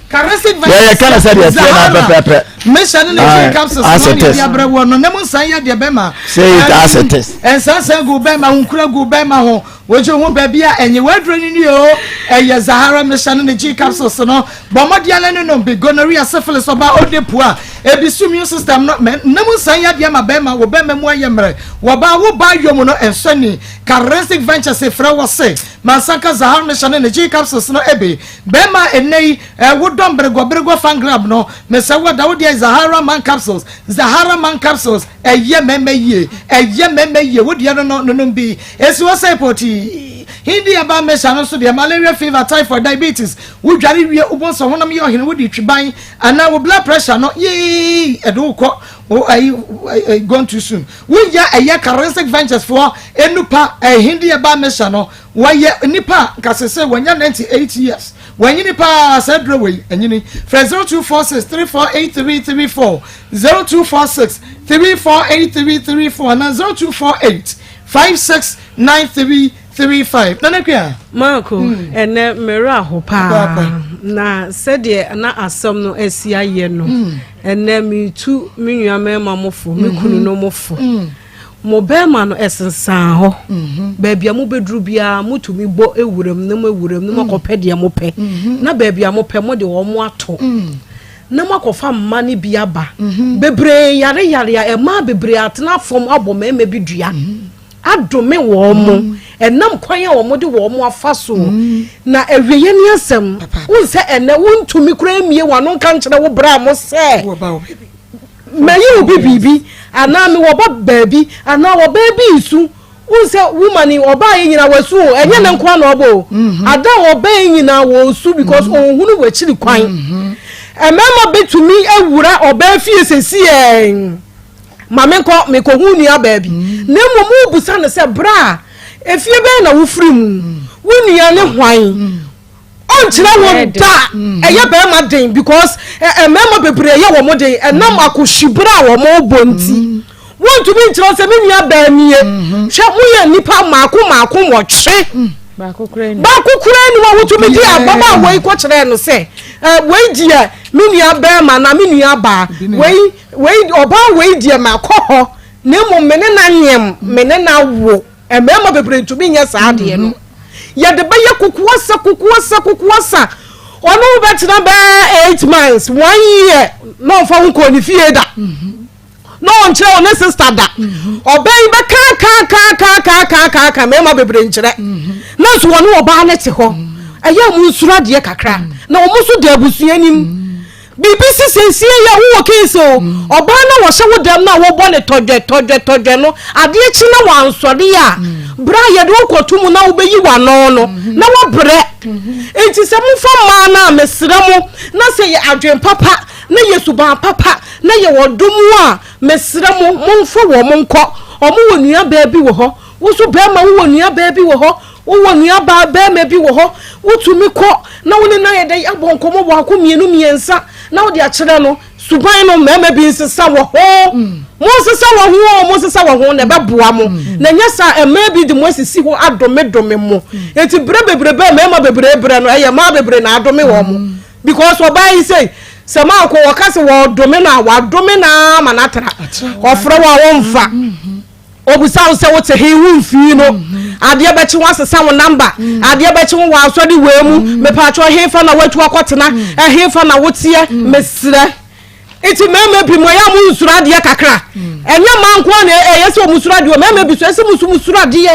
Caressing yeah, can I say that? Mission in the capsules. As a test. No say ya bema. Say it as a test. And say go bema unkura go bema ho. Wojo ho baby and you were drinking you a Sahara mission in the G capsules no. Bomodia no be gonorrhea syphilis about all the poor. A immune system not men. No say ya bema bema wo bema mo yemre. Waba wo ba yomo no and sunny. Caressing venture say fra was say. Masaka Sahara mission in the G capsules no ebe. Bema and nay Don Bergo fan grab no, Messawa Daudia Sahara man capsules, a ye meme ye, would you no be? As you say, Poti, Hindi about Messano, so the malaria fever, typhoid, diabetes, would Jari Ubon, one of your would you buy, and now blood pressure, not ye, a do I gone too soon. We ya a year caressic ventures for Enupa, a Hindi about Messano, why ye nipa, because say when you're 98 years. When you pass said way and you need 0246 348334 0246 348334 and 0248 569335 Nanakia Marco and Mera Hopa na said ye na asom no esia ye no and me too me mamofo me kunu no mofo mo bema no esensan ho baabia mo bedru bia motumi bo ewuram no makopede mo pe na baabia mo pe mo de wo mo ato na makofa mani biaba bebre yare e ma bebre atena fom abo meme bi dua adome wo mo enam kwan a wo mo de wo mo afaso na ewiye ni asem unse ene wontumi kura mie wano kan kire wo bra mo se mayi obi bibi ana me wo ba baabi ana wo baabi isu unse woman oba nyina wasu enye ne nkwa na obo ada oba nyina wo su because ohunu we chiri kwan emema betumi ewura oba fie sesi mame ko me ko hu nua baabi na mu busa ne se bra efie be na wo firi mu wo nua ne hwan on chira wo da eye be ma den because emema bebre ye wo mo den enam akoshibra wo mo bonti won to be nchira se me nua ba mie hwe mo ye nipa maako wo hwe baako kura ni wo to be di ababa wo ko kire no se we di a me nua ba ma na me nua ba we oba we di ma ko ho na mo mene na nyem mene na wo emema bebre to be nya sa de no ya de ba ye kukuwasa ono be tena ba 8 months 1 year no fa wo ko ni fie da no nche o ne sister da obey be ka mema bebre nchire na so wonu oba ne te ho aya mu nsura de kakra na o muso de abusuanim BBC sensie ya wo keso oba na wo hye wo dem na wo bo ne todwe no ade chi na wansode ya bra ye de okotum na wo beyi wano no na wo bre enti se mu fa ma na mesra mu na se ye adwen papa na ye suban papa na ye wodomu a mesra mu mumfo wo monko omo wonua baabi wo ho wo so ba ma wo wonua baabi wo ho wo wonua ba ma bi wo ho wotumi ko na wo ne na ye de abonkomo wo akomienu miensa na wo de a kire no suban no mema bi nsesa wo ho mo sesa wo ho na beboa mo na nya sa ema bi de mo sisi ho adome mo enti bebrebe mema bebrebe no eye ma bebre na adome wo mo because obai say sama ko wakase wo dome na wa dome na manatra ofre wa wonfa obusa se wote he wonfi no ade be chi wasesa wo number ade be chi wo asodi we mu me pa cho he fa na watu akotena he fa na wotie mesre iti meme bi mo ya mu nsura de kakra enye manko na yesi o musura de o meme bi so esi musura de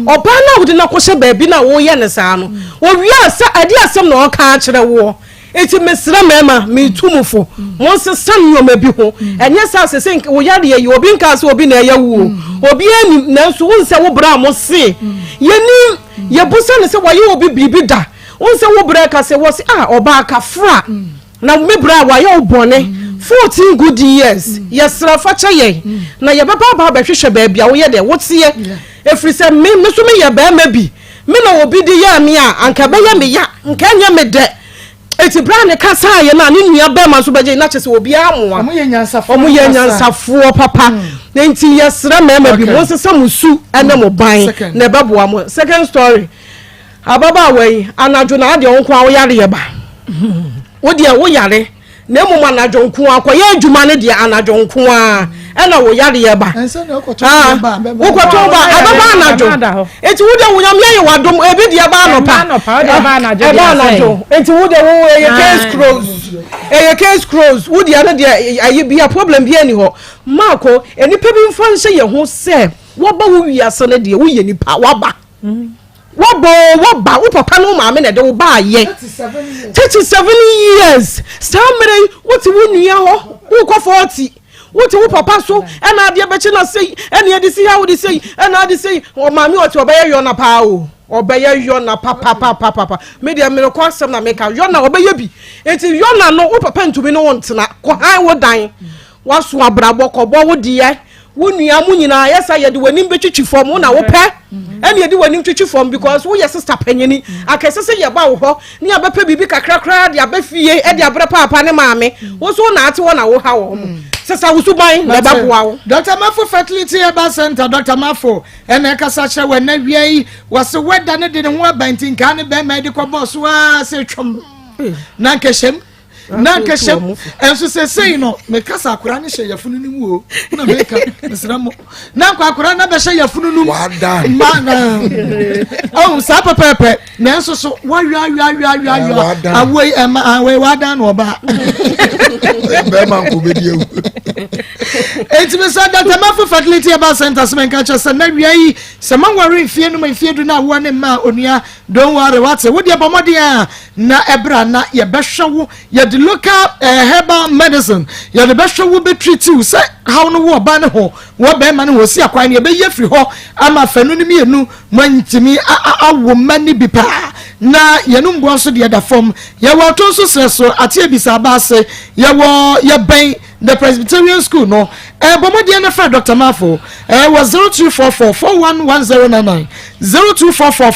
oba na wo de na kohye baabi na wo ye ne saa no o wi asa ade asem na o ka kire wo iti mesra mema me tumufo mo se sanyo ma bi ho enye sa se se wo yare ye obi nka se obi na ya wu obi ani na so wo se wo bra mo se yeni ye busa ne se wo ye obi bibi da wo se wo bra ka se wo se oba ka fra na me bra wa ye obone 14 good years yesra facha ye na ye baba ba hwehwe baabi a wo ye de wotie efri se me so me ye ba ma bi me na obi di ya me a anka be ya me ya nka nya me de eti brand kasa ye na ne nua be ma so beje na chese obi amoa omo ye nyansafo papa nti yesra mema bi mo sesa musu ene mo ban na beboa mo second story ababa wei anajo na ade onko a wo yare ye ba wo de wo yare na mo anajo nko akoye adwuma ne de anajo nko a ena wo yare ye ba wo koto ba ababa anajo eti wo de wo nyam ye wadom ebi de ba anopa de ba anajo eti wo de wo ye case close wo de ana de ayi bia problem bia ni ho mako enipa bi mfa nse ye ho se wo ba wo wiase ne de wo ye nipa waba wo papa no ma me na de wo ba ye 37 years stamere what wo nua ho wo ko 40 what wo papa so ena ade bechi na sei ena ade si ha wo de sei ena ade sei o ma me oti obaye yo na pa o obaye yo na papa me de me ko asem na me ka yo na obaye bi enti yo na no wo papa ntumi no wontena ko han wo dan waso abrabo ko bo wo de ye wo nua mu nyina yesa ye de wanim betwitwi fom na wo pe ene ye de wanim twitwi fom because wo ye sister panyini akese se ye ba wo ho ne abepa bibi kakra de abafie e de abre papa ne maame wo so na ate wo na wo ha wo mo sesa wo suban na ba boa wo Dr. Mafo Fertility Eba Center Dr. Mafo ene kasa hye we na wiei wase weda ne de ne ho abantin ka ne be ma de ko boss wa se twom na nkeshem na keshem enso se sei no me kasa akura ne hye yafunu ni mu o na me ka mesramo na kwa akura na be hye yafunu nu wadan mana oh sa pepepe na enso so wa awoi awoi wadan no ba Bema ko be die. Enti me say Dr. Mafo Fertility Herbal Center se men ka che se na wia yi se man ware fie no man fie du na wo ne ma onua don't worry what say wo de bomode a na ebra na ye behwewo ye the local herbal medicine ye the behwewo be treat you say how no wo ba ne ho wo be ma ne ho si akwan ye be ye firi ho ama fanu ni mienu mantimi awo mani bi pa na ye no mbo so de da form ye wo to so so ate ebisa ba se ye wo ye ben the Presbyterian School no bomode na fra Dr. Mafo was 0244 411099 0244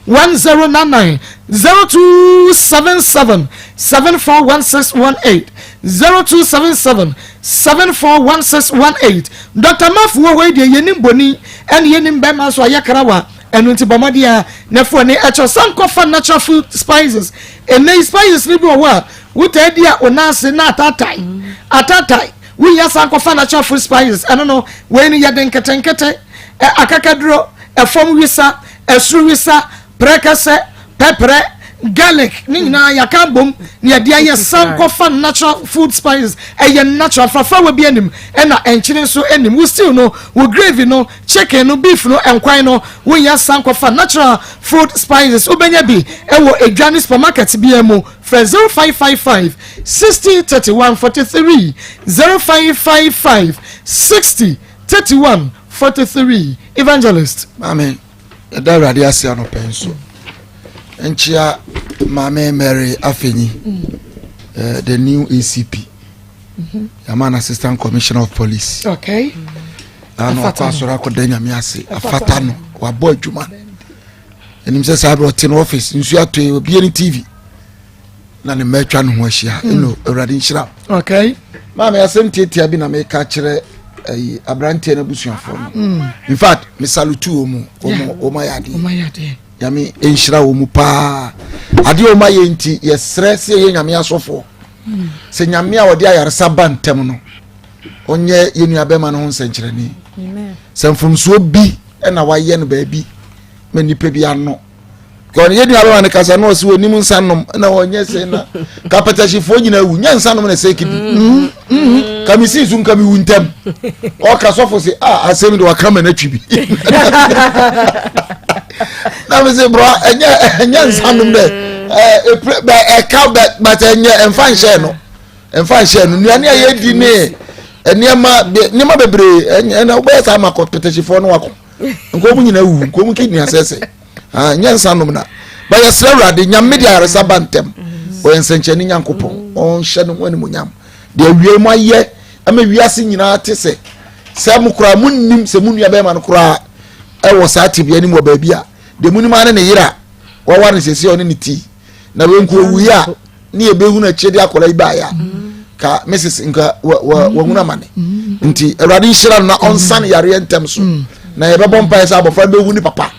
411099 0277 741618 0277 741618 Dr. Mafo we de yenim boni and yenim bema so ayakarawa enu nti bomode a na fo ne echo sankofa natural food spices and these spices ni bo wa wuta dia onase na atatai we ya sankofa natural food spices I don't know when you den ketenkete akakadro efom wisa esru wisa prekase pepper garlic ni na yakambom ni dia ya sankofa natural food spices natural fafa we bi anim na enchine so anim we still no we gravy no chicken no beef no enkwan no we ya sankofa natural food spices obenya bi ewo edwane supermarket bi emu for 0555 60 31 43 0555 60 31 43 evangelist amen da radio asia no penso enchia Mama Mary Afeni the new ACP Yaman Assistant Commissioner of Police okay ano akwasora kodanya miase afatano wa boy juma enim se sabro tin office nsu ato obi any TV na ne metwa no ho ahia eno awrade nhira okay mama yasentia bi na me ka kire abrante na busuafo in fact me salute omo yade yami enhira wo mu pa ade o maye nti ye stress ye nyame asofo se nyame a wode ayaresa bantem no onye ye nua bema no ho nsenkyereni amen semfumso bi na waye no ba bi manipa bi ano ko ye nua bema ne kasa no se onim nsanom na onye se na kapetashifo nyina wu nya nsanom na se kibi kamisi sun kami wuntem o kasofo se asemi do wakama na twibi na me say bro enya nsanum de but enya enfan share no nuane aye di ne niema bebre na obe sa ma competition no wako nko mu nyina wu nko mu kidni asese enya nsanum na ba ya srawrade nyam media aresa bantem o ensencheni nyankopon on hye no wani munyam de awie mu aye ama wiase nyina tese se mukura munnim se munua be ma no kura ewo sa tibia ni mo ba bia de munima ne yira wa ne sese oni ne ti na we nko wuya ni ebehu na chede akola iba ya ka Mrs nka wa nguna mane nti awrade nhira na onsan yare entem so na ye bebon pa esa abofra behu ni papa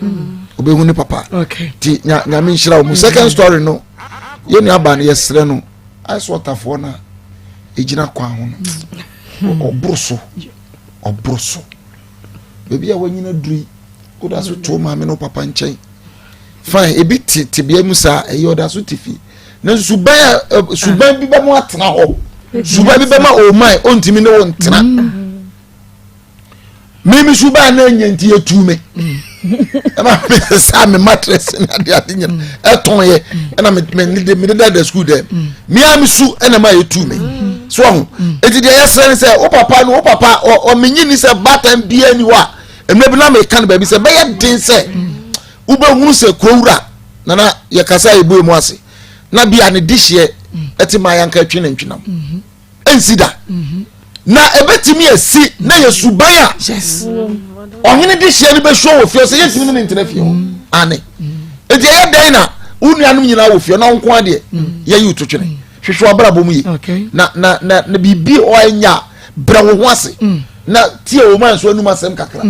obehu ni papa okay ti nyame nhira mu second story no ye ni aba ne yesre no ice water for na ejina kwa ho no obroso bebi a wanyina duri oda so to ma me no papa nchen fine ebi tibia musa e yoda so tifi na suban bi ba mo atena ho suban bi ba ma o mai ontimi ne won tena mimi suban na nyanti etume ama sa me mattress na de adenya eton ye na me de school there me am su na ma etume so ho eti de yesren se o papa o menyini se batam bia ni wa emre bi na me kan ba bi se be ye din se ube hunu se kowura na ye kasa ebu mu ase na bia ne dihye eti ma yanka twi na ntwinam ensida na ebetimi esi na ye subaya yes ohene dihye ni be show wo fie se yetimi ne ntena fie ane eti ye den na unuanum nyina wo fie na nko ade ye yi utotwene hwehwe abrabom yi na bibi o anya bra wo ho ase na tie o man so anum asem kakra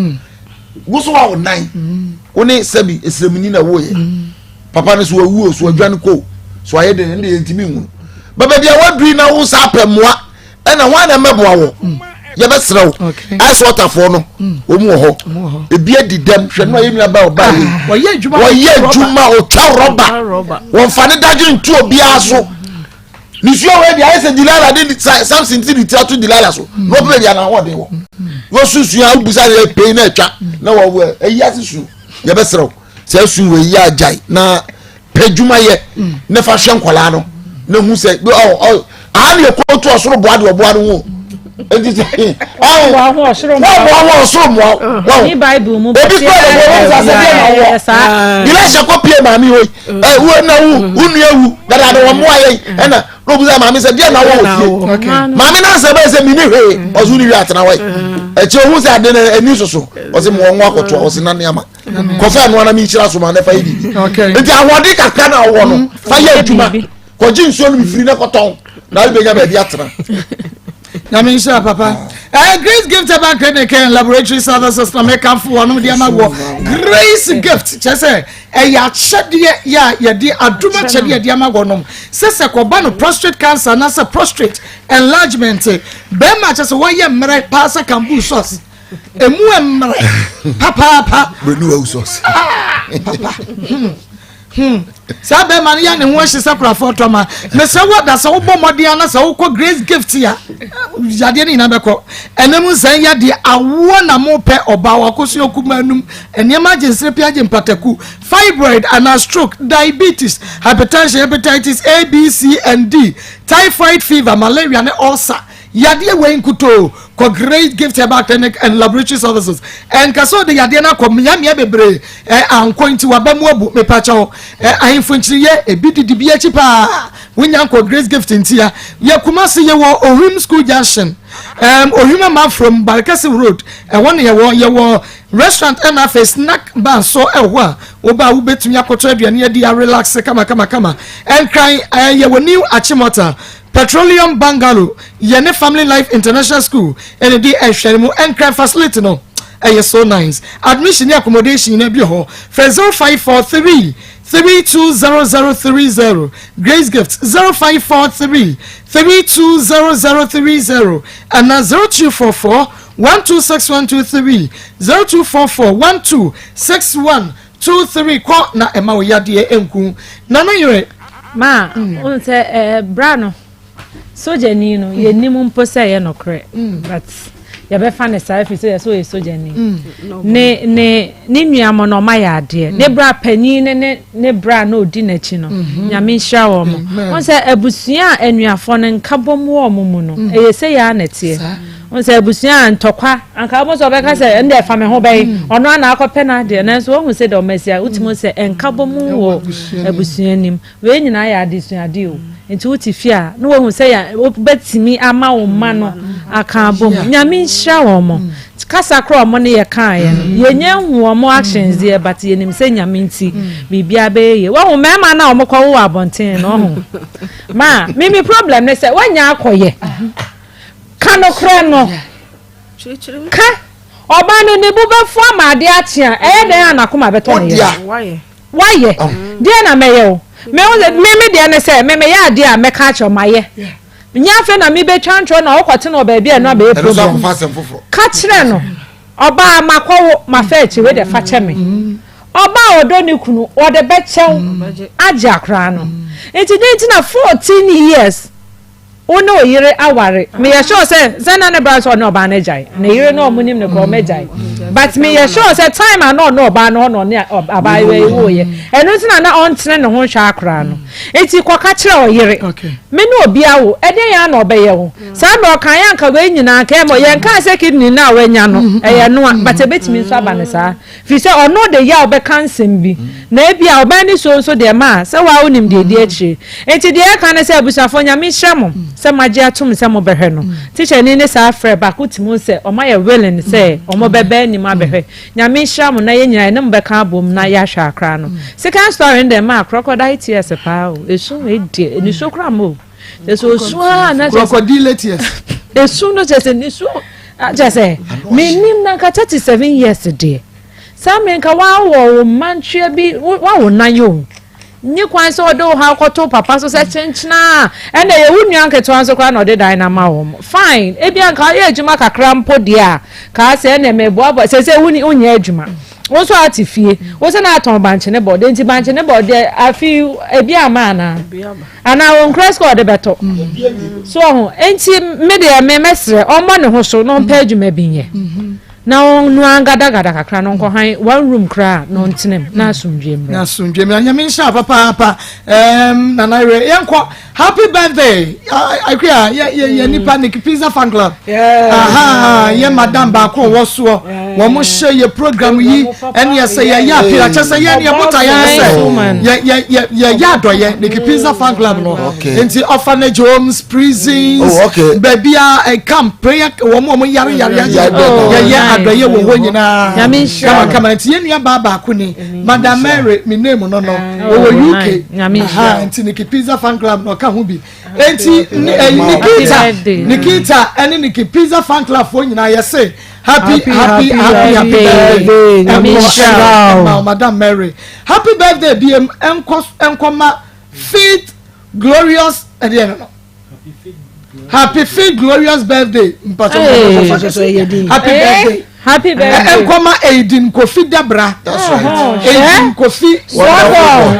guso wa onan woni sabi esremuni na wo ye papa ne so awu so adwane ko so aye de ne yentimi hu baba dia wadui na wo sa pemmoa na wan na meboa wo ye be srew ice water for no o mu ho ebi adidam hwe no ayemi aba oba yi wo ye adwuma o twa roba won fa ne dagye ntu obi aso ni sure we dia say Delilah dey something ti retire to Delilah so no play dia na what dey wo wo susu ya busa dey pay na atwa na wo eyi asisu ye be serew say su we yi ajai na pedwuma ye na fa hwe nkola no na hu say ani ko to osoro boade oboade wo enti wa ho osoro mo ni bible mu obi ko le wo say dey na wo ile se ko pie mami wo wo na wu ewu dada do mo aye na no buza mami say dey na wo mami na say be say mi ni hwe ozu ni wi atena wo e che hu say ade na ani soso o say mo nwa akoto o say na niama ko fa no na mi chira so ma na fa yi enti awode kakra na wo no fa ya adwuma ko ji nso no mi firi na koton na be nya be dia atena na me sure papa Grace Gift about clinic and laboratory services na make am for one of the amawo Grace Gift chese ya chede ya di aduma chede ya amawo no sese ko ba no prostate cancer na se prostate enlargement be ma chese wo ye mre pasa kambu sauce emu emre papa benu sauce papa sabe man ya ne ho hyesa krafo toma me se wo da se wo bomode ana se wo ko Grace Gift ya yade ni na beko enemu san ya de awo na mo pe oba wa koso okumanum ene emergency piaje mpataku fibroid and stroke diabetes hypertension hepatitis A B C and D typhoid fever malaria ne ulcer yade we nkuto ko Great Gift about clinic and laboratory services and kaso de yade na ko miamia bebre ankonti wabamu abu mepacho ahimfonchiri ye ebididi bi achipa wonya ko Grace Gift ntia ye kumase ye wo Ohim School Junction Ohima man from Barkasi Road one ye wo restaurant and a snack bar so ewa oba wo betumi akoto aduane ye dia relax kama and cry ye wo new Achimota Petroleum Bungalow Yene Family Life International School and the Eshemu and crime facility no so nice admission and accommodation in a ho for 0543 320030 Grace Gift 0543 320030 and 0244 126123 0244 126123 kwa na ema wo yade enku na no yere ma on se brano soja ni no ye nimu mpo se ye nokre but ya be fa ne sa fi so ye soja ni ne nuamo no ma ya ade ne bra panyin ne bra no odi na chi no nyame hia wo mo on se abusua anuafo ne nkabom wo mo mu no ye se ya na tie on se abusua ntokwa anka mo so be ka se nde fa me ho be ono ana akopɛ na de na so hu se de o mesia utimo se nkabom wo abusua nim we nyina ya ade suade o nti wuti fia no wo se ya betimi ama wo ma no aka bom nyame hia wo mo kasa kro mo ne ye kan ye no ye nya hu mo actions there but ye nim se nyame nti bibia be ye wo mema na wo kɔ wo abonten no ho ma mimi problem ne se wanya akoye kano kro no ka oba no ne bu be fu amade atia den anakoma beto ne ye why dia na meye o me de ne se me ya de a me ka cho maye nya fe na me be twantwo na okote na oba bia na be problem ka kire no oba makwo ma fa echi we de fa che me oba odo ni kunu o de be chew aja kra no enti na 14 years ono yire aware me ye sure say zena ne bra so no oba na jai na yire no omunim ne ko mejai but me ye sure say time and no oba no ne abai we wo ye eno tina na on tene ne ho hwa akra no enti kwaka kire o yire me no obi awo eden ya na obe ye wo sa me o kan ya nka we nyina ka mo ye nka se kidney na we nya no eye no but ebetimi so aba ne sa fi say ono de ya obe kansem bi na ebia oba ni so de ma se wa onim de di achi enti de ya kan se abusafo nya me hyemo se magia tum se mo behwe no teacher ni ne sa afre ba kutimu se o ma ye willing se o mo bebe ni ma behwe nyame hia mo na ye nyina ne mbeka abom na ya hwa akra no second story in the ma crocodile tears pa o esu e die ni so kra mo so so na crocodile tears esu no just ni so just say me nim na ka 37 years de samen ka wa wo mantwe bi wa wo nan yo ni kwan so do ha kwato papa so se chenchina ene ye wunu anketo anso kwa no de dynama wo fine e bia nka ye adwuma kakra mpo dia ka se ene mebo abo se wuni unya adwuma wo so ati fie wo se na aton banche ne bode nti banche ne bode afi ebi ama na ana won crash code de beto so ho enti me de me mesre omo ne ho so no page ma binye na onu angada kakra no nko han one room kra no ntinem na asumdwem anyame nsha papa na naire yenko happy birthday akria ye nipa Nick Pizza fan club ye madam ba ko wo so wo mo hye ye program yi ene ye say ya pira chese ye ne mota ya say ye ya doye Nick Pizza fan club no enti orphanage homes prisons baby a camp prayer wo mo yare ye adoye wo ho nyina kama nti ye nua baba ko ni madam Mary mi name no wo UK nti Nick Pizza fan club no ka ho bi enti Nikita and Nick Pizza fan club for nyina ye say happy birthday madam Mary happy birthday bm enkoma fit glorious happy fit glorious birthday happy birthday enkoma Aidin Kofi Debra Aidin Kofi wow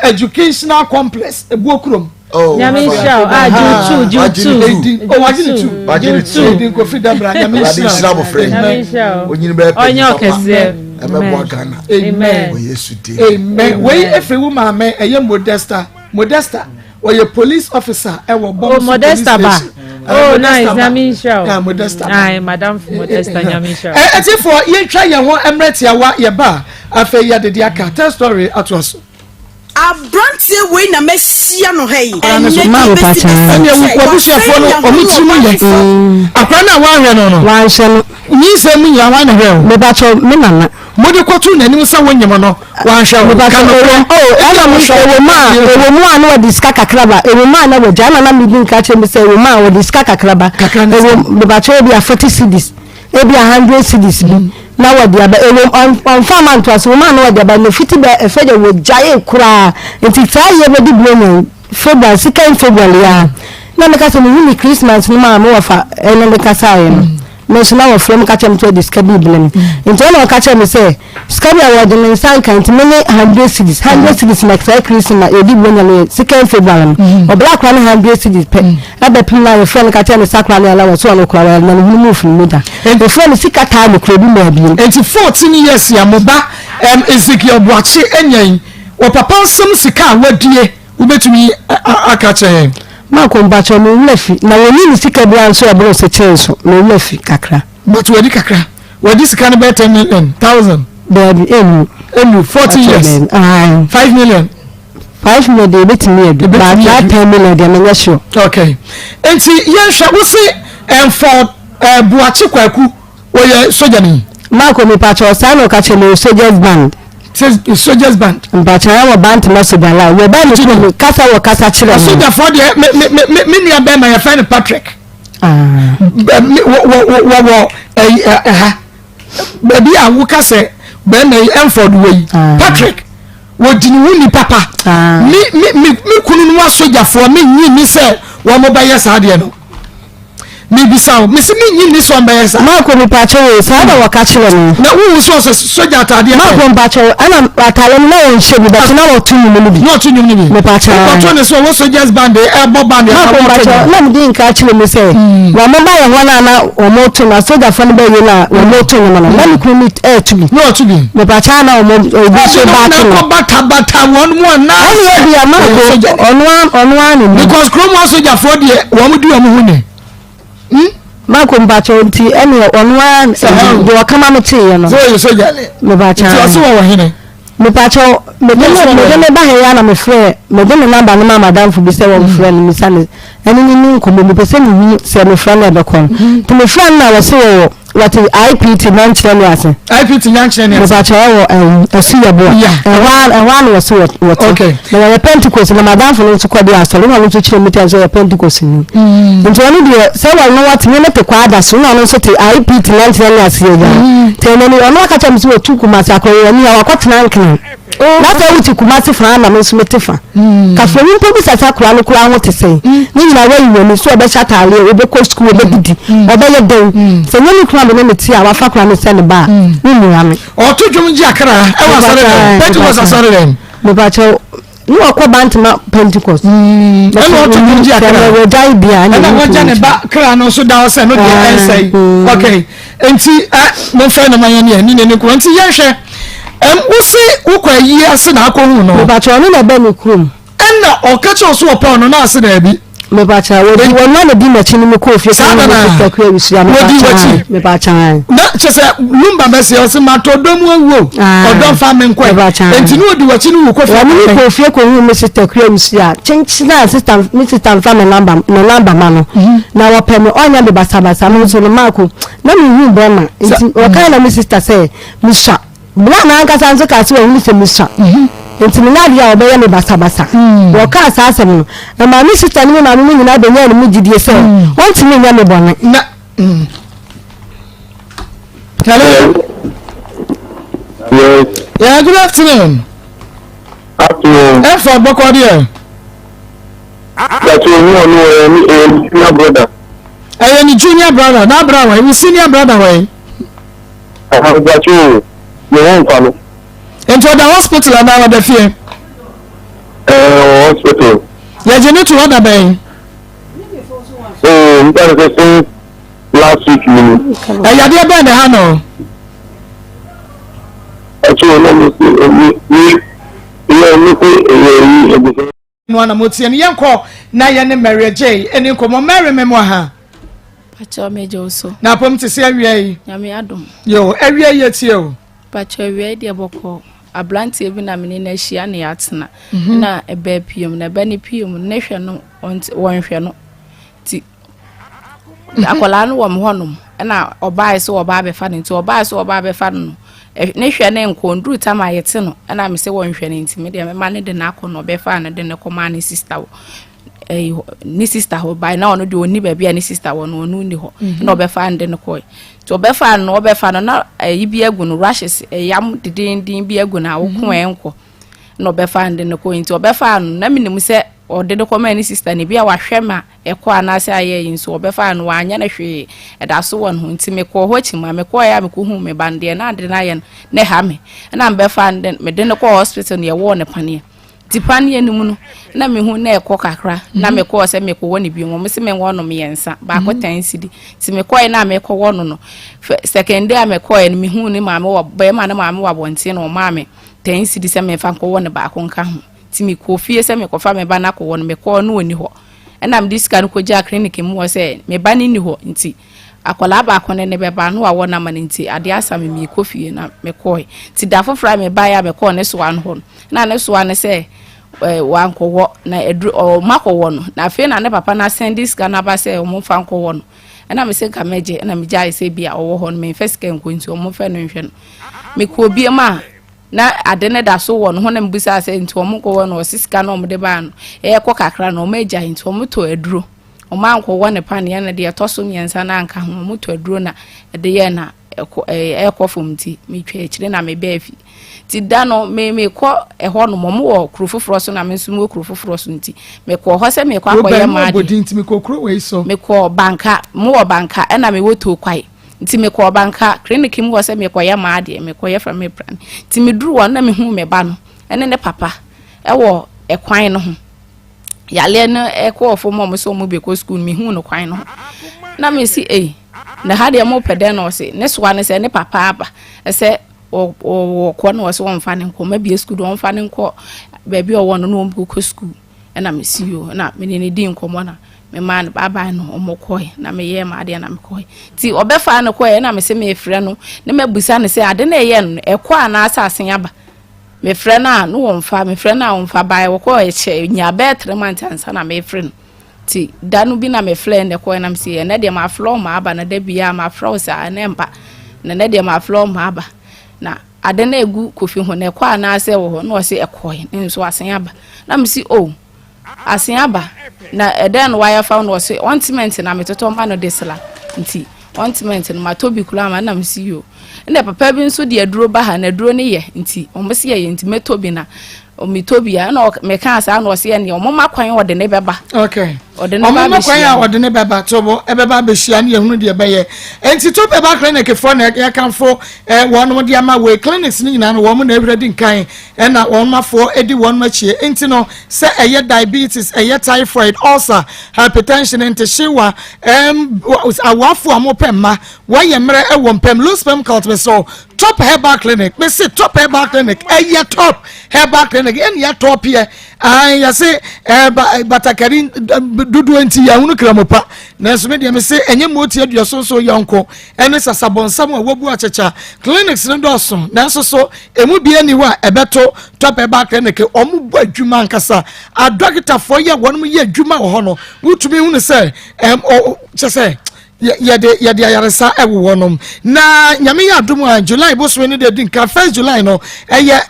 educational complex ebuokrom Nyamisha Jutu Aidin Kofi Debra Nyamisha mo friend onyini be onyo kese amen amen we every woman me eye modesta or police officer e wo bomb modesta ba nice Nyamisha modesta madam modesta Nyamisha eti for ye twa ye ho emret ya wa ye ba afa ya de aka tell story atoso abrantie we na mesia no hey ene wo busuafo no omitimu ye akwa na wa hwe no wa hwe no nyi se mu ya wa na hwe me ba cho me nana mode kwotu na nim sa wonyem no wa hwe me ba cho ana mu ewo mu anu wa diska kakraba ewo ma na wo jana na midin ka che me se ewo ma wo diska kakraba ewo me ba cho bi a 40 cedis e bi a 100 cedis bi na wadi aba on farm to aso man wadi aba no fiti be efeje wo jaye kura enti try be di blow February second February ya na me ka so ni Christmas ni ma mo wafa ene me ka sa ye no so na wo from ka chem to this kabi blem enti ona ka chem say skabi award ni san kan ti me 100 cities like say Christmas e di blow na second February o black one 100 cities pe na be pin na friend ka chem sakra na ala so no kura na ni mu fun muda e friend sika ta mo kura bi ma bi enti 14 years ya mo ba Ezekiel Boachi enyan o papa nsem sika wadie ubetumi aka che ma ko mbacho no lefi na woni ni sika bia nso e bro se chenso no lefi kakra but wadi kakra wadi sika no be 10 million thousand baby enu 40 years 5 million 5 million de betimi edu ba 10 million de me sure okay enti ye hwa wo se for Boachi kwaku wo ye soja ni ma ko mi pacho sa no ka che no soldiers band soldiers band but I band to soja la we ba ni kasa chile soja for the me nua be my friend Patrick wo baby a wo kase be na Enford we Patrick wo dini wuni papa me kunu no soja for me nyi se wo mo ba yes ade no me bisa me se me nyi ni so mba yes ma ko mi pacho we sa da waka chile no na wo so soja atade ma ko pacho ana atale no won shebi but na wo tunu mu bi no tunu mu bi me pacho pacho ne so wo soldiers band e bo band ma ko pacho na me din ka chile me se wa mo ba ye wana na o mo tunu na soja fa no ba ye na o mo tunu no na me ko mi tunu no tunu me pacho na o mo bi so ba tunu ko bata won mo na ani e bia ma ko onwa ni because chrome soja for the wo mo di o mo hu ni Mako mbacho nti ene onwa de wakama meti ye no so soja me bacha so so wa hene me bacho me de ba he ya na me frɛ me de number no ma madam fu bi se wo frɛ ni misane ene ni nkomo me pese ni se me frɛ na be kon to me frɛ na wo se wo what IPT mention was IPT mention was bacha wo asiya bo one was what okay na Pentecost na madam fu no to kwadi asori na no to chire meti so Pentecost ni nti oni de se wa no what me te kwada so na no so te IPT mention was ye ya te no ni ono aka cham so tu kuma sa ko ni wa kwatena nkene na fa wuti kumasi fa na me so metefa ka fa wi mpo bi sasa kura no kura ho te sei ni nyina wa yi woni so obe chatale obe ko school obe didi obe ye den se nyani kura me me ti a wa fa kura me se ne ba ni nura me o to dwom ji akara e wa sare den Pentecost asare den me ba che ni okọ bantima Pentecost e no to dwom ji akara we dai bia na wo ja ne ba kra no so da o se no de ensei okay enti mo fa na manya ni ko enti ye hwe usi ukwa yi ase na akohu no me ba che oni na ba ni krum na okacho so opon no na ase na bi me ba cha wo na na bi na chini me ko fie ka na kwa wisia me ba cha na chese lumba mesi o se mato domu awuo odon fa me nkwa enti no odi wachi no ko fie me ko fie ko hu me sister kwa wisia chenchi na assistant me sister fa me number ma no na wo pe me onya me basa no so no mako na me hu brema enti o kai na me sister say me sha bla na anga sanzo ka se wo hu se me sha enti me na dia obe ya me basa wo ka asasem no na ma mi sister ni ma mi nyina be nya ni mu gidie se won ti me nya me bone na hello Yes. Yeah, good afternoon. Afternoon. For Bokodia. That's your junior brother. Any junior brother, not brother, we senior brother way. I have got you. You won't follow. Into the hospital and now the fear. Hospital. Yeah, you need to order bay. That is the same last week. I did bend the hand. Nwana motie ne yenko na ye ne Mary J eni komo Mary memwa pacho mejo so na pom te se awie yi nyame adom yo awie ye tie o pacho awie de boko ablantie bi na mene na hia ne yatena na ebe piem na ebe ne piem ne hwe no wonhwe no ti akola no wo mhonom na obae so oba be fa ne ti obae so oba be fa no ne hwe ne nkondru tama yete no na me se wonhwe ne ntime de me ma ne de na akono be fa ne de ne koma ne sister ni sister ho by na ono de oni ba bia ni sister wo no onu ni ho na obe fa ne de ne koy to obe fa no na yibi agu no rashes yam didindin bi agu na wo ko enko na obe fa ne de ne koy nti obe fa no na minim se ode de koma ni sister ni bia wa hwema ekọ anase aye yin so obe fa no wa anya na hwe eda so won ho nti me ko ho chima me ko ya me ko hu me bande na ade na ye ne ha me na mbe fa me de ne ko hospital ne wo ne pane ti pane ni mu no na me hu na ekọ kakra na me ko se me ko woni bi mo se me wono me yensa ba ko tan sidi ti me ko na me ko wono no second day me ko e me hu ni ma me wo be ma na ma me wa bonte no ma me tan sidi se me fa ko wono ba ko nka ho ti me ko fie se me ko fa me ba na ko wono me ko no oni ho na me diska no ko ja clinic mu wo se me ba ni ho nti akola ba ko ne be ba no wa wona ma nti ade asa me ko fie na me ko ti da fofra me ba ya me ko ne so an ho na ne so an se wa nko wo na edru o mako wo no na fe na ne papa na send diska na ba se o mo fa nko wo no na me se ka meje na me ja se bia o wo ho no me first kan ko nti o mo fa no hwe no me ko bia ma na ade ne da so wo no ho na mbusa se nti o mo ko wo no siska na o mo de ba no ko kakra na o meja nti o mo to edru o ma nko wo ne pan ya na de to so miensa na anka ho mo to edru na de ye na ko fom ti me twa ekire na me ba fi ti da no me ko ho no mo wo kurufufuro so na me nso mo kurufufuro so nti me ko ho se me ko akoye ma de nti me ko kuro we so me ko banka mo wo banka na me wo to kwai nti me ko banka clinic mu wo se me ko ye ma de me ko ye fra me plan nti me duru won na me hu me ba no ene ne papa wo ekwan no ho yale no ko ofo mo so mo be ko school me hu no kwan no na me si na ha de mo pede no se ne so ane se ne papa aba se o ko no so won fa ne ko ma bi school won fa ne ko ba bi o won no mo ko school na me si yo na me ne di nkomo na me man baba no o mo ko na me ye ma ade na me ko ti obefa ne ko na me se me frɛ no ne mabusa ne se ade na ye no e ko ana asasen aba me frɛ na no won fa me frɛ na won fa ba wo ko e che nya be 3 months ansa na me frɛ no ti danu bi na me frɛ ne ko na me se na de ma flow ma aba na da bia ma flow sa na mba na de ma flow ma aba na ade na egu kofi ho ne ko ana ase wo ho na o se e ko nso asen aba na me si asen aba na eden wire found was ointment na metoto ma no desla nti ointment no matobi kula ma na msi yo na papa bi nso de aduro ba ha na aduro ne ye nti omse ye nti metobi na omitobi ya na meka asa na ose ye ne omma kwan wo de ne beba okay omma kwan ya wo de ne beba tobo ebeba be hia ne ehunu de be ye nti to beba clinic for na ya kanfo won de ama we clinics ni nyina no wo na everyday nkan na won mafo edi won machie nti no se eye diabetes eye typhoid ulcer hypertension nti shiwa awafo amopemma wo ye mre ewo mpem low sperm count me so top herbal clinic me say top herbal clinic eye top herbal clinic en ya top here ya say batakari dudu enti ya hunu kramopa na so me de me say enye moti aduaso so yonko ene sasabonsam a wobu achecha clinics no doso na so emu bia ni wa ebeto top herbal clinic omu bu adwuma nkasa a doctor for ye wonum ye adwuma wo ho no wutumi hunu say chese yade ayaresa ewo wonom na nyame ya adom July boso ni de din ka 1st July no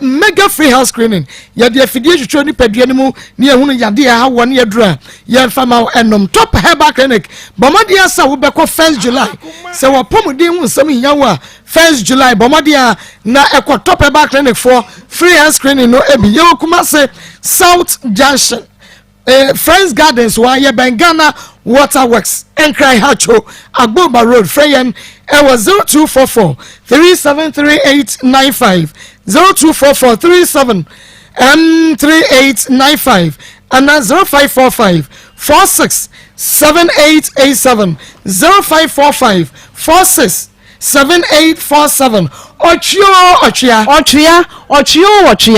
mega free house screening yade afidie twetwe ni padua ni mu ni ehunu yade ha won yadura ya fama enom top herbal clinic bomadia sa wo beko 1st July se wo pomodin hu nsam hiyawa 1st July bomadia na ekọ top herbal clinic for free house screening no ebi ye kuma se South Junction Friends Gardens wa ye Bengana Waterworks Enkrai Hacho Agboba Road Freyen was 0244 373895 0244 373895 and 0545 46 7887 0545 46 7847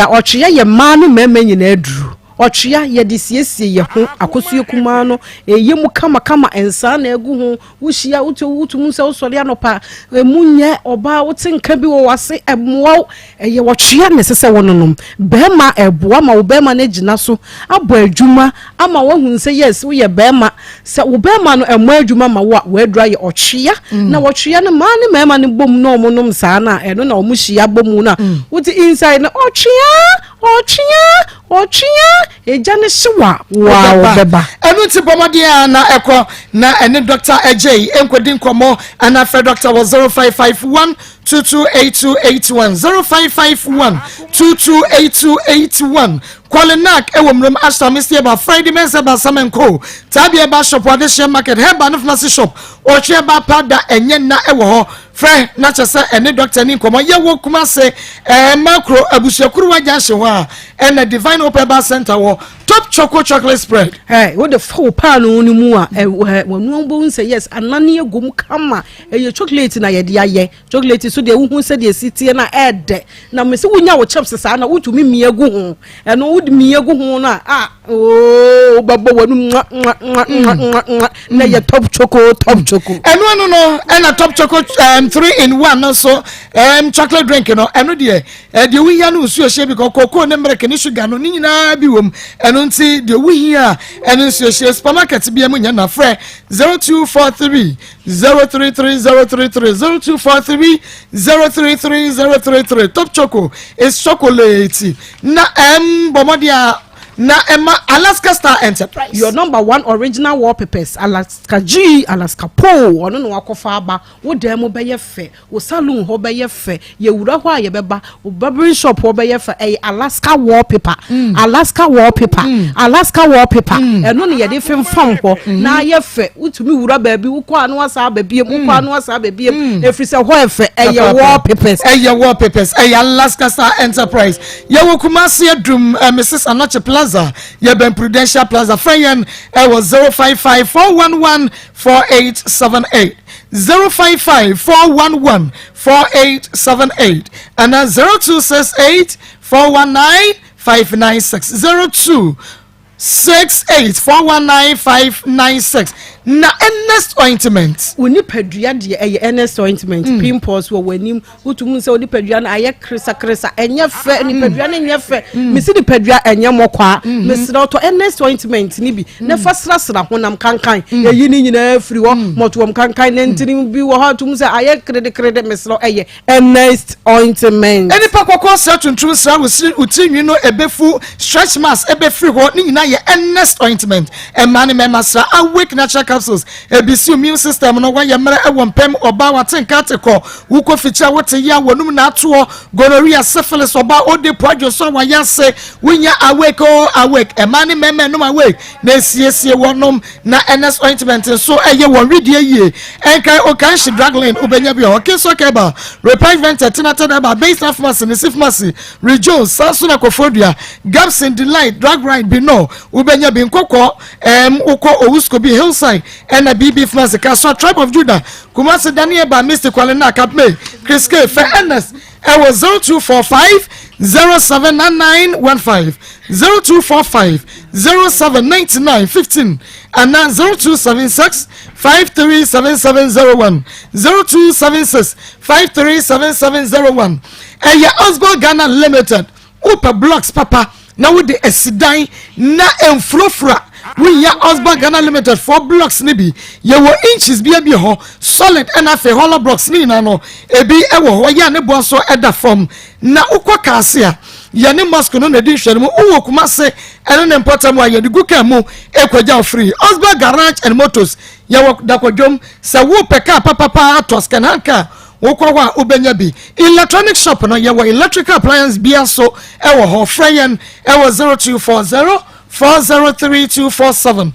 Ochia ye manu meme nyina aduru Ochia ye disiesie ye ho akosuye kuma no eyemu kama ensa na egu ho wuhia wutum se usori anopa emunye oba wotenka bi wo wase emwo ye wochia ne sese wononom bema eboa ma wo bema na gina so abo adwuma ama wo hu se yes wo ye bema se wo bema no emmo adwuma ma wo adura ye ochia na wochia ne ma ne mema ne bom no omonom saa na eno na omuhia bom na wuti inside na ochia ejane siwa wow beba enu ti bomodia na ekọ na ene Dr. AJ enkwedi nkomo ana fe doctor was 0551 228281 0551 228281 Kwalenak ewomrem Ashton Mr. ba Friday mense ba Samenko tabia ba shop wa de market heba no pharmacy shop ochie ba pada enye na ewo ho frɛ na kyesa ene doctor ni nkomo ye wo kuma se macro abusuakuru wa janhye ho a ene Divine Hope Herbal Center wo top chocolate spread wo de fo pa no ni mu a wonu bo nse yes anane egum kama ye chocolate na ye de aye chocolate so de wo hu se de sitie na ede na me se wonya wo chips sa na wotumi miegu ho eno wodi miegu ho na babo wonu na ye top choco eno no ena top choco 3-in-1 no so chocolate drink no eno de we ya no usu ohye bi cocoa ne mreke ni sugar no ni nyina bi wom eno nti de we here eno usu ohye supermarket bi am nya na frɛ 0243 033033 0243 033033 top choco is chocolate na bomodia na Emma Alaska Star Enterprise your number 1 original wallpapers Alaska G Alaska Po ono no akofa aba wo dem be ye fe wo salon ho be ye fe ye wura ho aye beba wo barber shop ho be ye fe Alaska wallpaper Alaska wallpaper eno ne ye de femfam ho na ye fe utumi wura ba bi wo kwa no asa ba biem wo kwa no asa ba biem efri se ho efe wallpapers Alaska Star Enterprise ye wo kuma se adum Mrs. Anoche Plaza Yeben Prudential Plaza Freyen was 055-411-4878 055-411-4878 and 0268-419-596 0268-419-596 na Ernest ointment woni padua de Ernest ointment pimples wo wanim utum se woni padua na aye kresa enye fe ni padua na enye fe misi di padua enye mokwa misi do to Ernest ointment ni bi na fasrasra honam kankan eyi ni nyina afiri wo motom kankan na ntiri bi wo ha tum se aye krede misi do Ernest ointment eni pa kokko se tuntum sra wo utinwi no ebefu stretch mask ebefiri ho ni nyina ye Ernest ointment e mani me masra awake natural capsules ebisi immune system no wa yemre ewompem oba watenka teko wuko ficha wote ya wonum na ato gonorrhea syphilis oba ode pojo so wa yase winya awake emani meme no awake na siesie wonom na NS ointment so eye won redie ye enkai okanshi dragline ubenya bi o so keba repavement tenatada ba base pharmacy ne pharmacy rejo sansuna kofodua gaps in delight drug right bi no ubenya bi nkoko uko owusko bi hillside and a BB pharmacy kaso tribe of Judah kumase Daniel ba Mr Kwalena Kapme Chris K for NS I was 0245 079915 0245 079915 and now 0276 537701 0276 537701 and your Osborne Ghana Limited Upa Blocks Papa now with the Esidai na enfrofra we ya Osborne Ghana Limited 4 blocks nibi ye wo inches bi ho solid and afa hollow blocks ni na no ebi ewo ho ya ne bo so eda form na ukwa kasia ya ne mosque no na di hwere mu uwo kuma se ene ne importa mu aye di guka mu ekwaja free Osborne Garage and Motors ya wo dakwadwom sa wo peka papa Toscan hanka wokwa ubenya bi electronic shop no ya wo electrical appliance bia so ewo ho freyen ewo 0240 403247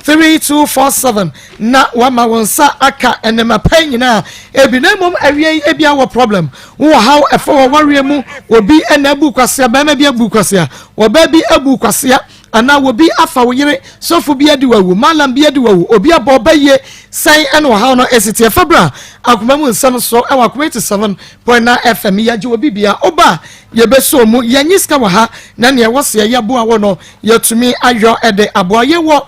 0240403247 na wama wonsa aka enema panyina ebi na mom awie ebi awo problem wo how efo worry mu obi enabu kwasia ba ma bi abu kwasia wo ba bi abu kwasia ana wobi afa wo yire sofu bi adi wawu malam bi adi wawu obi abobaye sai eno ha no esiti fabra akoma mu nsam so e wa 27.9 FM yaje obi bia oba ye beso mu yanyiska wa ha na ne wose ye bo awo no yetumi ayo ede abo ye wo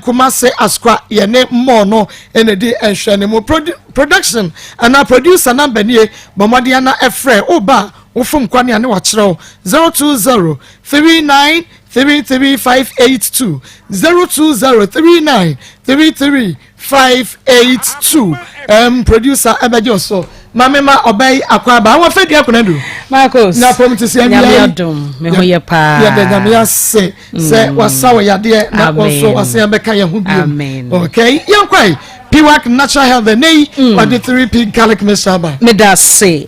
kumase askwa ye ne mo no enedi ehwene mu production ana producer number nie bomode na efre oba ufum kwani ane wa kire 020 39 33582 02039 33582 producer Abajoso Mamema Obey Akwaba wa fedi akonadu Maa Akos na promise se ya me ho ye pa ya de nyame se wasawo ya de na oso wase beka ye ho bi okay yankwai Piwak Natural Health the nay or the 3P garlic mixture me da say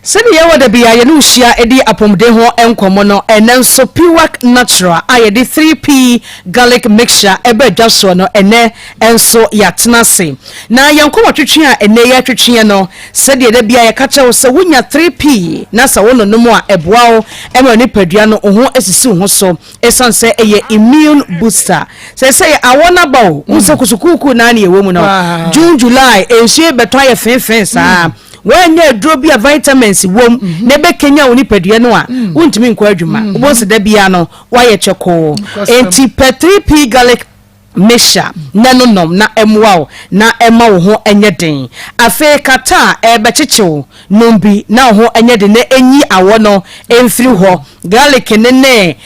sani yewo da biya ye no hia edi apomde ho enkomo no enenso Piwak Natural ayedi 3P garlic mixture ebe dwaso no ene enso yatena se na yankomo twetwe a ene ya twetwe no sadi da biya ye kacha wo se wonya 3P na sa wono no mu a eboawo ema ni padua no ho esisi ho so esanse eye immune booster se awona bawo unse kusukuku na na yewo mu no June July enhie beto aye fenfen sa when you draw be a vitamins wom ne be kenya woni padua no a wontimi nkwa adwuma obonse da bia no waye cheko enti per 3P garlic mixture nanonom na emwao na ema wo ho enye den afi kata bechichew nombi na ho enye den na enyi awo no emfiri ho garlic ne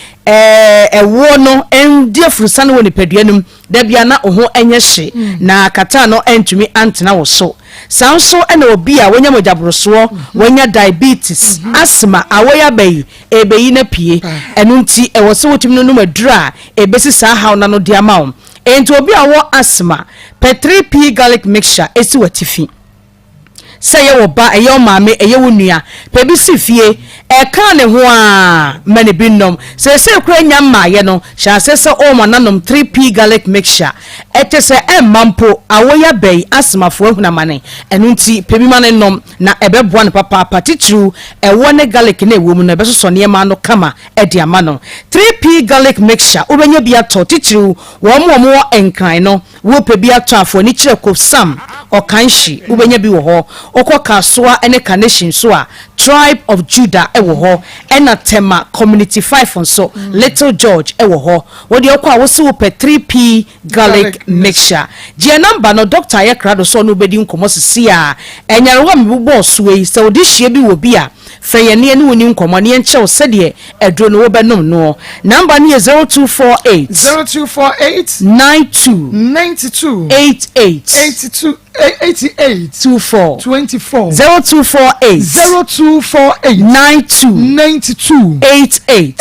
ewo no endie frusa no woni padua num da bia na ho enye hye na kata no entumi antena wo so sanso ena obi a wonya mogabroso wonya diabetes asthma awoya bai ebeyi na pie enu nti ewo se wotumi no madura ebesi sa haw na no dia mawo enti obi a wo asthma per 3P garlic mixture esi watifi say ye wo ba eye o maame eye wo nua pe bi sifie e kan ne ho a mani binom se kura nya maaye no sha se o mananom 3P garlic mixture ete se mampo awoya bai asmafo ehuna mane enu nti pe bi mane nom na ebeboa ne papa patichu ewo ne garlic na ewo mu na besoso ne ma no kama edi ama no 3P garlic mixture obenya bia to tichu wo mo enkran no wo pe bia to afo ni kire ko sam okanshi obenya bi wo ho okoka soa ene carnation so a tribe of Judah ewo ho ena tema community 5 on so little George ewo ho wo de okwa wo se wo per 3P garlic mixture je number no doctor yekrado so no bedi nkomo sisi a enyare wa mebubo suwe se wo de hie bi wo bi a feyene ne woni nkomo ne enche wo sede edro no wo benom no number ne 0248 92 88 82 88 24 24 0248 0248 92 88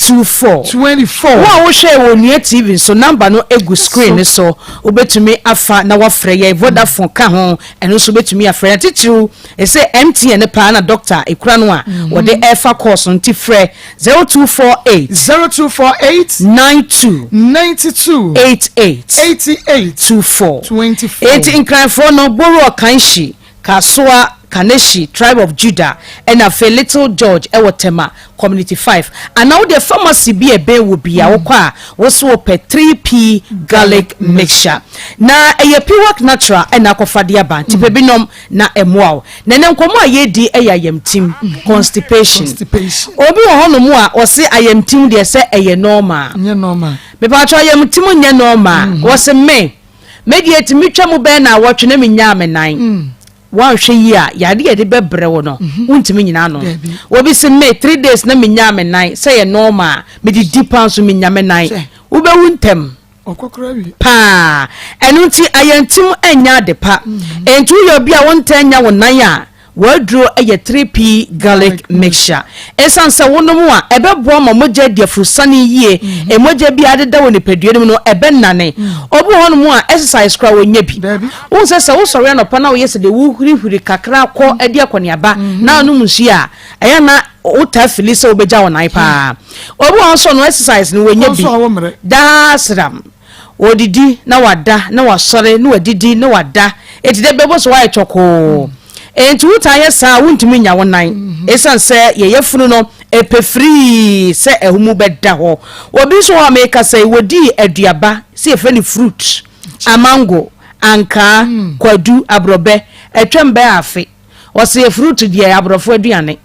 24 24 wa wo hwe wo nua TV so number no egu screen so obetumi afa na wafrɛ ye Vodafone ka ho eno so obetumi afrɛ na titiriw ese MTN pa na doctor ekura no a wo de efa course nti frɛ 0248 92 88 24 eti nkranfo no boro kanshi kasoa Kaneshi tribe of Judah and a Little George Ewotema community 5 and now the pharmacy be a be will be a also per 3p garlic mixture na a pure natural and akofadia ban tipebinom na emwao na nenkomo ayedi ayam team constipation obi wo hono mu a o se ayam team de se eye normal me pa twa ayam team nye normal wo se me mediate mitwa mu be na wotwe na menya amenan wan hwe yi a yade yede bebre wo no untimi nyina no obi se me 3 days na menya amenan say normal me di deepan so menya amenan wo be wuntem okokora bi pa enu nti ayantim anya de pa entu yo bia wonta anya wonan a wadro eye 3p garlic mixture esansa wonom a ebebo ma moja diafrusani yie emoja bi adeda woni peduedum no ebe nane obu honom a exercise kra wonya bi wonse se wo sori anopa na wo yese de wo hurihuri kakra ko ade akoniaba na anum nsu a eya na uta filisa obeja wonai pa obu onso no exercise no wonya bi dasram odidi na wada na wasore na wadidi na wada etide bebo so wa choko enti utaye sa wuntumi nya wonan esan se ye funu no epefri se ehumu beda ho obi so ha make say wodi aduaba se efeni fruit amango anka kwadu abrobe etwembe afe o se fruit die abrofo aduane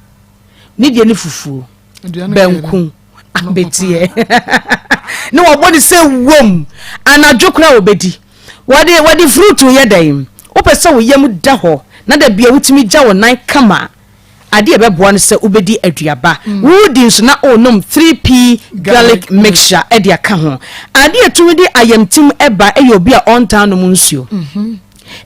ni die ni fufu benku abetie no obodi se wom anadwokra obedi wadi fruit ye dan opese wo yem da ho na da bia wutimi gya wonan kama ade ebeboa no se ubedi aduaba wudi nso na onom 3p garlic mixture e dia ka ho ade etumidi ayamtim eba eyobi a ontan no munsuo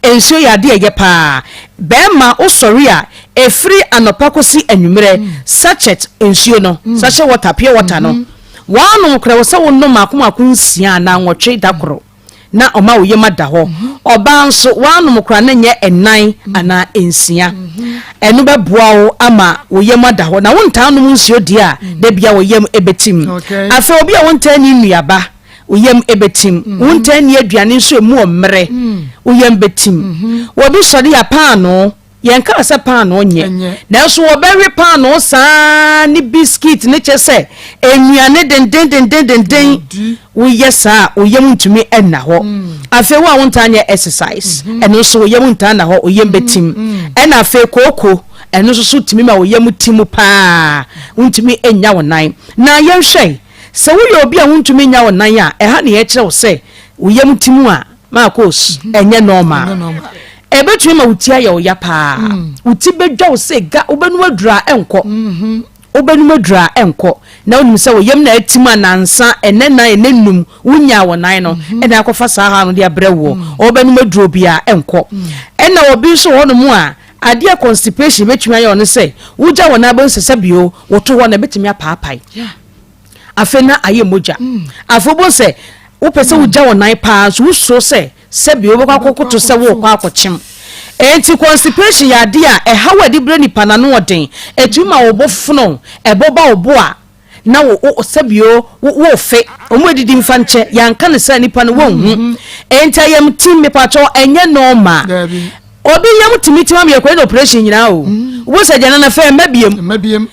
ensuo ya ade eye pa bema osori a efri anopakosi anwumere sachet ensuo no sachet water pure water no wanu kra wo se wonom akoma kunsia na nwotwe dakoro na oma wo yema da ho oba nso wanu mukra na nye enan ana ensia enu beboa wo ama wo yema da ho na wonta no nsuo dia da bia wo yem ebetim afa obi a wonta ni nuaba wo yem ebetim wonta ni aduane nso emu omre wo yem betim wo bi sori ya paano yenka asa paano nye na so wo bewe paano sa ni biscuit ne chese enuane den wo yesa wo yem ntumi enna ho afa wo a wonta anya exercise eno so wo yem nta na ho wo yem betim ena afa koko eno so tumi ma wo yem timu pa ntumi enya wonan na yenhwe se wo ye obi a wontumi enya wonan a eha ne ye kire wo se wo yem timu a Maa Akos enye normal ebetumi ma utia ya oya pa uti bedwa wo se ga obenu adura enko obenu adura enko na onim se wo yem na atima nansa enena enenum wunya wonan no ena akofa sa ha no de abrewo obenu aduro bia enko ena obi so hono mu a ade constipation betumi ayo no se wuja wona ba nsese bio woto ho na betumi apaapai afena aye moja afobo se wo pese wuja wonan pa so wuso se sebi obakwakoto se wo kwa akochim enti constipation ya dia hawadi bre ni panano oden etuma obofuno eboba oboa na wo sebio wo fe omo edidi mfa nche yanka ne sa nipa no wo hu enti ayam tim me pato enye normal obi yam timitima me yakwa operation nyina o wo se jana na fe mabiem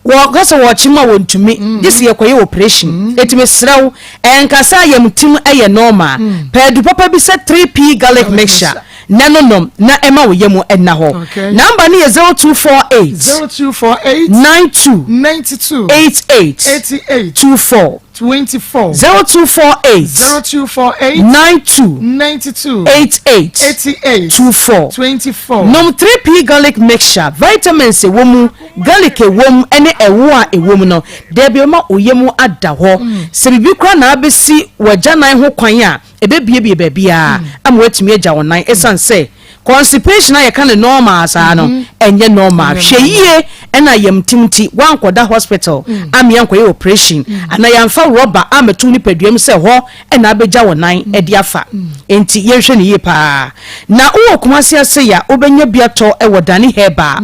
wo kasa wo chima wontumi this yakwa operation etime sraw enkasa ayam tim eye normal pedu papa bi se 3p garlic mixture nanonom na ema wo yemu enna ho number ni 0248 92 88 24 24 0248 92 88 24 nom 3p garlic mixture vitamins ewomu garlic ewom ene ewo a ewom no de bi ma oyemu ada ho se bibi kra na abesi wajanan ho kwan a ebebie bia am watumi agya wonan esan say constipation na yeka ne normal saa no enye normal hweyie ena yamtimti wankoda hospital am yankoye operation ana yamfa rubber ametu ni paduam se ho ena abegya wonan edi afa enti yehwe ne yie pa na wo kumasi ase ya obenya biato ewodane heba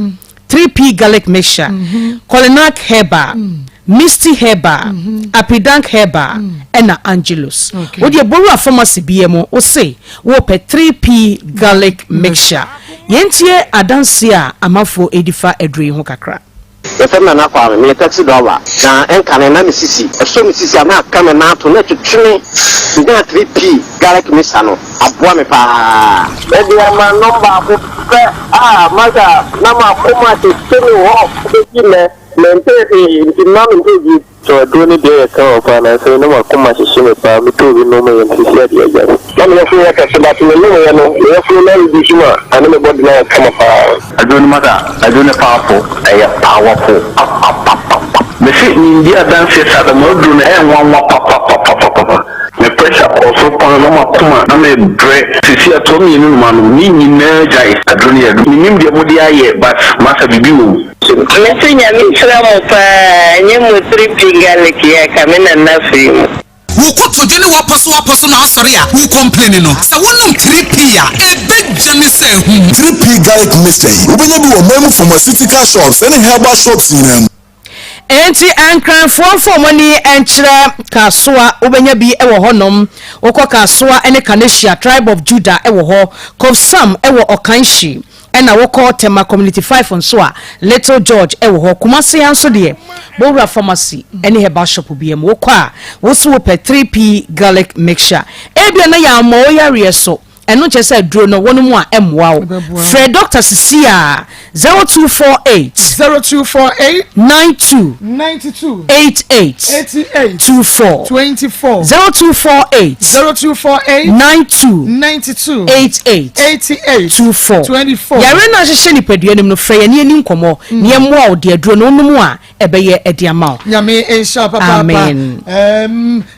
3p garlic mixture Colinac herba Misty herba Apidank herba ena Angelus wodi boru a pharmacy biemo o say wo pe 3p garlic mixture yentie adanse a amafo edifa edre ho kakra Efema na kwa me taxi driver na enka na misisi eso misisi ama kame na to na twetwe nda 3p garlic mixture no aboa me pa e dia ma number ko maga na ma Akoma te tene ho be me mente na mente so do ni de ka kwa na so na ma Akoma se shime pa mi to bi no me ntisi dia ja na me so ya ka se ba to no ya no ya so na bi shima ana me body na kama pa adoni powerful ay powerful me see India dance at the modern and one me pressure also on no Akoma na me bre sisi atomi ni man ni na jai adoni ya ni nim de modi aye but masa bibi wo me see nya mi sra mo pa nyemu 3p garlic ya kamena na film Wukutu jeni wapasu na asori a wu complain no sa wonum 3p a ebejani se 3p garlic mixture ubenya bi wo memu pharmaceutical shops and herbal shops in enti ankran for money enchira kasoa obenya bi ewo honom okọ kasoa ene Kanesia tribe of Judah ewo ho Kofsam ewo Okanshi ena wokọ Tema community 5 nso a Little George ewo ho Kumasi anso de Bora pharmacy ene herbal shop biem wokọ a woso pe 3p garlic mixture ebia na ya mo yare so eno chese duro no wono a emwa o Fred Dr. Cecilia 0248 92 88 24 0248 92 88 24 yare na hye ni paduanim no frɛ ni ani nkomo ne emwa o de duro no wono a ebeye ediama nyame insha papa amen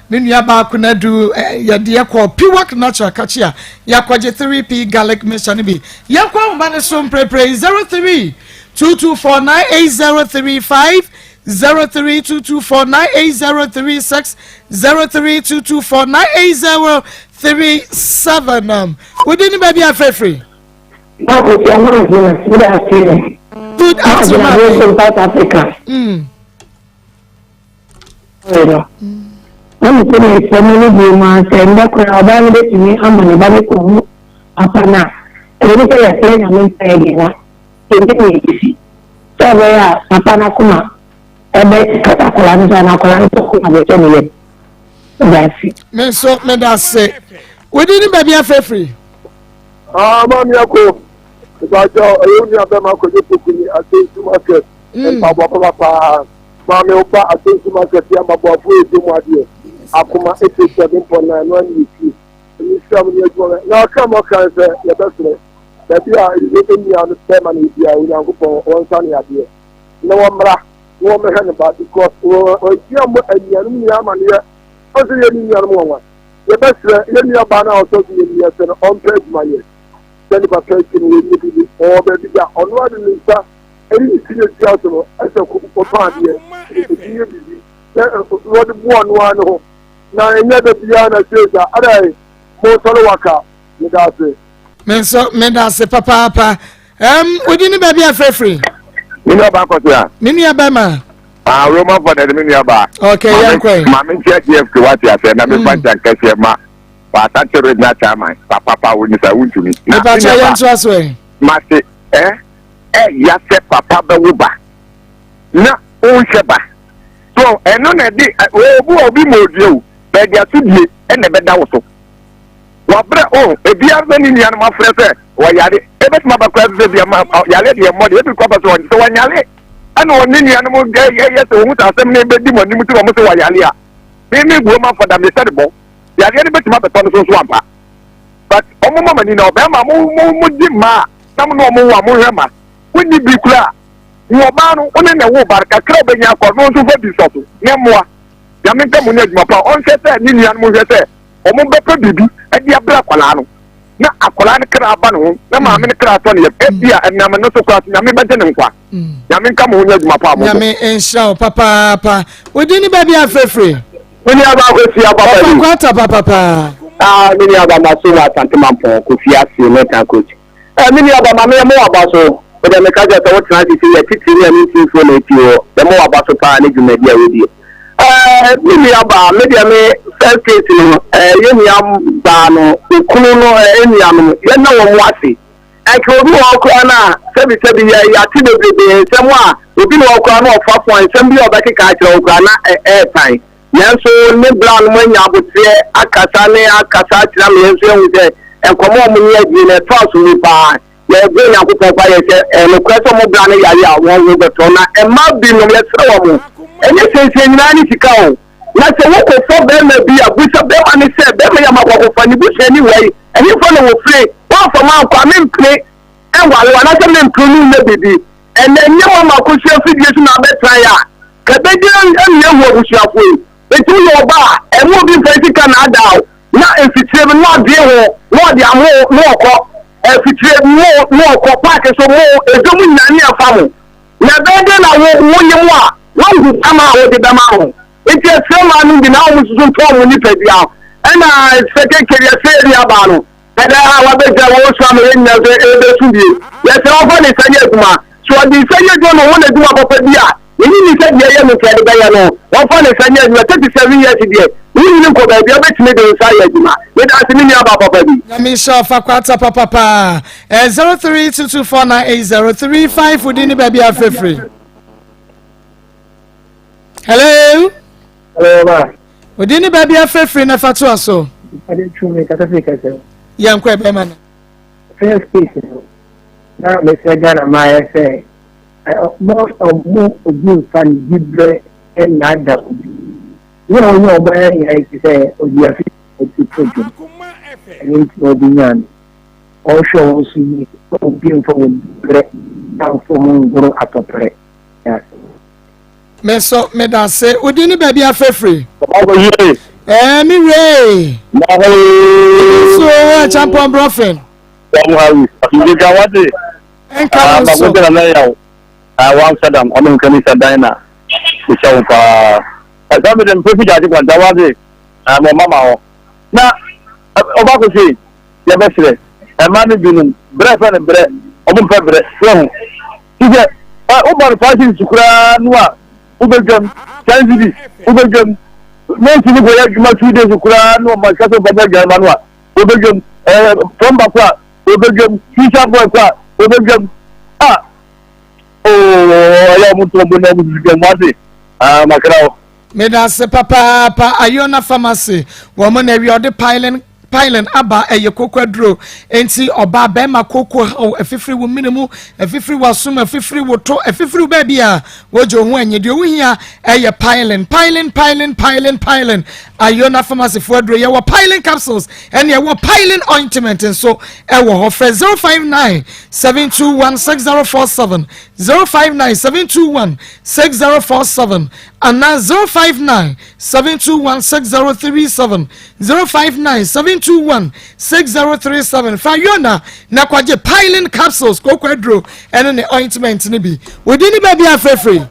ninu ba kuna du ya de yakọ Piwak natural kachia yakwaje 3p garlic mixture ni bi yakwa mba ne so prepare 03 22498035 0322498036 0322498037 within baby afrefree good afternoon. Good afternoon. From South Africa. I'm saying family be my friend that could have done it to me. I'm going to buy it from Apana. And we say a friend I'm in Pagina. See. So we are Apana Kuma. A bit Katakulan and Akulan to Kuma. That's it. So, let's say, we didn't baby afrefree. Mami Akos. Because you have them to the market and Papa Mami Opa against the market. Yamabu Akoma 87.91 now come on, can say your best way. That you are living me on the same and you are going for one sunny idea. No one man about because or Yam and Yamania, also Yam. The best way, Yamia Bana also be on page my year. Then if I take it or baby on one minister, any senior council as a cook party, what one. Now, another Diana says, I Motorwaka, Mensa, Papa, we didn't baby afrefree. Minia Bakotia, Minia Bama. Roma for the Minia Bar. Okay, Mammy check you to what you said, and I'm going to catch your ma. But that's a red time, Papa wouldn't say to me. Master, yes, Papa Bewuba. No, Sheba. So, and on a day, will be more you. But they are too late and never down so. Wabra, if you have any animal friends, why are they? Every mother class, Yale, your mother, every couple of one, so when Yale, and one animal gay, yes, who has some neighbor demon to almost Wayalia. me woman for the Mr. Bo. Ya ni beti ma beton so so ampa. But omo mama ni na obema mo di ma na mo no mo wa mo hwema. Woni bi kura. Wo ba no one na wo barka kra obenya akọ no so fo bi so so. Nyemwa. Ya me nka mo ni adwuma pa on se ni nuan mo hwe se omo bepa bibi e dia bra kwala no. Na akwala ne kra aba no na ma me ne kra to ne e bia enam no so kwa nya me beje ne nkwa. Ya me nka mo ni adwuma pa mo. Ya me ensha papa. Odi ni ba bia frefre. Mini aba kofi aba papa. Kwata papa. Mini aba maso wa tantemampo kofi asi ne kan coach. Mini aba ma me mo aba so. O de me ka je to try to see ya titiri ya ni tin fo na ti o. De mo aba so pa ne dwumadi a wedi. Mini aba me de me first case no yemi am ba no ekunu no eniam no ye na wo mo ase. Eke obi wo kwa na sebi ya ti bebe semo a obi no kwa na ofa point sem bi obeke ka kire okwa na airtime. Yanso ne brown mo nya abotre akasa kira me yanso ehu se enkomo mo nya di na toss mi pa ye gbe nya ko pa ye se no kwaso mo brown ya ya won wo beto na e ma bi no ye sere wo mo enye sense nyina ni sika o na se wo ko fo be ma bi abusa be ma ni se be ma ya ma ko fa ni busa ni wei enye fo no wo free wo fo ma kwa me mpre e wa le na se me mpre ni na bibi ene nye ma ko se fidie su na be try a ka be je enye wo busuafo eti yo ba emu bi feti kan ada na efitire no de ho no de amo no okọ efitire no okọ park so mo ezomu nyane afamu na bende na wo nyemu a wo hu ama wo de dama ho eti efema no bi na wo susun to mo ni pedia na seke keria seria ba no kada ha wa be ja wo so am enya so ebe su bi ye se wo fa ni sanye kuma so di sanye do no wo na duma papa bia ni said ye no kede ba ya no one for the sanya you 37 years there ni ko ba bia betime de nsa ya dima we da asini ni aba papa bi na mi sha fa kwata papa 0322498035 wudi ni ba bia free hello ma wudi ni ba bia free na fatu aso ade chume kata fe kasa ya nkwa be ma na first case na me se gana ma ya say most of good fan gibre and nada you know by I say you have to put and it's no also see being for down from go atopre yes me so me da say odini baby afefre mi re so champion brofen you ga wade enka so one Saddam on Kanisa Dina, which are some of them pretty judge one. That was it. My mama. Now, about to say, your best friend, a man is doing breath and bread, open pepper. So, he said, over fighting to Kranwa, Ubegum, Kansas, Ubegum, Nancy, you must 2 days to Kran, my cousin Babaganwa, Ubegum, from Bakwa, Ubegum, Fisha Boy, Ubegum, me da se papa ayona pharmacy wo mo na wi ode piling aba eye kokwadro enti oba be ma koko afifiri wo minimu afifiri wo sum afifiri wo to afifiri ba bia wojo ho anye de ohia eye piling ayona pharmacy for adro ye wo piling capsules and ye wo piling ointment and so e wo ho fre 0597216047 0597216047 and now 0597216037 0597216037 Fayona na kwaje piling capsules kokwadro and the ointment ni bi wodi ni ba bia free